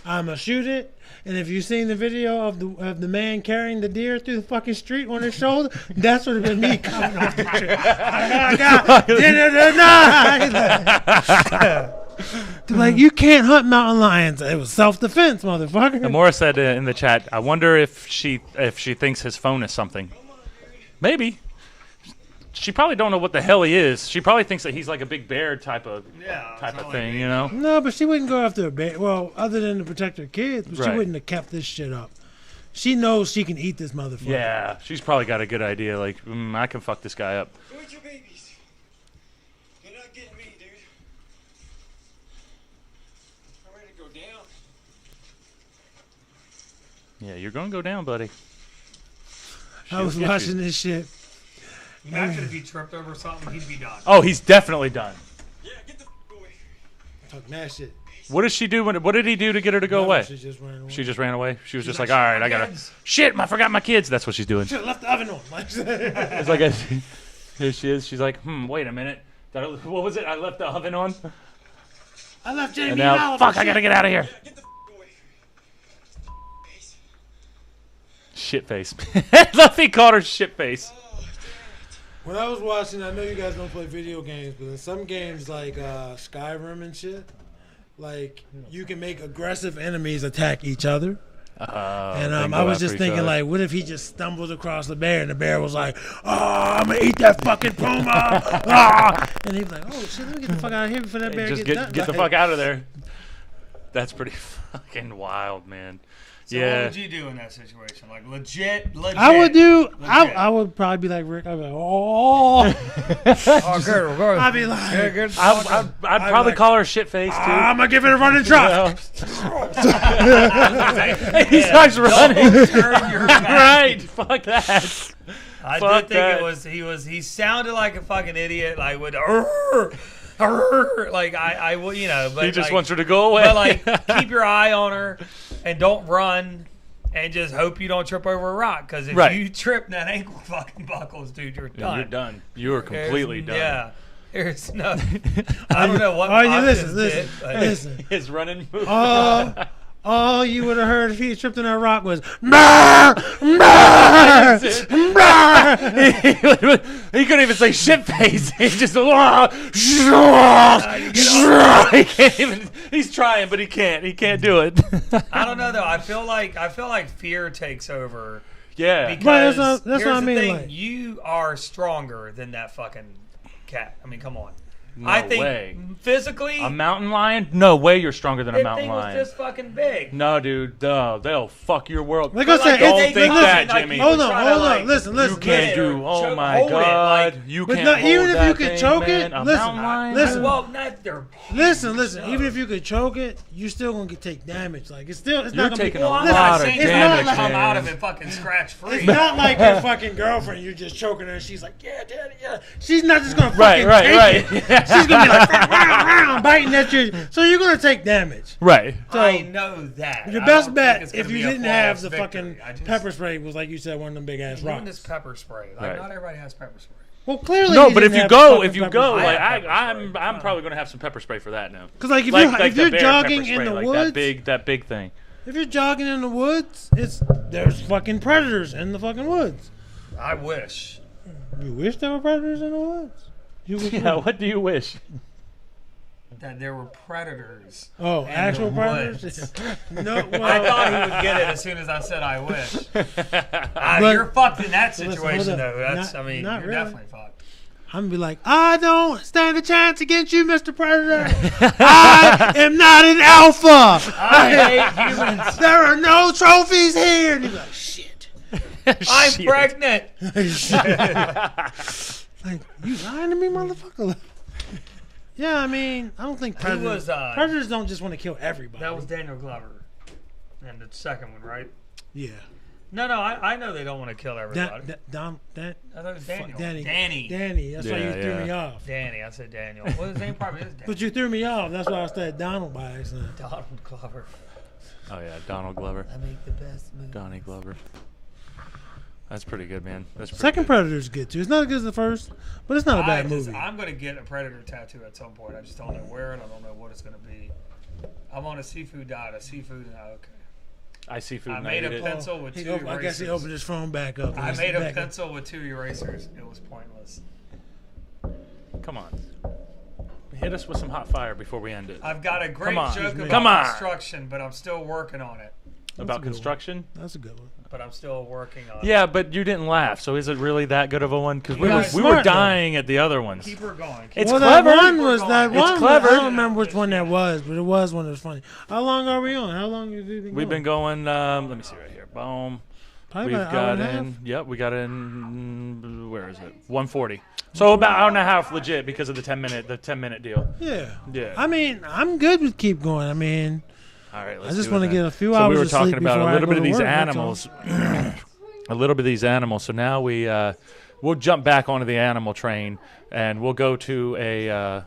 I'ma shoot it. And if you've seen the video of the man carrying the deer through the fucking street on his shoulder, that's would have been me coming off the tree. I got dinner tonight. They're like, you can't hunt mountain lions. It was self-defense, motherfucker. Amora said in the chat, I wonder if she thinks his phone is something. Maybe. She probably don't know what the hell he is. She probably thinks that he's like a big bear type of thing, you know? No, but she wouldn't go after a bear. Well, other than to protect her kids, but she Right. wouldn't have kept this shit up. She knows she can eat this motherfucker. Yeah, she's probably got a good idea. Like, I can fuck this guy up. Go with your babies. You're not getting me, dude. I'm ready to go down. Yeah, you're gonna go down, buddy. I was She'll get watching you. this shit. Imagine if he tripped over something, he'd be done. Oh, he's definitely done. Yeah, get the away. Talk mad shit. What did she do? What did he do to get her to go No, away? She just ran away. She just ran away. She was just like, like, all right, "Shit, I gotta. kids." Shit, I forgot my kids. That's what she's doing. Should've left the oven on. It's like, here she is. She's like, wait a minute. What was it? I left the oven on. I left Jamie And now, out. fuck, I gotta get out of here. Yeah, get the away. Face. Shit face. Luffy called her shit face. When I was watching, I know you guys don't play video games, but in some games like Skyrim and shit, like you can make aggressive enemies attack each other. And I was just thinking, like, what if he just stumbled across the bear and the bear was like, "Oh, I'm gonna eat that fucking puma!" Ah! And he was like, "Oh shit, let me get the fuck out of here before that bear just gets done." get the Like, fuck out of there. That's pretty fucking wild, man. So Yeah. what would you do in that situation? Like legit. I would do. Legit. I would probably be like Rick. I'd be like, "Oh." I'd be like, I'd probably like, call her shit face too. "I'm gonna give it a running trot." He starts running. Turn your back. Right. Fuck that. I Fuck did think that. he sounded like a fucking idiot, like with like I will, you know, but He just like, wants her to go away. But like keep your eye on her and don't run and just hope you don't trip over a rock, because if Right. you trip and that ankle fucking buckles, dude, you're done. You're done. You are completely done. Yeah. There's no I don't know what Oh, you I listen, just listen, did, but- listen. His running move. All you would have heard if he tripped on that rock was "Mah! Mah! Mah!" He couldn't even say shit face. He just he can't even. He's trying, but he can't. He can't do it. I don't know though. I feel like fear takes over. Yeah. Because that's what here's I the mean, thing, like- you are stronger than that fucking cat. I mean, come on. No I think way. physically, A mountain lion? No way. You're stronger than a that mountain thing was lion. this fucking big. No, dude. They'll fuck your world. Like I said, Don't it's- think listen, that, like, Jimmy. you Hold would on, try to, hold on. like, Listen, You listen. can't listen. do. Oh Choke- my hold it, god. like- You But can't. no, even hold if that you could thing, choke man. it, A listen, mountain lion? listen. Well, not their. Listen. Even if you could choke it, you still gonna take damage. Like it's You're not gonna taking be. a Well, I'm listen, not lot of saying it's you're not gonna like come out man. of it fucking scratch free. It's not like your fucking girlfriend. You're just choking her, and she's like, "Yeah, daddy, yeah." She's not just gonna fucking Right. take it. She's gonna be like biting at you. So you're gonna take damage. Right. I know that. Your I best don't think bet, it's if gonna you be a didn't have flawless the fucking victory. I just- pepper spray, was like you said, one of them big ass Even this rocks. pepper spray. Like Right. not everybody has pepper spray. Well, clearly, No, he but if didn't you have go, fucking if you pepper go, spray. like have I'm probably gonna have some pepper spray for that now. Because like if Like you're the bear jogging pepper in spray, the like woods, that big thing. if you're jogging in the woods, there's fucking predators in the fucking woods. I wish. You wish there were predators in the woods. You wish Yeah. What do you wish? That there were predators. Oh, actual the predators? woods. No, I well, thought he would get it as soon as I said I wish. But- You're fucked in that Listen, situation hold up. though. That's Not- I mean not you're really. definitely fucked. I'm gonna be like, I don't stand a chance against you, Mr. Predator. I am not an alpha. I hate humans. There are no trophies here. And he's like, shit. I'm pregnant. Like, you lying to me, motherfucker? Yeah, I mean, I don't think predators, predators don't just want to kill everybody. That was Daniel Glover. And the second one, right? Yeah. No, I know they don't want to kill everybody. I thought it was Daniel. Danny. That's why you threw me off. Danny. I said Daniel. Well, his name probably is Danny. But you threw me off. That's why I said Donald by accident. Donald Glover. Oh, yeah, Donald Glover. I make the best movies. Donnie Glover. That's pretty good, man. That's pretty Second good. Predator's good, too. It's not as good as the first, but it's not a bad movie. I'm going to get a Predator tattoo at some point. I just don't know where, and I don't know what it's going to be. I'm on a seafood diet. Okay. I see food. I made a pencil with 2 erasers. I guess he opened his phone back up. I made a pencil with 2 erasers. It was pointless. Come on. Hit us with some hot fire before we end it. I've got a great joke about construction, but I'm still working on it. About construction? That's a good one. But I'm still working on it. Yeah, but you didn't laugh, so is it really that good of a one? Because we were smart, dying at the other ones. Keep her going. It's that clever. one was that It's one. clever. I don't remember which one that was, but it was one that was funny. How long are we on? How long have you been going? We've been going. Let me see right here. Boom. Probably We've about an hour got and a in. half. Yep, we got in. Where is it? 140. So about an hour and a half, legit, because of the 10-minute deal. Yeah. Yeah. I mean, I'm good with keep going. I mean, All right. I Let's just want to get a few so hours we were of talking sleep about a before I little go bit of to these work, that's animals. A little bit of these animals. So now we'll jump back onto the animal train and we'll go to a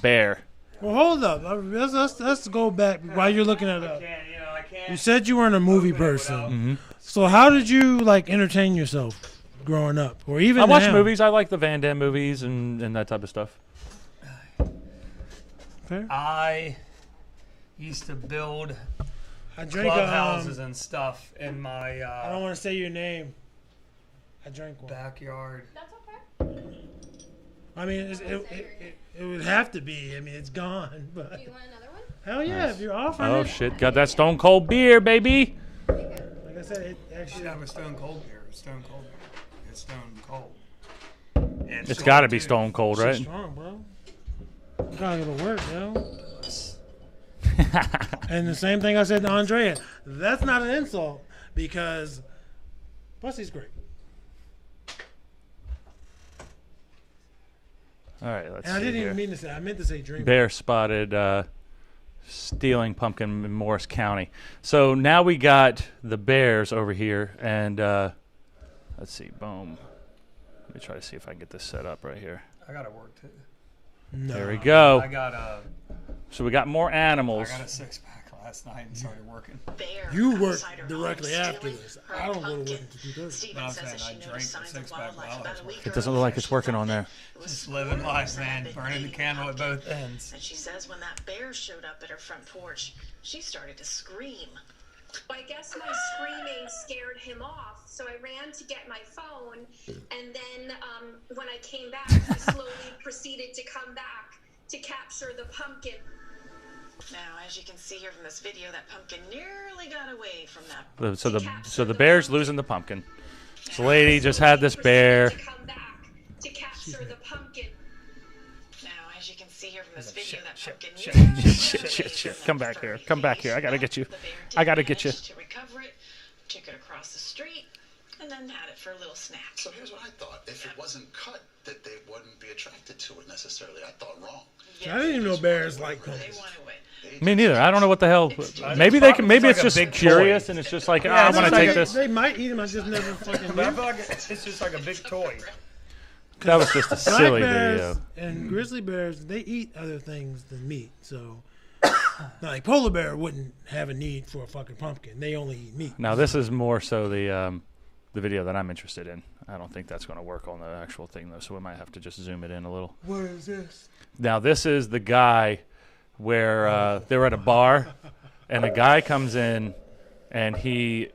bear. Well, hold up. Let's go back while you're looking at I can't. You said you weren't a movie person. Mm-hmm. So how did you entertain yourself growing up, or even I watch now? movies. I like the Van Damme movies and that type of stuff. Fair. I used to build I drank clubhouses and stuff in my I don't want to say your name. I drank one. backyard. That's okay. I mean, it would have to be. I mean, it's gone. But Do you want another one? hell yeah, Nice. if you're offering Oh it. shit! Got that Stone Cold beer, baby. Like I said, it Should actually. have a Stone Cold beer. Stone Cold beer. It's Stone Cold. And It's short, got to be too. Stone Cold, It's right? strong, bro. Gotta go to work, yo. And the same thing I said to Andrea. That's not an insult because pussy's great. All right, let's And I see didn't here. even mean to say. I meant to say dream. Bear spotted stealing pumpkin in Morris County. So now we got the bears over here, and let's see. Boom. Let me try to see if I can get this set up right here. I gotta work too. No. There we go. I got a So we got more animals. 6-pack last night and started working. You work directly after this. I don't go to work until 2:30. But I'm saying I drank the 6-pack while I was working. It doesn't look like it's working on there. Just living life, man. Burning the candle at both ends. And she says when that bear showed up at her front porch, she started to scream. I guess my screaming scared him off, so I ran to get my phone, and then when I came back, he slowly proceeded to come back to capture the pumpkin. Now, as you can see here from this video, that pumpkin nearly got away from that. So the bear's losing the pumpkin. This lady just had this bear. To come back to capture the pumpkin. Now, as you can see here from this video, that pumpkin Shit. Come back here. Come back here. I gotta get you. I gotta get you. To recover it, took it across the street, and then had it for a little snack. So here's what I thought. If it wasn't cut, that they wouldn't be attracted to it necessarily. I thought wrong. I didn't even know bears like They pumpkins. want away. Me neither. I don't know what the hell. Maybe they can. Maybe it's like a just big curious, toy. and it's just like Yeah, I it's want to like take a- this. They might eat them. I just never fucking But I knew. feel like it's just like a big toy. That was just a Black silly bears video. and grizzly bears, they eat other things than meat. So, like polar bear wouldn't have a need for a fucking pumpkin. They only eat meat. Now this is more so the video that I'm interested in. I don't think that's going to work on the actual thing though, so we might have to just zoom it in a little. What is this? Now this is the guy where they were at a bar, and a guy comes in, and he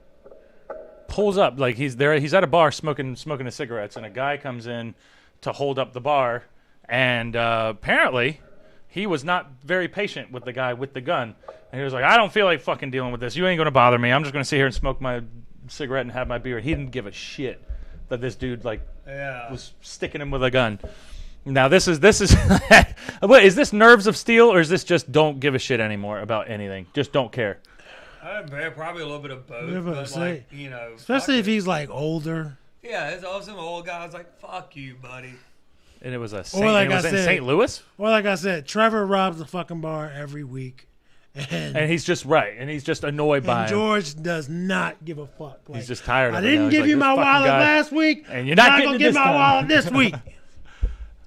pulls up like he's there. He's at a bar smoking his cigarettes, and a guy comes in to hold up the bar, and apparently he was not very patient with the guy with the gun, and he was like, "I don't feel like fucking dealing with this. You ain't gonna bother me. I'm just gonna sit here and smoke my cigarette and have my beer." He didn't give a shit that this dude Yeah. was sticking him with a gun. Now this is what is this nerves of steel or is this just don't give a shit anymore about anything? Just don't care. Probably a little bit of both. Yeah, but But say- like, you know, Especially if he's like older. yeah, it's also an old guy. I was like, "Fuck you, buddy." And it was a Or Saint, like it was I in said, St. Louis. Or like I said, Trevor robs the fucking bar every week, And he's just right, and he's just annoyed by and him. George does not give a fuck. Like, He's just tired I of it. didn't now. He's give like, you "This my fucking wallet guy." last week, And you're not getting gonna it get this my time. wallet this week.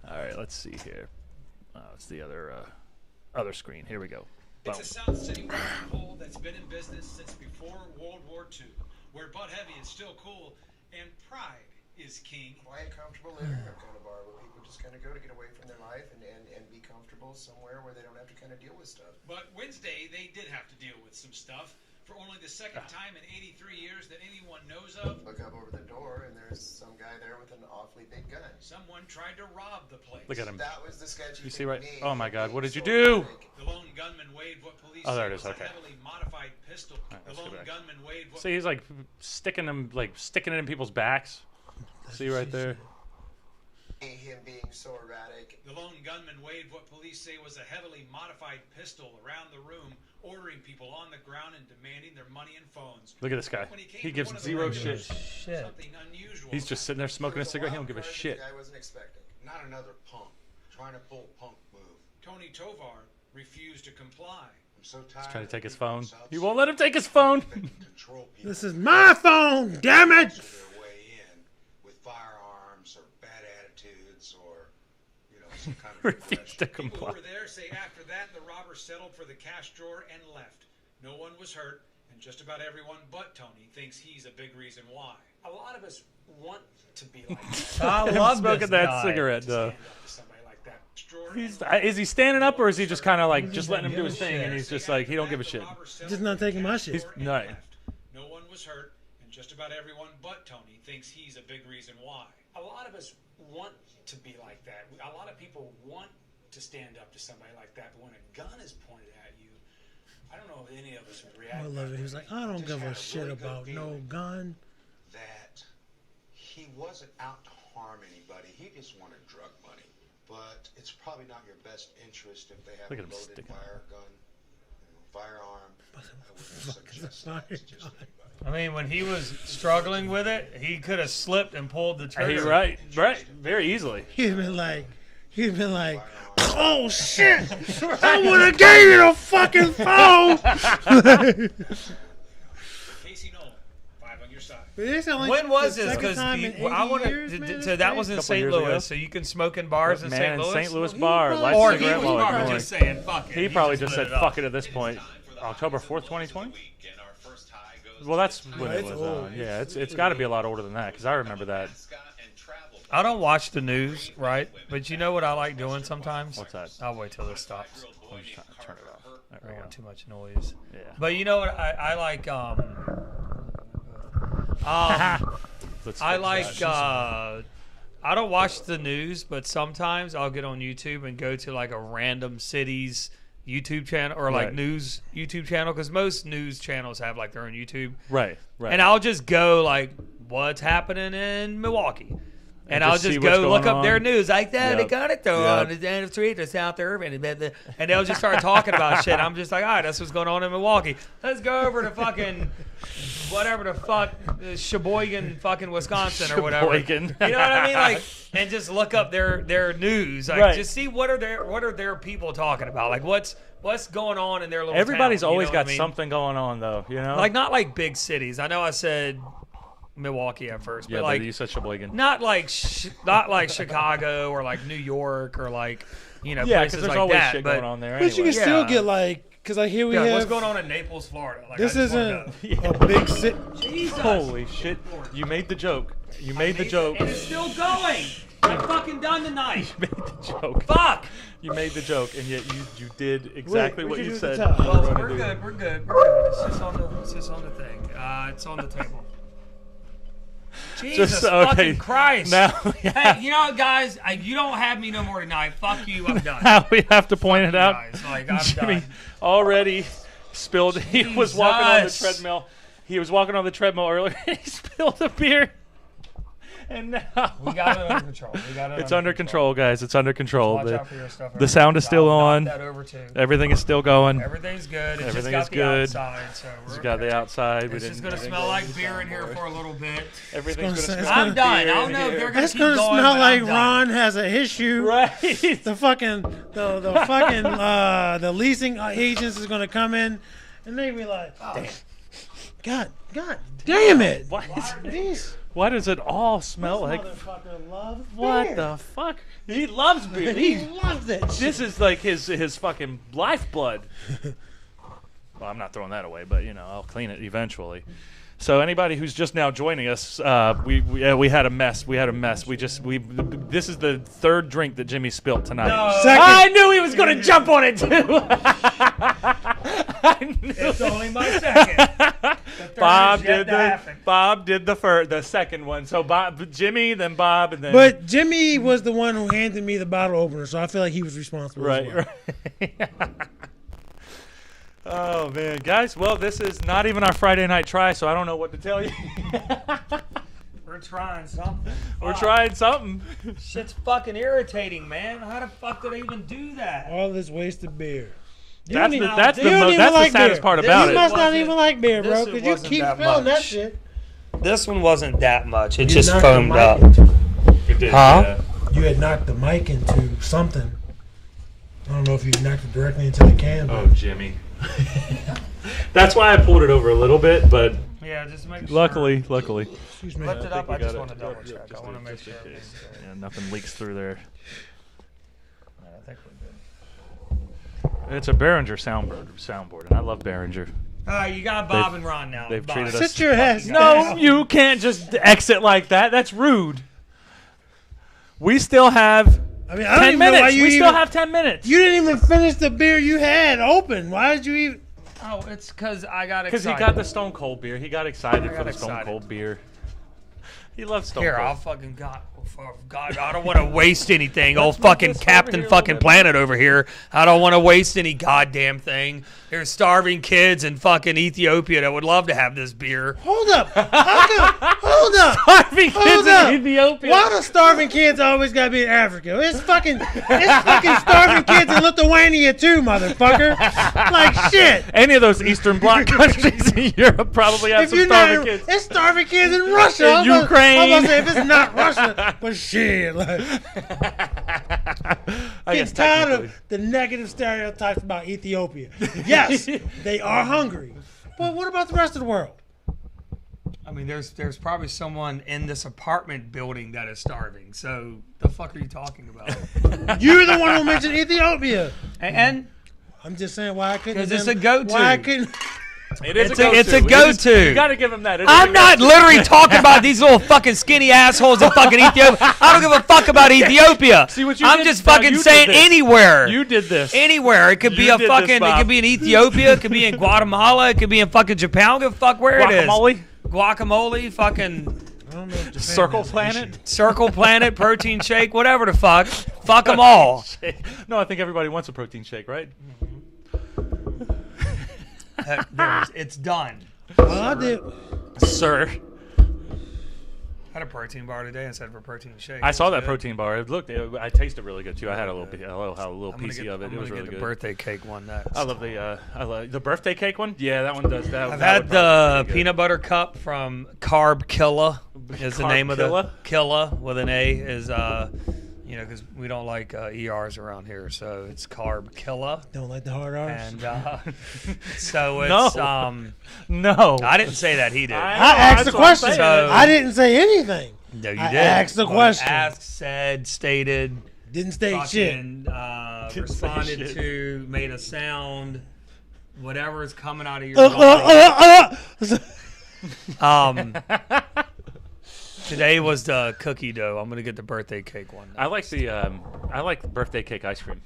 All right, let's see here. Oh, it's the other screen. Here we go. It's a South City water pole that's been in business since before World War II, where butt heavy is still cool and pride is king. Quiet, comfortable living room kind of bar where people just kind of go to get away from their life and be comfortable somewhere where they don't have to kind of deal with stuff. But Wednesday, they did have to deal with some stuff for only the second time in 83 years that anyone knows of. Look up over the door and there's some guy there with an awfully big gun. Someone tried to rob the place. Look at him. That was the sketchy You thing see to right? me. Oh my God! What did you do? The lone gunman waved what police Oh, there said it is, was okay. a heavily modified pistol. All right, The let's go lone back. gunman waved what See, he's like sticking it in people's backs. See right there. Him being so erratic. The lone gunman waved what police say was a heavily modified pistol around the room, ordering people on the ground and demanding their money and phones. Look at this guy. When came He to gives one of the zero regulars, shit. Something unusual. He's just sitting there smoking a cigarette. He don't give a shit. The guy wasn't expecting. Not another punk trying to pull a punk move. Tony Tovar refused to comply. I'm so tired. He's trying to of take his people phone. in South He won't City let him take his phone. that can control people This is my phone, damn it! to their way in with firearms or bad attitudes or, you know, some kind of Refused to People comply. who were there say after that the robber settled for the cash drawer and left. No one was hurt, and just about everyone but Tony thinks he's a big reason why. A lot of us want to be like that. I Him love smoking this that guy. cigarette. Stand up to somebody like that. Drawer Is he standing up or is he just kind of like just letting him do his thing and he's just like he don't give a shit? Just not taking my shit. He's right. No one was hurt, and just about everyone but Tony thinks he's a big reason why. A lot of us want to be like that. A lot of people want to stand up to somebody like that, but when a gun is pointed at you, I don't know if any of us would react. I love it. He was like, I don't give a shit about no gun. that he wasn't out to harm anybody. He just wanted drug money. But it's probably not your best interest if they have Look a at him loaded sticking. fire gun, firearm. I wouldn't suggest fire that to just gun. anybody. I mean, when he was struggling with it, he could have slipped and pulled the trigger. Right, very easily. He'd been like, oh shit! I would have gave you the fucking phone. Casey Nolan, 5 on your side. But it's only When was the this? second Because time in 80 I want years, to. man, So it's that crazy. was in Couple St. years Louis. ago. So you can smoke in bars in Man, St. Louis. St. Louis He bar, probably- light Or he cigarette was while probably we're just going. saying, "Fuck it." He probably just lit said, it up. "Fuck it" at this point. October 4th, 2020. Well, that's when it it's was. old. Yeah, it's got to be a lot older than that because I remember that. I don't watch the news, right? But you know what I like doing sometimes? What's that? I'll wait till this stops. I'm just trying to turn it off. There I we don't go. want too much noise. Yeah. But you know what I like? Let's I fix like. that. I don't watch the news, but sometimes I'll get on YouTube and go to like a random city's YouTube channel or like Right. news YouTube channel because most news channels have like their own YouTube. Right. And I'll just go like, what's happening in Milwaukee? And I'll just see just what's go look going up their on. news. Like that, they Yep. got it though Yep. on the end of street or South Urban. And they'll just start talking about shit. I'm just like, all right, that's what's going on in Milwaukee. Let's go over to fucking whatever the fuck, Sheboygan, fucking Wisconsin or whatever. Sheboygan. You know what I mean? Like, and just look up their news. Like, Right. just see what are their people talking about. Like, what's going on in their little Everybody's town, you always know what got I mean? something going on, though. You know. Like, not like big cities. I know I said Milwaukee at first, yeah, but like you said Sheboygan. not like Chicago or like New York or like Yeah, 'cause places there's like always that. shit but going on there. But you can anyway. still Yeah. get like, because I hear we yeah, have. what's going on in Naples, Florida? Like, This I just wanna isn't know. a big city. Jesus. Holy shit! You made the joke. You made the joke. And it's still going. I'm fucking done tonight. You made the joke. Fuck. You made the joke, and yet you did exactly Wait, what what'd you you do at said. the top? you were Well, gonna we're do. good. We're good. It's just on the thing. It's on the table. Jesus okay. fucking Christ. Now, Hey, you know what, guys? You don't have me no more tonight. Fuck you. I'm done. now we have to point it out. Guys, like, I'm Jimmy done. already spilled. He was walking on the Jesus. treadmill. He was walking on the treadmill earlier. And he spilled a beer. And now we got it under control. It's under control, guys. It's under control. Watch out for your stuff. The sound is still on. That over too. Everything is still going. Everything's good. It's Everything just is got the good. outside, so It's got the outside. It's just gonna smell like beer in here for a little bit. Everything's gonna smell. I'm done. I don't know if they're gonna It's keep gonna going, smell but like I'm done. Ron has a issue. Right. The fucking the leasing agents is gonna come in, and they be like, God damn it! Why does it all smell like? Motherfucker loves What beer. the fuck? He loves beer. He loves it. This is like his fucking lifeblood. Well, I'm not throwing that away, but I'll clean it eventually. So anybody who's just now joining us, we had a mess. This is the third drink that Jimmy spilt tonight. No. I knew he was going to jump on it too. It's only my second. Bob did the second one. So Jimmy, then Bob, and then. But Jimmy was the one who handed me the bottle opener, so I feel like he was responsible. Right, as well. right. Oh man, guys. Well, this is not even our Friday night try, so I don't know what to tell you. We're trying something. We're trying something. Shit's fucking irritating, man. How the fuck did I even do that? All this wasted beer. That's You the don't even saddest beer. part about You it. must not even like beer, this bro, one because you wasn't keep that spilling that much. shit. This one wasn't that much. It You just knocked the foamed mic up. It did, Huh? You had knocked the mic into something. I don't know if you knocked it directly into the can. Oh, Jimmy. That's why I pulled it over a little bit, but Yeah, just make luckily. Excuse me. Lift it up. I just want to to double check. I want to make sure. Yeah, nothing leaks through there. I think we're good. It's a Behringer soundboard, and I love Behringer. You got Bob and Ron now. They've Bye. treated us. Sit your ass No, down. you can't just exit like that. That's rude. We still have I mean, I don't 10 even know minutes. why you We even, still have 10 minutes. You didn't even finish the beer you had open. Why did you even? Oh, it's because I got excited. Because he got the Stone Cold beer. He got excited for the Stone excited. Cold beer. He loves Stone Here, Cold. I'll fucking God, I don't want to waste anything. Old fucking Captain fucking Planet over here. I don't want to waste any goddamn thing. There's starving kids in fucking Ethiopia that would love to have this beer. Hold up. Hold up. Starving Hold kids up. in Ethiopia. Why do starving kids always gotta be in Africa? It's fucking starving kids in Lithuania too, motherfucker. Like shit. Any of those Eastern Bloc countries in Europe probably have If some you're starving not, kids. it's starving kids in Russia. In I was about Ukraine. to say if it's not Russia, but shit. Like, I getting guess tired technically. of the negative stereotypes about Ethiopia. Yes, they are hungry, but what about the rest of the world? I mean, there's probably someone in this apartment building that is starving. So the fuck are you talking about? You're the one who mentioned Ethiopia, and I'm just saying why I couldn't. 'Cause it's a go-to. Why I couldn't? It is It's a a- go-to. it's a go-to. You got to give him that. It is I'm a not go-to. literally talking about these little fucking skinny assholes in fucking Ethiopia. I don't give a fuck about Ethiopia. See what you I'm did? just Now, fucking you did saying this. anywhere. You did this. Anywhere. It could be You a did this, fucking. It Bob. could be in Ethiopia. It could be in Guatemala. It could be in fucking Japan. I don't give a fuck where it is. Guacamole? Guacamole. Fucking I don't know if Japan Circle has an Planet? issue. Circle Planet. Protein shake. Whatever the fuck. Fuck them all. No, I think everybody wants a protein shake, right? It's done. Well, I did. Sir. I had a protein bar today instead of a protein shake. I saw It was that good. protein bar. It looked. I tasted really good too. I had a little, I'm gonna piece get- of it. I'm It was gonna really get the good. birthday cake one next. I love the birthday cake one. Yeah, that one does that. I've that had would the probably be good. peanut butter cup from Carb Killa. Is the Carb name of Killa? the Killa with an A is because we don't like ERs around here, so it's Carb Killa. Don't like the hard R's. And so it's No. I didn't say that, he did. I asked the question. So- I didn't say anything. No, you I did. asked the question. Asked, said, stated. Didn't state shit. fucking, Didn't say responded shit. to, made a sound, whatever is coming out of your mouth. Today was the cookie dough. I'm gonna get the birthday cake one. I like the I like birthday cake ice cream.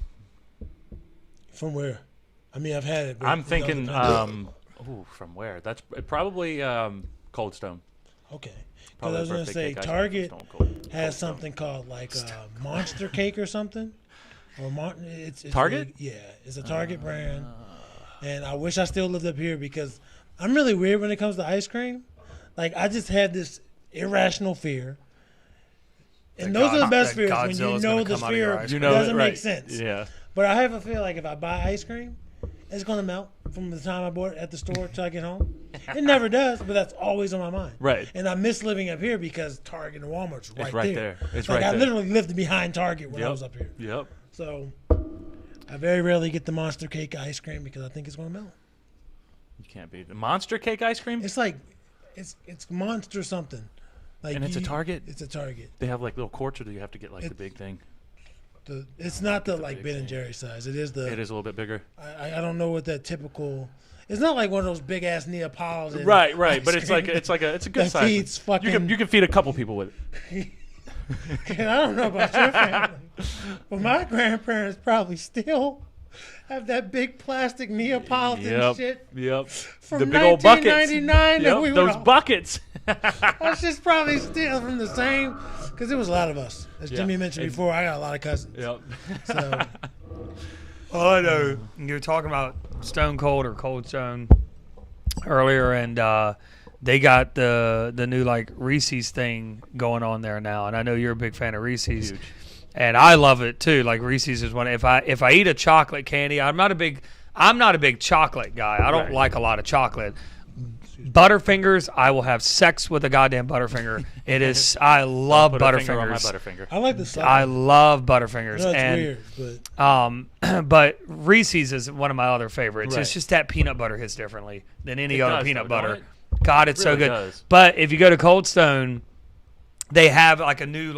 From where? I mean, I've had it. but I'm it thinking doesn't- from where? That's probably Cold Stone. Okay. Because Probably I was going to birthday say cake ice cream Target from Stone Cold. has something called like Monster Cake or something. Or it's Target? yeah, it's a Target brand. And I wish I still lived up here because I'm really weird when it comes to ice cream. Like I just had this irrational fear, And those are the best fears when you Godzilla's know gonna the come out of your fear ice You cream. know doesn't it, make right. sense. Yeah. But I have a feel like if I buy ice cream, it's gonna melt from the time I bought it at the store till I get home. It never does, but that's always on my mind. Right. And I miss living up here because Target and Walmart's right, right there. there. It's like right I there. literally lived behind Target when I Yep. was up here. Yep. So I very rarely get the Monster Cake ice cream because I think it's gonna melt. You can't beat the Monster Cake ice cream. It's like it's Monster something. Like And it's a Target? It's a Target. They have like little quarts, or do you have to get like the big thing? It's not the like Ben and Jerry size. It is the. It is a little bit bigger. I don't know what that typical. It's not like one of those big ass Neapolitan. Right. ice But it's cream like it's a good that size. feeds fucking. You can feed a couple people with it. And I don't know about your family, but my grandparents probably still have that big plastic Neapolitan shit Yep. from The big old buckets. 1999 that Yep, we those would buckets. That's just probably still from the same, because there was a lot of us. As Jimmy mentioned And- before, I got a lot of cousins. Yep. So Oh, I know. You were talking about Stone Cold or Cold Stone earlier, and they got the new like Reese's thing going on there now, and I know you're a big fan of Reese's, Huge. and I love it too. Like Reese's is one. If I eat a chocolate candy, I'm not a big chocolate guy. I don't Right. like a lot of chocolate. Butterfingers, I will have sex with a goddamn Butterfinger. It is. I love Put a finger on my Butterfingers. Butterfinger. I like the stuff. I love Butterfingers. I know it's and weird, but Reese's is one of my other favorites. Right. It's just that peanut butter hits differently than any It other does, peanut though, don't butter. it? God, it's so really good. does. But if you go to Cold Stone, they have like a new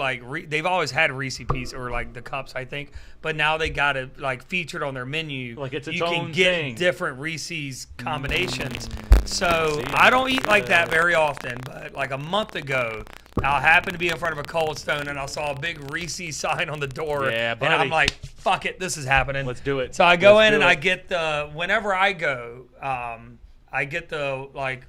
they've always had Reese piece or like the cups, I think, but now they got it like featured on their menu. Like it's its you can own get thing. different Reese's combinations. So See, I don't eat like that very often, but like a month ago, I happened to be in front of a Cold Stone and I saw a big Reese's sign on the door. Yeah, and buddy. I'm like, fuck it, this is happening. Let's do it. So I go Let's in do and it. I get whenever I go, I get the like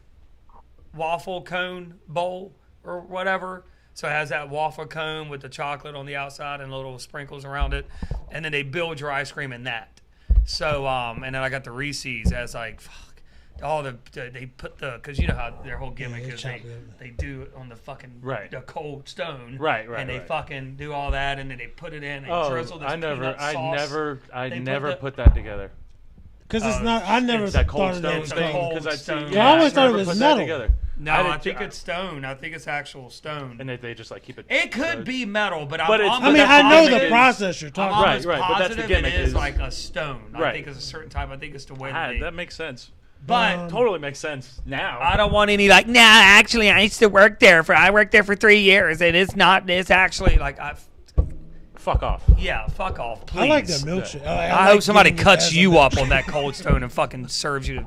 waffle cone bowl or whatever. So it has that waffle cone with the chocolate on the outside and little sprinkles around it. And then they build your ice cream in that. So, and then I got the Reese's as like, fuck. They put because you know how their whole gimmick is they do it on the fucking the Cold Stone. Right. And they fucking do all that and then they put it in and Oh, drizzle this I peanut sauce. I They never put put that together. because it's not. I never It's that thought Cold of Stone that. thing Cold because I Stone. see. Yeah, I always I thought it never was put metal. that together. No, I think it's stone. I think it's actual stone. And they just like keep it. It could be metal, but But I'm it's- almost I mean, that's I the know the gimmick is- process you're talking I'm about. almost Right, but that's the positive gimmick it is is- like a stone. I Right. think it's a certain type. I think it's the way Ah, they. that makes sense. But Totally makes sense now. I don't want any like. Nah, actually, I used to work there I worked there for 3 years, and it's not. It's actually like Fuck off. Yeah, fuck off. Please. I like that milkshake. I like hope somebody getting it cuts as a you milkshake. up on that Cold Stone and fucking serves you.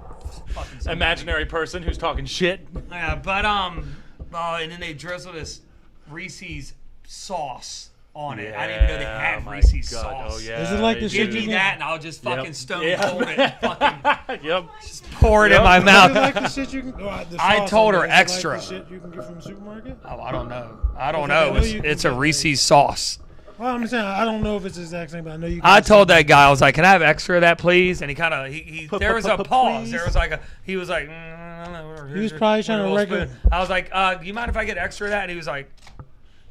Fucking Imaginary person who's talking shit. Yeah, but and then they drizzle this Reese's sauce on it. I didn't even know they had my Reese's God. sauce. Oh, yeah, Is it like they the do. shit Give me you can? that, and I'll just fucking Yep. stone Yeah. cold it. Fucking Yep. pour it in my Is it mouth. like the shit you can? The I sauce told on her there, is it extra. Like the shit you can get from the supermarket. Oh, I don't know. I don't Because I know. know you can It's a get, like- Reese's sauce. Well, I'm saying I don't know if it's the exact same, but I know you. Can I get told some- that guy, I was like, "Can I have extra of that, please?" And he kind of there was a pause. please? There was like he was like, I don't know. He was probably trying to little regular- spoon. I was like, "You mind if I get extra of that?" And he was like,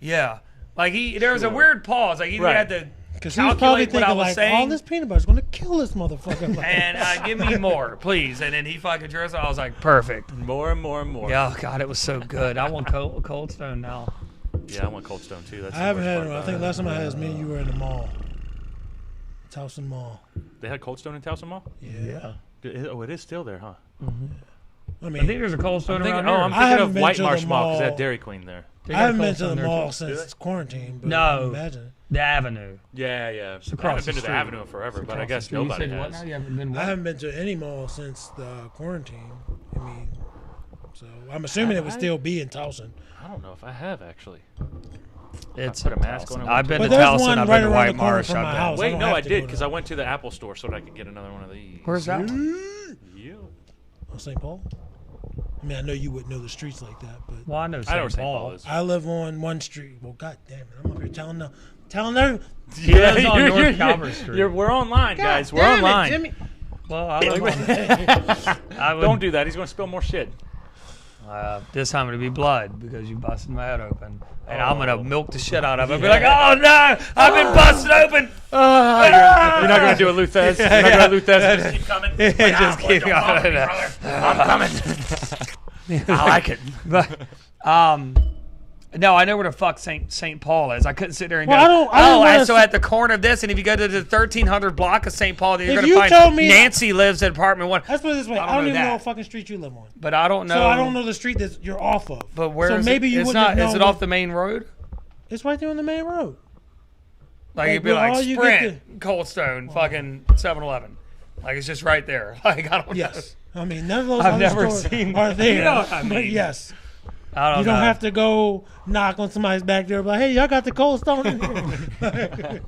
"Yeah." Like there was a weird pause. Like he Right. had to Because he was probably calculate what I thinking was like, saying. all this peanut butter is going to kill this motherfucker. and give me more, please. And then he fucking drizzled. I was like, perfect. More and more and more. Yeah, oh, God, it was so good. I want Cold Stone now. Yeah, I want Cold Stone too. That's I the haven't worst had part it. I about think it. last time I had it, me and you were in the mall. Towson Mall. They had Cold Stone in Towson Mall? Yeah. Oh, it is still there, huh? I I mean, think there's a Cold Stone I'm thinking, around here. I'm I thinking haven't of been White to the Marsh Mall because they mall. had Dairy Queen there. They I got haven't Cold been to Stone the there, mall too. since quarantine. But No. imagine. The Avenue. Yeah, yeah. I across haven't the been to the street. Avenue in forever, but I Across guess the street. You nobody said what has. now? You haven't been I what? haven't been to any mall since the quarantine. I mean, so I'm assuming it would still be in Towson. I don't know if I have actually. It's put a mask on. I've been But to there's Towson. one I've right been to around White the corner Marsh. from my I've been. house. I Wait, don't no, have I to did go because to- I went to the Apple store so that I could get another one of these. Where's that one? You. Oh, St. Paul? I mean, I know you wouldn't know the streets like that, but Well, I know I know St. where St. Paul Paul. is. I live on one street. Well, god damn it, I'm up here telling everyone. Yeah, lives on North Calvert Street. we're online, guys. We're Damn it, online. Jimmy. Well, I live on. Don't do that. He's going to spill more shit. This time it'll be blood because you busted my head open. And I'm going to milk the shit out of it. Be like, oh, no, I've been busted open. You're not going to do a Luthez. You're not going to Luthez. Just keep coming. Just keep going. I'm coming. I like it. But, no, I know where the fuck St. Paul is. I couldn't sit there and Well, go, I don't wanna so at the corner of this, and if you go to the 1300 block of St. Paul, then you're If going you to told find me- Nancy lives in apartment 1. Let's put it this way. I don't even that. know what fucking street you live on. But I don't know. So I don't know the street that you're off of. But where so is maybe it? you It's wouldn't not. have known Is it what- off the main road? It's right there on the main road. Like it'd be where like all you Sprint, Cold Stone, fucking 7-Eleven. Like it's just right there. Like I don't Yes. I mean, none of those I've other never stores seen- are there. You know what I But mean. yes. I don't You don't know. have to go knock on somebody's back door, but hey, y'all got the Cold Stone in here.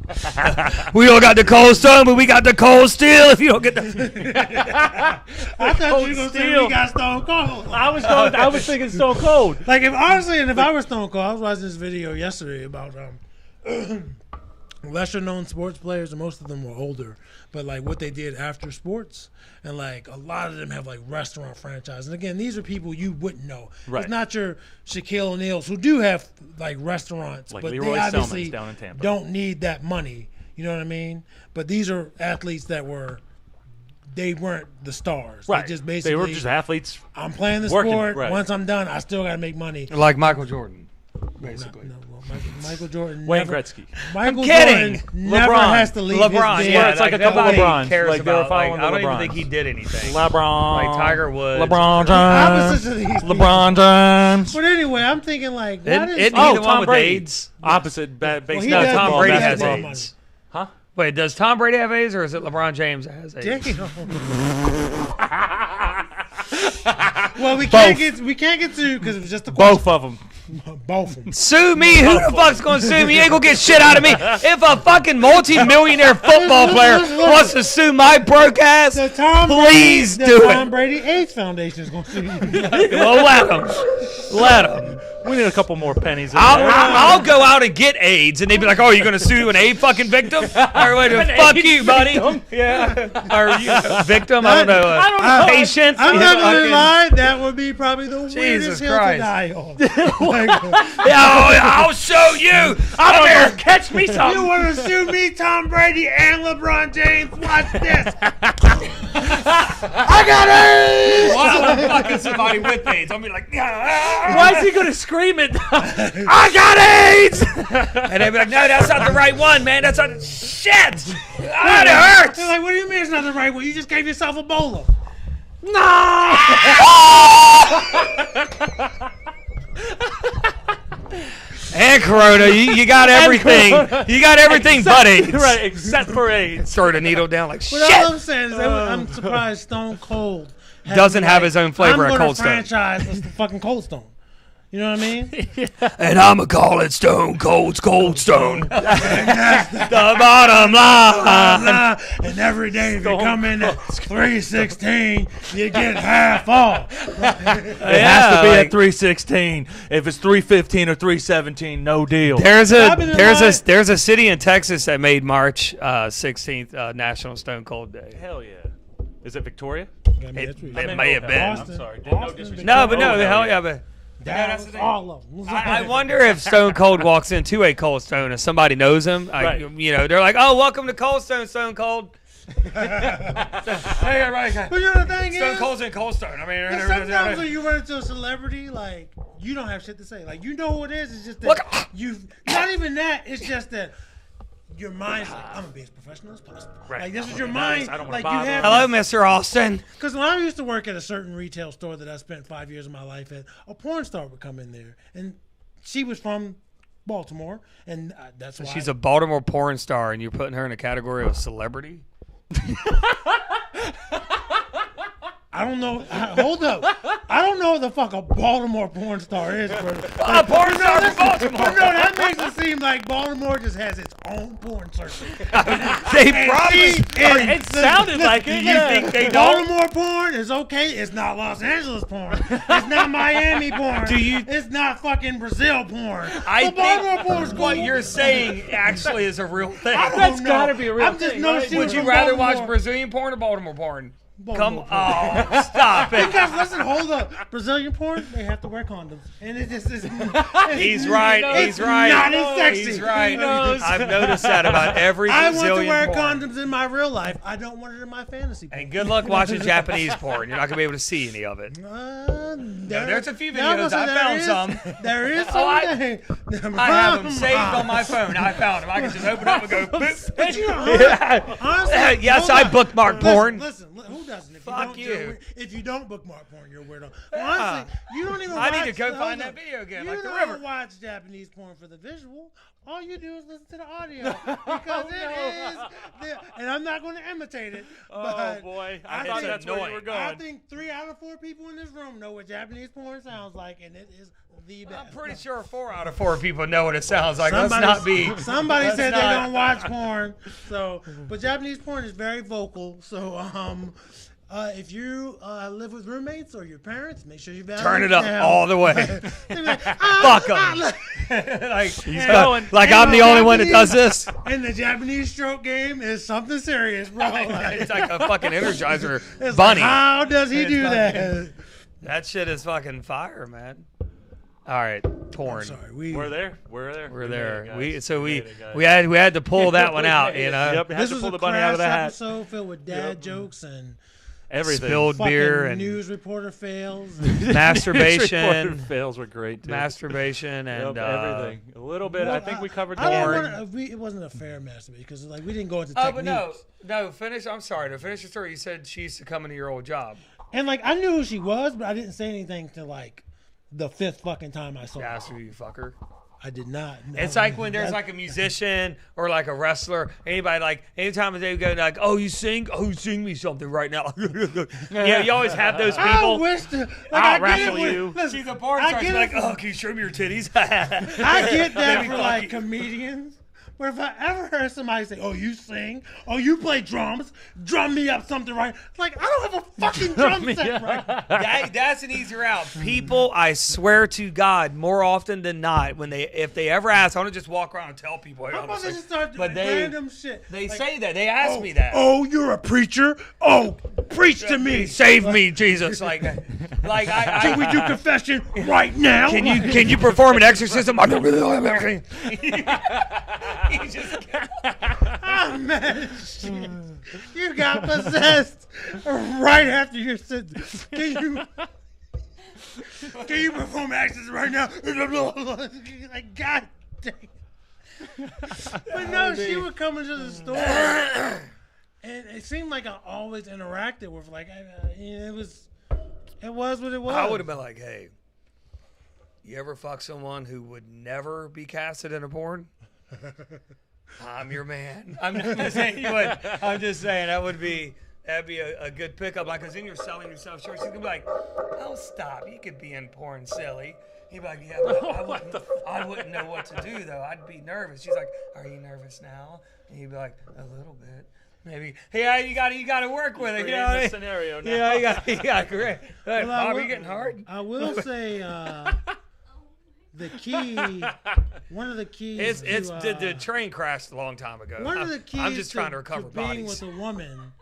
We all got the Cold Stone, but we got the Cold Steel. If you don't get the, I thought you were gonna say we got Stone Cold. I was thinking Stone Cold. Like if honestly, and if I were Stone Cold, I was watching this video yesterday about lesser known sports players, and most of them were older, but like what they did after sports, and like a lot of them have like restaurant franchises. And again, these are people you wouldn't know. Right. It's not your Shaquille O'Neals who do have like restaurants, Like but Leroy they obviously Selman's down in Tampa. don't need that money. You know what I mean? But these are athletes that they weren't the stars. Right. They just basically They were just athletes. I'm playing the working, sport. right. Once I'm done, I still got to make money. like Michael Jordan, basically. No, well, Michael Jordan. Wayne never, Gretzky. Michael kidding. Jordan never LeBron. has to leave LeBron, his bed. Yeah, it's like a couple nobody LeBrons. cares Like, they were about. Like, following I don't the even LeBrons. think he did anything. LeBron. Like Tiger Woods. LeBron James. Opposites of these people. LeBron James. But anyway, I'm thinking like, why Isn't does he the one Tom with Brady. AIDS? Opposite Well, baseball. he No, does- Tom he Brady does has have AIDS. money. Huh? Wait, does Tom Brady have AIDS or is it LeBron James that has AIDS? Well, we can't get sued because it was just a Both question. of them. Both of them. Sue me? Who the fuck's gonna sue me? You ain't gonna get shit out of me. If a fucking multi-millionaire football player wants to sue my broke ass, The Tom please Brady, do the Tom it. Brady AIDS Foundation is going to sue you. Well, let him. Let him. We need a couple more pennies. In I'll, there. I'll go out and get AIDS, and they'd be like, "Oh, you're gonna sue an AIDS fucking victim?" Or wait, fuck you, buddy. Yeah. Or you victim? I don't know. I don't know. Patient. I'm not going to Fucking- lie. That would be probably the Jesus weirdest hill to Christ. die on. I'll show you. I'm here. Catch me some. You want to sue me, Tom Brady and LeBron James? Watch this. I got AIDS. Watch I'm fucking somebody with AIDS. I'll be like, Why is he gonna scream it? I got AIDS! And they'd be like, no, that's not the right one, man. That's not. Shit! Ah, it hurts! They're like, what do you mean it's not the right one? You just gave yourself Ebola. And Corona, you got everything. You got everything but AIDS. Right, except for AIDS. Throw the needle down like But all shit. I'm saying is that I'm surprised Stone Cold Doesn't have his own flavor of I'm Cold gonna Stone. franchise this the fucking Cold Stone. You know what I mean? And I'ma call it Stone Cold Stone. The bottom line. And every day if you come in at 316, you get half off. It has to be at 316. If it's 315 or 317, no deal. There's a city in Texas that made March 16th National Stone Cold Day. Hell yeah. Is it Victoria? It may have been. I'm sorry. Didn't know disrespect. No, but no, Oh, hell yeah, but. Dallas, all of them. I wonder if Stone Cold walks into a Cold Stone and somebody knows him. Right. You know, they're like, "Oh, welcome to Cold Stone, Stone Cold." Hey, everybody. But you know the thing Stone is, Cold's in Cold Stone. I mean, sometimes when you run into a celebrity, like you don't have shit to say. Like you know who it is. It's just that Look. you've not even that. It's just that your mind's like, I'm gonna be as professional as possible. Right. Like this I'm is your gonna be nice. mind. I don't wanna Like you bother have. Hello, Mr. Austin. Because when I used to work at a certain retail store that I spent 5 years of my life at, a porn star would come in there, and she was from Baltimore, and that's why She's a Baltimore porn star, and you're putting her in a category of celebrity. I don't know. Hold up. I don't know what the fuck a Baltimore porn star is. Bro. A porn star from Baltimore. No, that makes it seem like Baltimore just has its own porn circuit. They probably. It sounded like it. You think they don't? Baltimore porn is okay. It's not Los Angeles porn. It's not Miami porn. It's not fucking Brazil porn. I But Baltimore porn is think cool. what you're saying actually is a real thing. I don't That's know. gotta be a real I'm just thing, know right? she Would was you from rather watch Baltimore. Brazilian porn or Baltimore porn? Come on, stop it. Because listen, hold up. Brazilian porn, they have to wear condoms, and it just is. He's right. He's right. Not as sexy. He's right. I've noticed that about every I Brazilian want to wear porn. condoms in my real life. I don't want it in my fantasy porn. And good luck watching Japanese porn. You're not gonna be able to see any of it. There's a few videos. I found some. There is some. I have them saved on my phone. I found them. I can just open up and go. Boop. But you know, honestly, yes, I bookmark porn. Listen, who doesn't? If Fuck you. Don't, if you don't bookmark porn, you're a weirdo. Honestly, you don't even. I watch, need to go find hold that video again, You like the don't river. watch Japanese porn for the visual. All you do is listen to the audio because and I'm not going to imitate it. But boy, I thought think, that's where you were going. I think 3 out of 4 people in this room know what Japanese porn sounds like, and it is the best. I'm pretty sure 4 out of 4 people know what it sounds like. Let's not be. Somebody said they don't watch porn. So, but Japanese porn is very vocal. So, if you live with roommates or your parents, make sure you turn it up all the way. Fuck them. like I'm the only one that does this. And the Japanese stroke game is something serious, bro. It's like a fucking Energizer It's bunny. Like, how does he do that? That shit is fucking fire, man. All right, porn. Sorry, we're there. We're there. It, We had to pull that one out, you know. Yep, this was a crass episode filled with dad jokes and everything. Spilled beer and news reporter fails. Masturbation. News reporter fails were great too. Masturbation and everything. A little bit. Well, I think we covered I porn. it wasn't a fair masturbation because like we didn't go into Oh, techniques. but no. Finish. I'm sorry. To finish your story, you said she used to come into your old job. And like I knew who she was, but I didn't say anything to like the 5th fucking time I saw her. Asked her, you fucker. I did not. No, It's like when there's like a musician or like a wrestler, anybody like anytime they go like, "Oh, you sing? Oh, sing me something right now." Yeah, you always have those people. I wish I'll wrestle you. She's a porn star. She's like, "Oh, can you show me your titties?" I get that for like comedians. But if I ever heard somebody say, "Oh, you sing? Oh, you play drums? Drum me up something right?" It's like I don't have a fucking drum set right. That's an easier out. People, I swear to God, more often than not, if they ever ask, I want to just walk around and tell people. How about they just start doing But random shit? They Like, say that. They ask me that. Oh, you're a preacher? Oh, preach to me. Save me, Jesus! Like Can we do confession right now? Can you perform an exorcism? Oh man, shit. You got possessed right after your sentence. Can you perform actions right now? Like, God dang. But no, she would come into the store, and it seemed like I always interacted with like it was what it was. I would have been like, "Hey, you ever fuck someone who would never be casted in a porn?" I'm your man. I'm not saying you would. I'm just saying that'd be a good pickup. Like, cause then you're selling yourself short. She's gonna be like, "Oh, stop! You could be in porn, silly." He'd be like, "Yeah, but I wouldn't know what to do though. I'd be nervous." She's like, "Are you nervous now?" And he'd be like, "A little bit." Maybe. Yeah, you got to work with it. You know the scenario now. Yeah, you got great. Hey, Well, Bob, you getting hard? I will say. The key, one of the keys. The train crashed a long time ago. One of the keys. I'm just trying to recover being bodies. with a woman.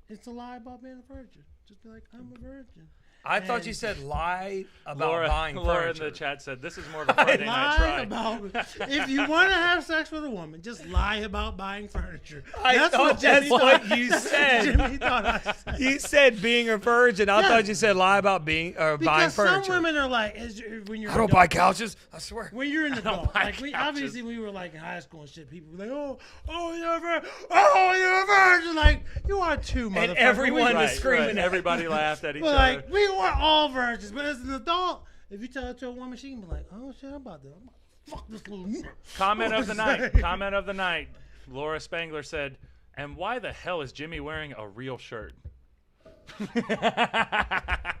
It's a lie about being a virgin. Just be like, I'm a virgin. I thought you said lie about buying Laura furniture. in the chat said this is more of a Friday night try. If you want to have sex with a woman, just lie about buying furniture. That's what you said. Jimmy thought I said. You said being a virgin. I thought you said lie about buying Because furniture. some women are like, when you're I don't buy couches. I swear. When you're an adult, like obviously we were like in high school and shit. People were like, oh, you're a virgin. Oh, you're a virgin. Like you are too, motherfucker. And everyone was screaming. Right. Everybody laughed at each Well, other. like we were all virgins, but as an adult, if you tell it to a woman, she can be like, "Oh shit, I'm about to fuck this little." Comment of the night. Comment of the night. Laura Spangler said, "And why the hell is Jimmy wearing a real shirt?"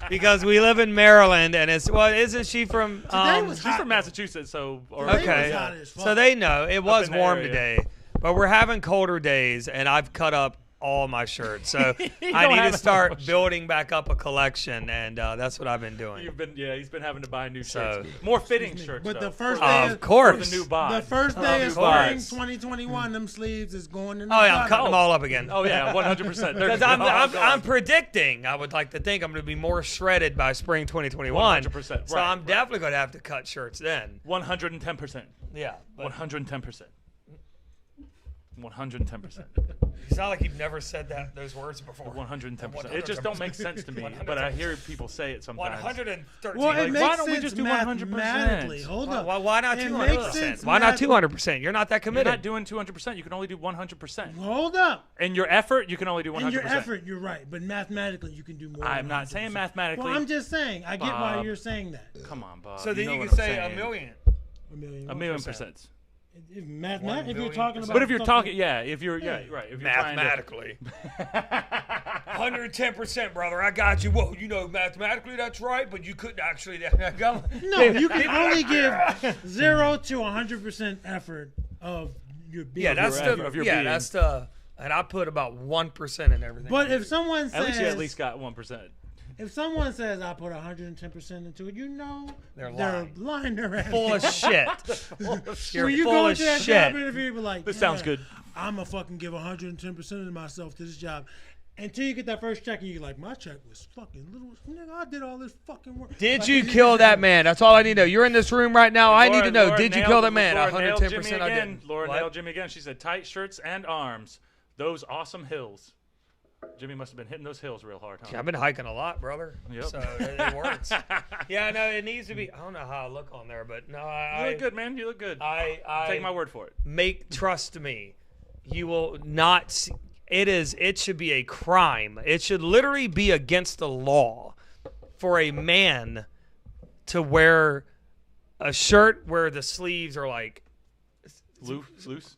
Because we live in Maryland, and isn't she from? She's from Massachusetts, so okay. So they know it was warm today, but we're having colder days, and I've cut up all my shirts. So I need to start building back up a collection, and that's what I've been doing. He's been having to buy new shirts, more fitting shirts. But though, the first for day, of course, for the new bod. The first day of spring 2021, them sleeves is going in. The I'm cutting them all up again. Oh yeah, 100%. Because I'm predicting. I would like to think I'm going to be more shredded by spring 2021. 100%. So I'm definitely going to have to cut shirts then. 110%. Yeah. 110%. 110%. You sound like you've never said those words before. 110%. It just don't make sense to me, but I hear people say it sometimes. 113. Well, it makes why don't we sense just do mathematically. 100%? Hold up. Why not It 200%? makes sense Why not 200%? You're not that committed. You're not doing 200%. You can only do 100%. Hold up. In your effort, you can only do 100%. In your effort, you're right. But mathematically, you can do more. I'm not saying mathematically. Well, I'm just saying. I get why you're saying that. Come on, Bob. So then know you what can I'm say saying. a million. A million percent. If you're talking about, but if you're talking, if you're right, if you're mathematically, 110%, brother. I got you. Well, mathematically that's right, but you couldn't actually. No, you can only give 0 to 100% effort of your being. Yeah, that's that's the. And I put about 1% in everything. But if someone says, at least you at least got 1%. If someone says I put 110% into it, they're lying their ass. Full of shit. You're when you full go of into that shit. job interview, you be like, this sounds good. I'm gonna fucking give 110% of myself to this job. Until you get that first check, and you're like, my check was fucking little. Nigga, I did all this fucking work. Did you kill that man? That's all I need to know. You're in this room right now. I need to know. Did you kill that man? 110% I did. Laura nailed Jimmy again. She said tight shirts and arms. Those awesome hills. Jimmy must have been hitting those hills real hard, huh? Yeah, I've been hiking a lot, brother. Yep. So it works. Yeah, no, it needs to be. I don't know how I look on there, but no, you look good, man. You look good. Take my word for it. Trust me, you will not. It should be a crime. It should literally be against the law for a man to wear a shirt where the sleeves are like loose.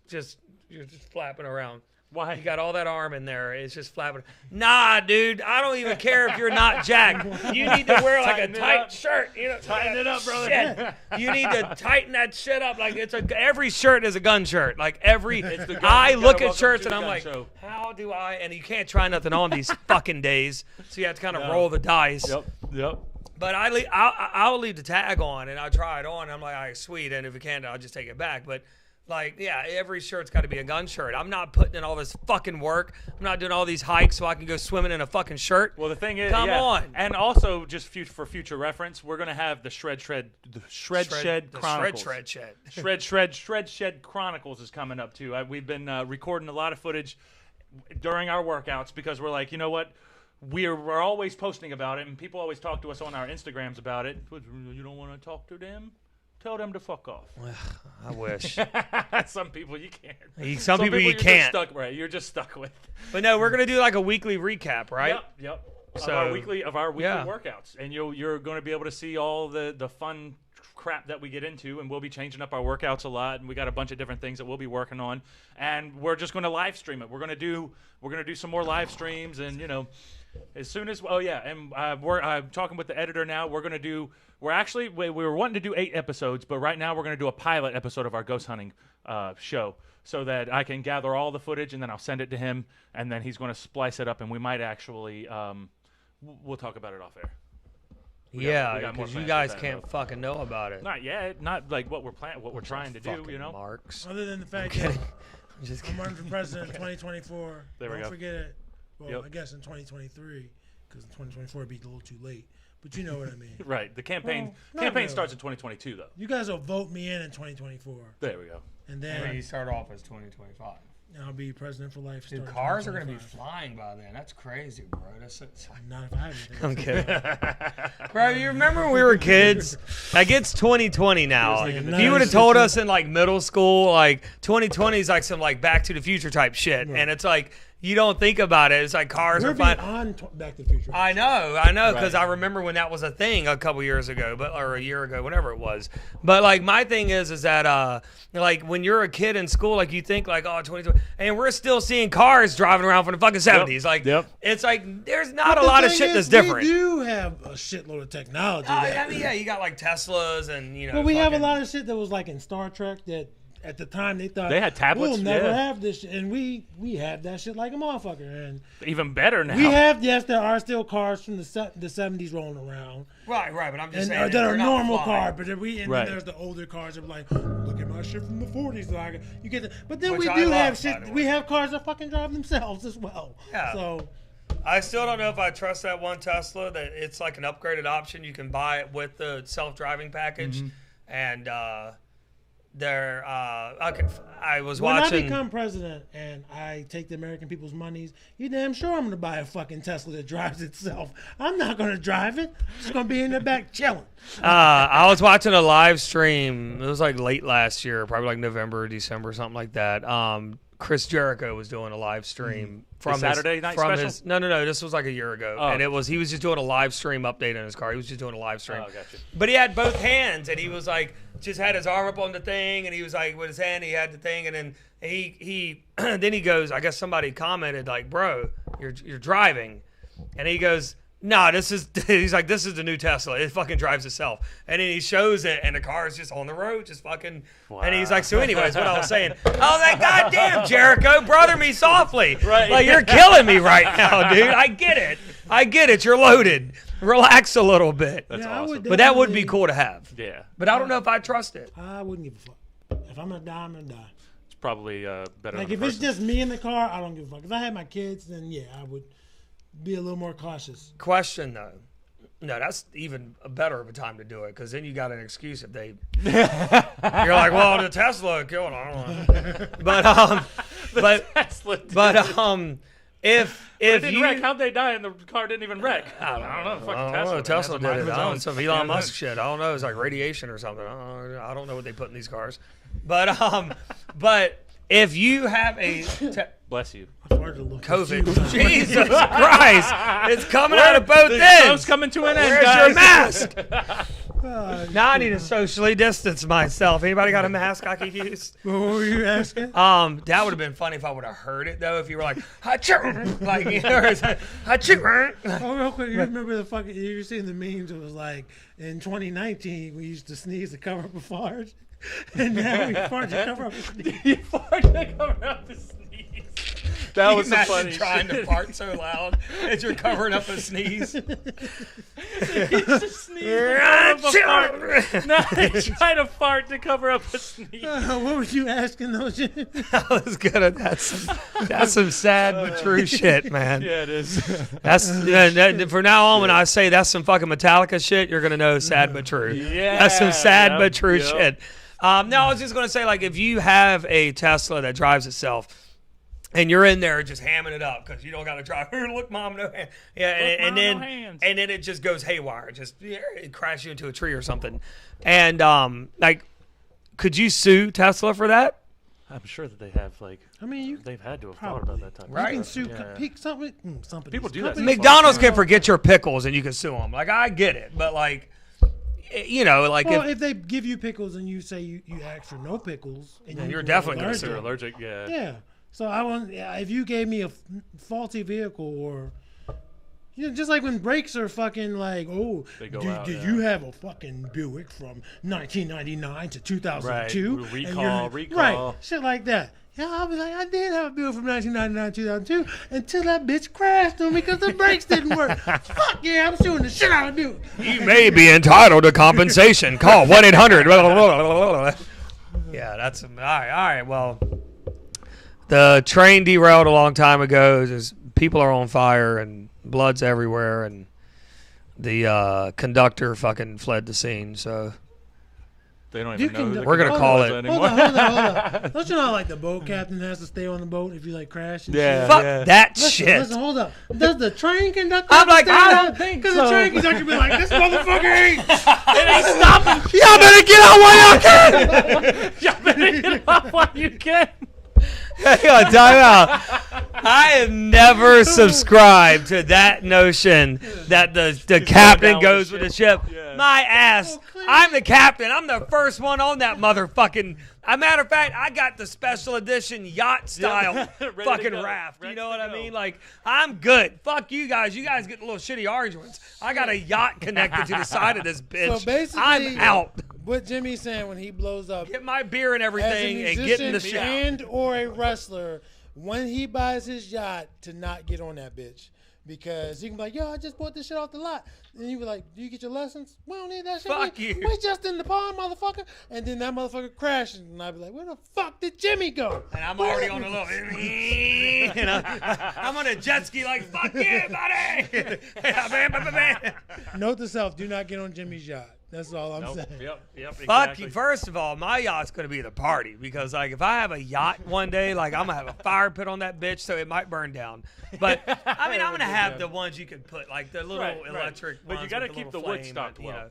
You're just flapping around. Why? You got all that arm in there. It's just flapping. Nah, dude. I don't even care if you're not jacked. You need to wear like a tight shirt. Tighten it up, brother. Shit. You need to tighten that shit up. Like every shirt is a gun shirt. Like I look at shirts and I'm like, how do I? And you can't try nothing on these fucking days, so you have to kind of roll the dice. Yep. But I'll leave the tag on and I'll try it on. And I'm like, all right, sweet. And if you can't, I'll just take it back. But every shirt's got to be a gun shirt. I'm not putting in all this fucking work. I'm not doing all these hikes so I can go swimming in a fucking shirt. Well, the thing is, come on. And also, just for future reference, we're gonna have the Shred Shed Chronicles. Shred Shed Chronicles is coming up too. We've been recording a lot of footage during our workouts because we're like, you know what? We're always posting about it, and people always talk to us on our Instagrams about it. You don't want to talk to them? Tell them to fuck off. I wish. Some people you can't. Some people you can't. You're just stuck with. But no, we're gonna do like a weekly recap, right? Yep. So, of our weekly workouts, and you're going to be able to see all the fun crap that we get into, and we'll be changing up our workouts a lot, and we got a bunch of different things that we'll be working on, and we're just going to live stream it. We're going to do some more live streams, and as soon as I'm talking with the editor now. We were wanting to do 8 episodes, but right now we're going to do a pilot episode of our ghost hunting show so that I can gather all the footage and then I'll send it to him, and then he's going to splice it up, and we might actually we'll talk about it off air. Because you guys can't fucking know about it. Not yet. Not like what we're trying to do. Marks. Other than the fact that I'm running for president in 2024. Don't forget it. Well, I guess in 2023, because in 2024 it'd be a little too late. But you know what I mean. Right. The campaign starts in 2022, though. You guys will vote me in 2024. There we go. And then you start off as 2025. And I'll be president for life. Dude, cars are going to be flying by then. That's crazy, bro. Not if I have anything. I'm kidding. Bro, you remember when we were kids? Like, it's 2020 now. If you would have told us in, like, middle school, like, 2020 is like some, like, Back to the Future type shit. Right. And it's like, you don't think about it. It's like cars are flying. On Back to the Future. I know, because I remember when that was a thing a couple years ago, or a year ago, whatever it was. But like my thing is that like when you're a kid in school, like you think like 2020, and we're still seeing cars driving around from the fucking 70s. It's like there's not a lot of shit that's different. We do have a shitload of technology. I mean, you got like Teslas and But we have a lot of shit that was like in Star Trek that at the time they thought They had tablets, We'll never yeah. have this, shit. And we had that shit like a motherfucker. And Even better now. we have there are still cars from the 70s rolling around. Right, but I'm just And saying that are they're not normal flying. cars, but then Right. there's the older cars that are like, look at my shit from the 40s. Like, you get but then Which we I do love, have by shit. the way. We have cars that fucking drive themselves as well. Yeah. So I still don't know if I trust that one Tesla. That it's like an upgraded option. You can buy it with the self-driving package, and they're okay. I was when watching. I become president and I take the American people's monies, you damn sure I'm gonna buy a fucking Tesla that drives itself. I'm not gonna drive it. I'm just gonna be in the back chilling. I was watching a live stream. It was like late last year, probably like November or December, something like that. Chris Jericho was doing a live stream from The Saturday night from special? his. No. This was like a year ago, Oh. and he was just doing a live stream update in his car. He was just doing a live stream. Oh, gotcha. But he had both hands, and he was like, just had his arm up on the thing, and he was like, with his hand, he had the thing, and then he then he goes, I guess somebody commented like, bro, you're driving, and he goes, no, he's like, this is the new Tesla. It fucking drives itself. And then he shows it, and the car is just on the road, just fucking. Wow. And he's like, so anyways, what I was saying, I was like, God damn, Jericho, brother me softly. Right. Like, you're killing me right now, dude. I get it. You're loaded. Relax a little bit. That's I awesome. would But that would be cool to have. Yeah. But I don't know if I trust it. I wouldn't give a fuck. If I'm gonna die, I'm gonna die. It's probably better Like than if a it's person. just me in the car, I don't give a fuck. If I had my kids, then yeah, I would be a little more cautious. Question though. No, that's even a better of a time to do it because then you got an excuse if they. You're like, well, the Tesla killed. I don't know. If it didn't you wreck, how'd they die and the car didn't even wreck? I don't know. Fucking Tesla did it. I don't know, some Elon Yeah, Musk shit. I don't know. It's like radiation or something. I don't know what they put in these cars. But if you have a Bless you. COVID, Jesus Christ, it's coming out of both the ends. show's coming to an end, Where's guys. your mask? Now I need to socially distance myself. Anybody got a mask I could use? What were you asking? That would have been funny if I would have heard it though. If you were like, "Achoo," like you know, it's like, "Achoo." Oh, real quick, you remember the fucking? You seen the memes? It was like in 2019 we used to sneeze to cover up a fart, and now we fart to cover up a sneeze. You fart to cover up a sneeze. That was the funny trying shit. to fart so loud that you're covering up a sneeze. He used to sneeze to cover up a fart. Now they try to fart to cover up a sneeze. What were you asking those? I was gonna. That's some sad but true shit, man. Yeah, it is. That's for now on. When I say that's some fucking Metallica shit, you're gonna know sad but true. Yeah, That's some sad yep, but true yep. shit. No, I was just gonna say, like, if you have a Tesla that drives itself. And you're in there just hamming it up because you don't got to drive. Look, mom, no hand. Yeah, and then it just goes haywire. It crashes you into a tree or something. And like, could you sue Tesla for that? I'm sure that they have they've had to have thought about that type Right. You of can stuff. sue something. People do that. McDonald's can forget your pickles and you can sue them. Like, I get it, but like, you know, like if they give you pickles and you say you ask for no pickles, and you're definitely going to They're sue. allergic. Yeah. Yeah. So I want if you gave me a faulty vehicle or just like when brakes are fucking like, oh, They go did out, yeah. you have a fucking Buick from 1999 to 2002? Right. And Recall. right, shit like that. Yeah, I was like, I did have a Buick from 1999 to 2002 until that bitch crashed on me because the brakes didn't work. Fuck yeah, I'm suing the shit out of Buick. You may be entitled to compensation. Call 1-800. Yeah, that's all right. Well, the train derailed a long time ago. There's people are on fire and blood's everywhere, and the conductor fucking fled the scene. So They don't even know. Who the We're gonna call it. anymore. Hold on. Don't you know like the boat captain has to stay on the boat if you like crash? And Yeah, shit? fuck that Listen, shit. Listen, hold up. Does the train conductor? I'm like, I don't don't think because so. the train conductor be like, this motherfucker ain't. It ain't stopping. Y'all better get out while y'all can. Y'all better get off while you can. Hang on, time out. I have never subscribed to that notion that the captain down goes with with the the ship. Yeah. My ass. I'm the captain. I'm the first one on that motherfucking. As a matter of fact, I got the special edition yacht style Ready to fucking go. raft. You Ready know to what I go. mean? Like, I'm good. Fuck you guys. You guys get the little shitty orange ones. I got a yacht connected to the side of this bitch. So basically, I'm out. what Jimmy's saying when he blows up. Get my beer and everything as a and get in the musician shop. and or a wrestler, when he buys his yacht, to not get on that bitch. Because he can be like, yo, I just bought this shit off the lot. And you be like, do you get your lessons? We don't need that shit. Fuck we, you. We just in the pond, motherfucker. And then that motherfucker crashes. And I be like, where the fuck did Jimmy go? And I'm already on a little, you know, I'm on a jet ski like, fuck you, buddy. Note to self, do not get on Jimmy's yacht. That's all I'm saying. Yep, Fuck exactly. you. First of all, my yacht's going to be the party because, like, if I have a yacht one day, like, I'm going to have a fire pit on that bitch so it might burn down. But, I mean, I'm going to have the ones you can put, like, the little electric ones. But you got to with the keep the little wood flame, stocked you well. know.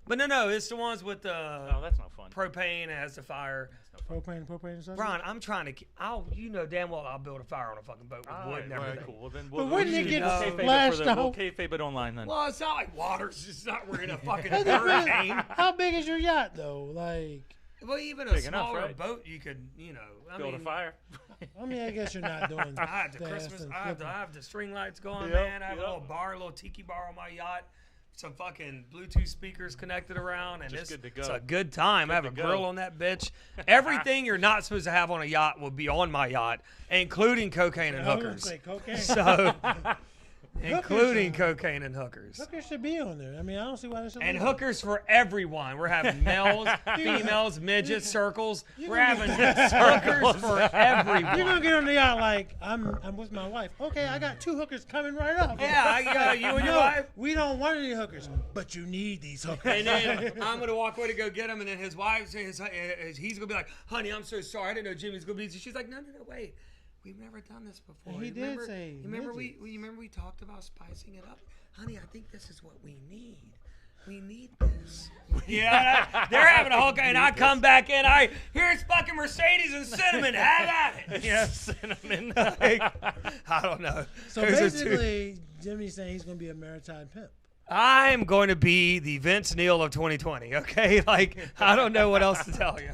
But no, it's the ones with the Oh, that's not fun. propane and has the fire. Propane and stuff. Ron, I'm trying to. You know damn well I'll build a fire on a fucking boat with wood and everything. Cool. Well, then But wouldn't it get we'll flashed out? We'll kayfabe it online then. Well, it's not like water's just not we're in a fucking It depends. hurricane. How big is your yacht, though? Like, Well, even a Big enough, smaller right? boat, you could, you know, I Build mean, a fire. I mean, I guess you're not doing I have the fast Christmas. and I have flipping. the string lights going, Yep, man. I have a yep. little bar, a little tiki bar on my yacht. Some fucking Bluetooth speakers connected around, and Just good to go. it's a good time. I have a to grill go. on that bitch. Everything you're not supposed to have on a yacht will be on my yacht, including cocaine and I was gonna hookers. say cocaine. So, including Hookers, cocaine and hookers. Hookers should be on there. I mean, I don't see why they should. And leave hookers for everyone. We're having males, females, midgets, circles. We're having hookers for it. everyone. You're gonna get on the yacht like I'm with my wife. Okay, I got 2 hookers coming right up. Yeah, you and your No, wife. we don't want any hookers, but you need these hookers. And then I'm gonna walk away to go get him, and then his wife, he's gonna be like, "Honey, I'm so sorry. I didn't know Jimmy's gonna be." She's like, "No, wait. We've never done this before." He You did remember, say you remember midgets. we remember we talked about spicing it up, honey. I think this is what we need. We need this. Yeah, they're having a whole game, and I come back in. Here's fucking Mercedes and cinnamon. Have at it. Yeah, cinnamon. Like, I don't know. So Those are two- basically, Jimmy's saying he's gonna be a maritime pimp. I'm going to be the Vince Neil of 2020. Okay, like I don't know what else to tell you.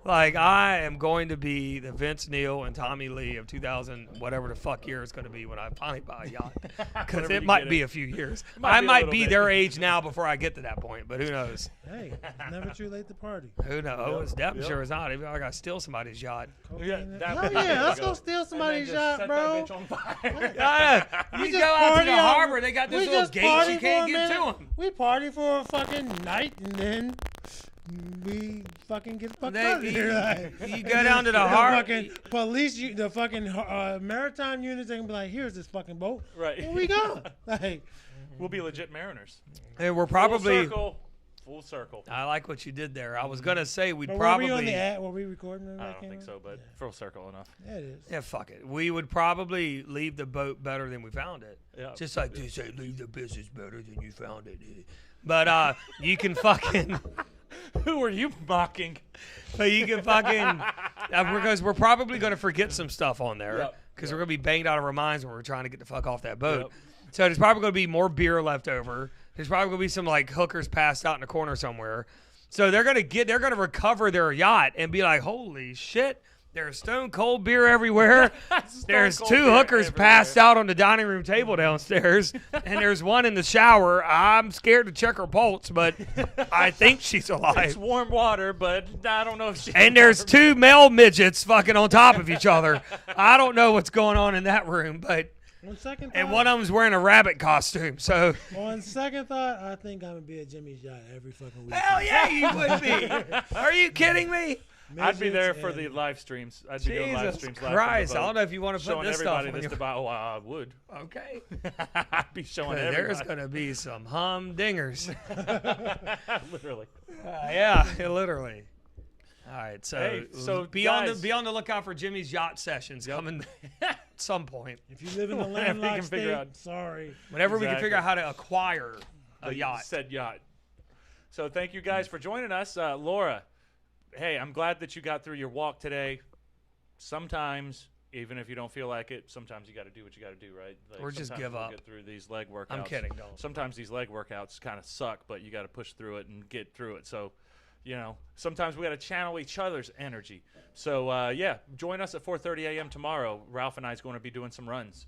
Like I am going to be the Vince Neil and Tommy Lee of 2000, whatever the fuck year it's going to be when I finally buy a yacht, because Whenever it you might get be it. a few years. Might I be a might little be bit. their age now before I get to that point, but who knows? Hey, never too late to party. Who knows? It's damn Yep. sure it's not. Even if I got to steal somebody's yacht. Yeah, Hell yeah, let's go steal somebody's yacht, bro. You go out to the harbor, they got those little gates you can't get to them. We party for a fucking night and then we fucking get the fuck out of here. Like, you go down to the harbor. Fucking police, the fucking maritime units, they can be like, "Here's this fucking boat." Right. Here we go. Like, We'll be legit mariners. And we're probably. Full circle. I like what you did there. I was gonna say we'd but probably. were we on the ad? Were we recording? When I that don't came think out? so, but full circle enough. Yeah, it is. Yeah, fuck it. We would probably leave the boat better than we found it. Yeah. Just like they say, leave the business better than you found it. But you can fucking. Who are you mocking? But you can fucking. Because we're probably gonna forget some stuff on there. Yep. Because we're gonna be banged out of our minds when we're trying to get the fuck off that boat. Yep. So there's probably gonna be more beer left over. There's probably gonna be some like hookers passed out in the corner somewhere. So they're gonna recover their yacht and be like, holy shit, there's stone cold beer everywhere. There's cold 2 beer hookers everywhere. passed out on the dining room table downstairs, and there's one in the shower. I'm scared to check her pulse, but I think she's It's alive. warm water, but I don't know if she. And there's 2 male midgets fucking on top of each other. I don't know what's going on in that room, but On second thought, and one of them's wearing a rabbit costume. So on second thought, I think I'm gonna be at Jimmy's yacht every fucking week. hell yeah, you would be. Are you kidding me? I'd be there Midgets for the and- live streams. I'd be doing live Jesus streams. live Christ! from the I boat, don't know if you want to put showing this stuff everybody on this your. about. Well, I would. Okay. I'd be showing There's everybody. gonna be some humdingers. Literally. Yeah, literally. All right, so Hey, so be guys- on the lookout for Jimmy's yacht sessions coming at some point. If you live in the Whenever you landlocked can figure state, out- sorry. Whenever we can figure Exactly. out how to acquire a yacht. Said yacht. So thank you guys for joining us, Laura. Hey, I'm glad that you got through your walk today. Sometimes, even if you don't feel like it, sometimes you got to do what you got to do, right? Like, Or just sometimes give we'll up. Get through these leg workouts. I'm kidding, don't. Sometimes these leg workouts kind of suck, but you got to push through it and get through it. So, you know, sometimes we got to channel each other's energy. So, yeah, join us at 4:30 a.m. tomorrow. Ralph and I is going to be doing some runs.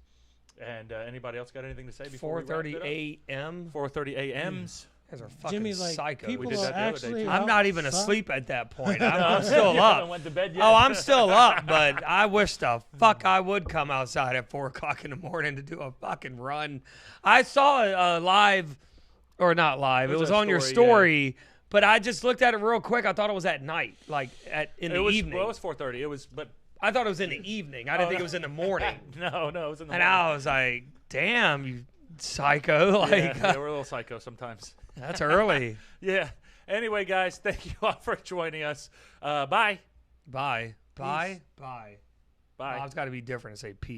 And anybody else got anything to say before 4:30 a.m. 4:30 a.m.s. guys are fucking Jimmy, like, psycho. people We did are that the other day, actually too. I'm not even outside- asleep at that point. I'm still You up. haven't went to bed yet? Oh, I'm still up, but I wish the fuck I would come outside at 4 o'clock in the morning to do a fucking run. I saw a live, or not live. It was a on your story, but I just looked at it real quick. I thought it was at night, like in the evening. Well, it was 4:30. It was, but I thought it was in the evening. I didn't think it was in the morning. no, it was in the And morning. I was like, damn, you psycho. Like, Yeah, we're a little psycho sometimes. that's early. Yeah. Anyway, guys, thank you all for joining us. Bye. Bye. Bye. Peace. Bye. Bye. Oh, it's got to be different to say peace.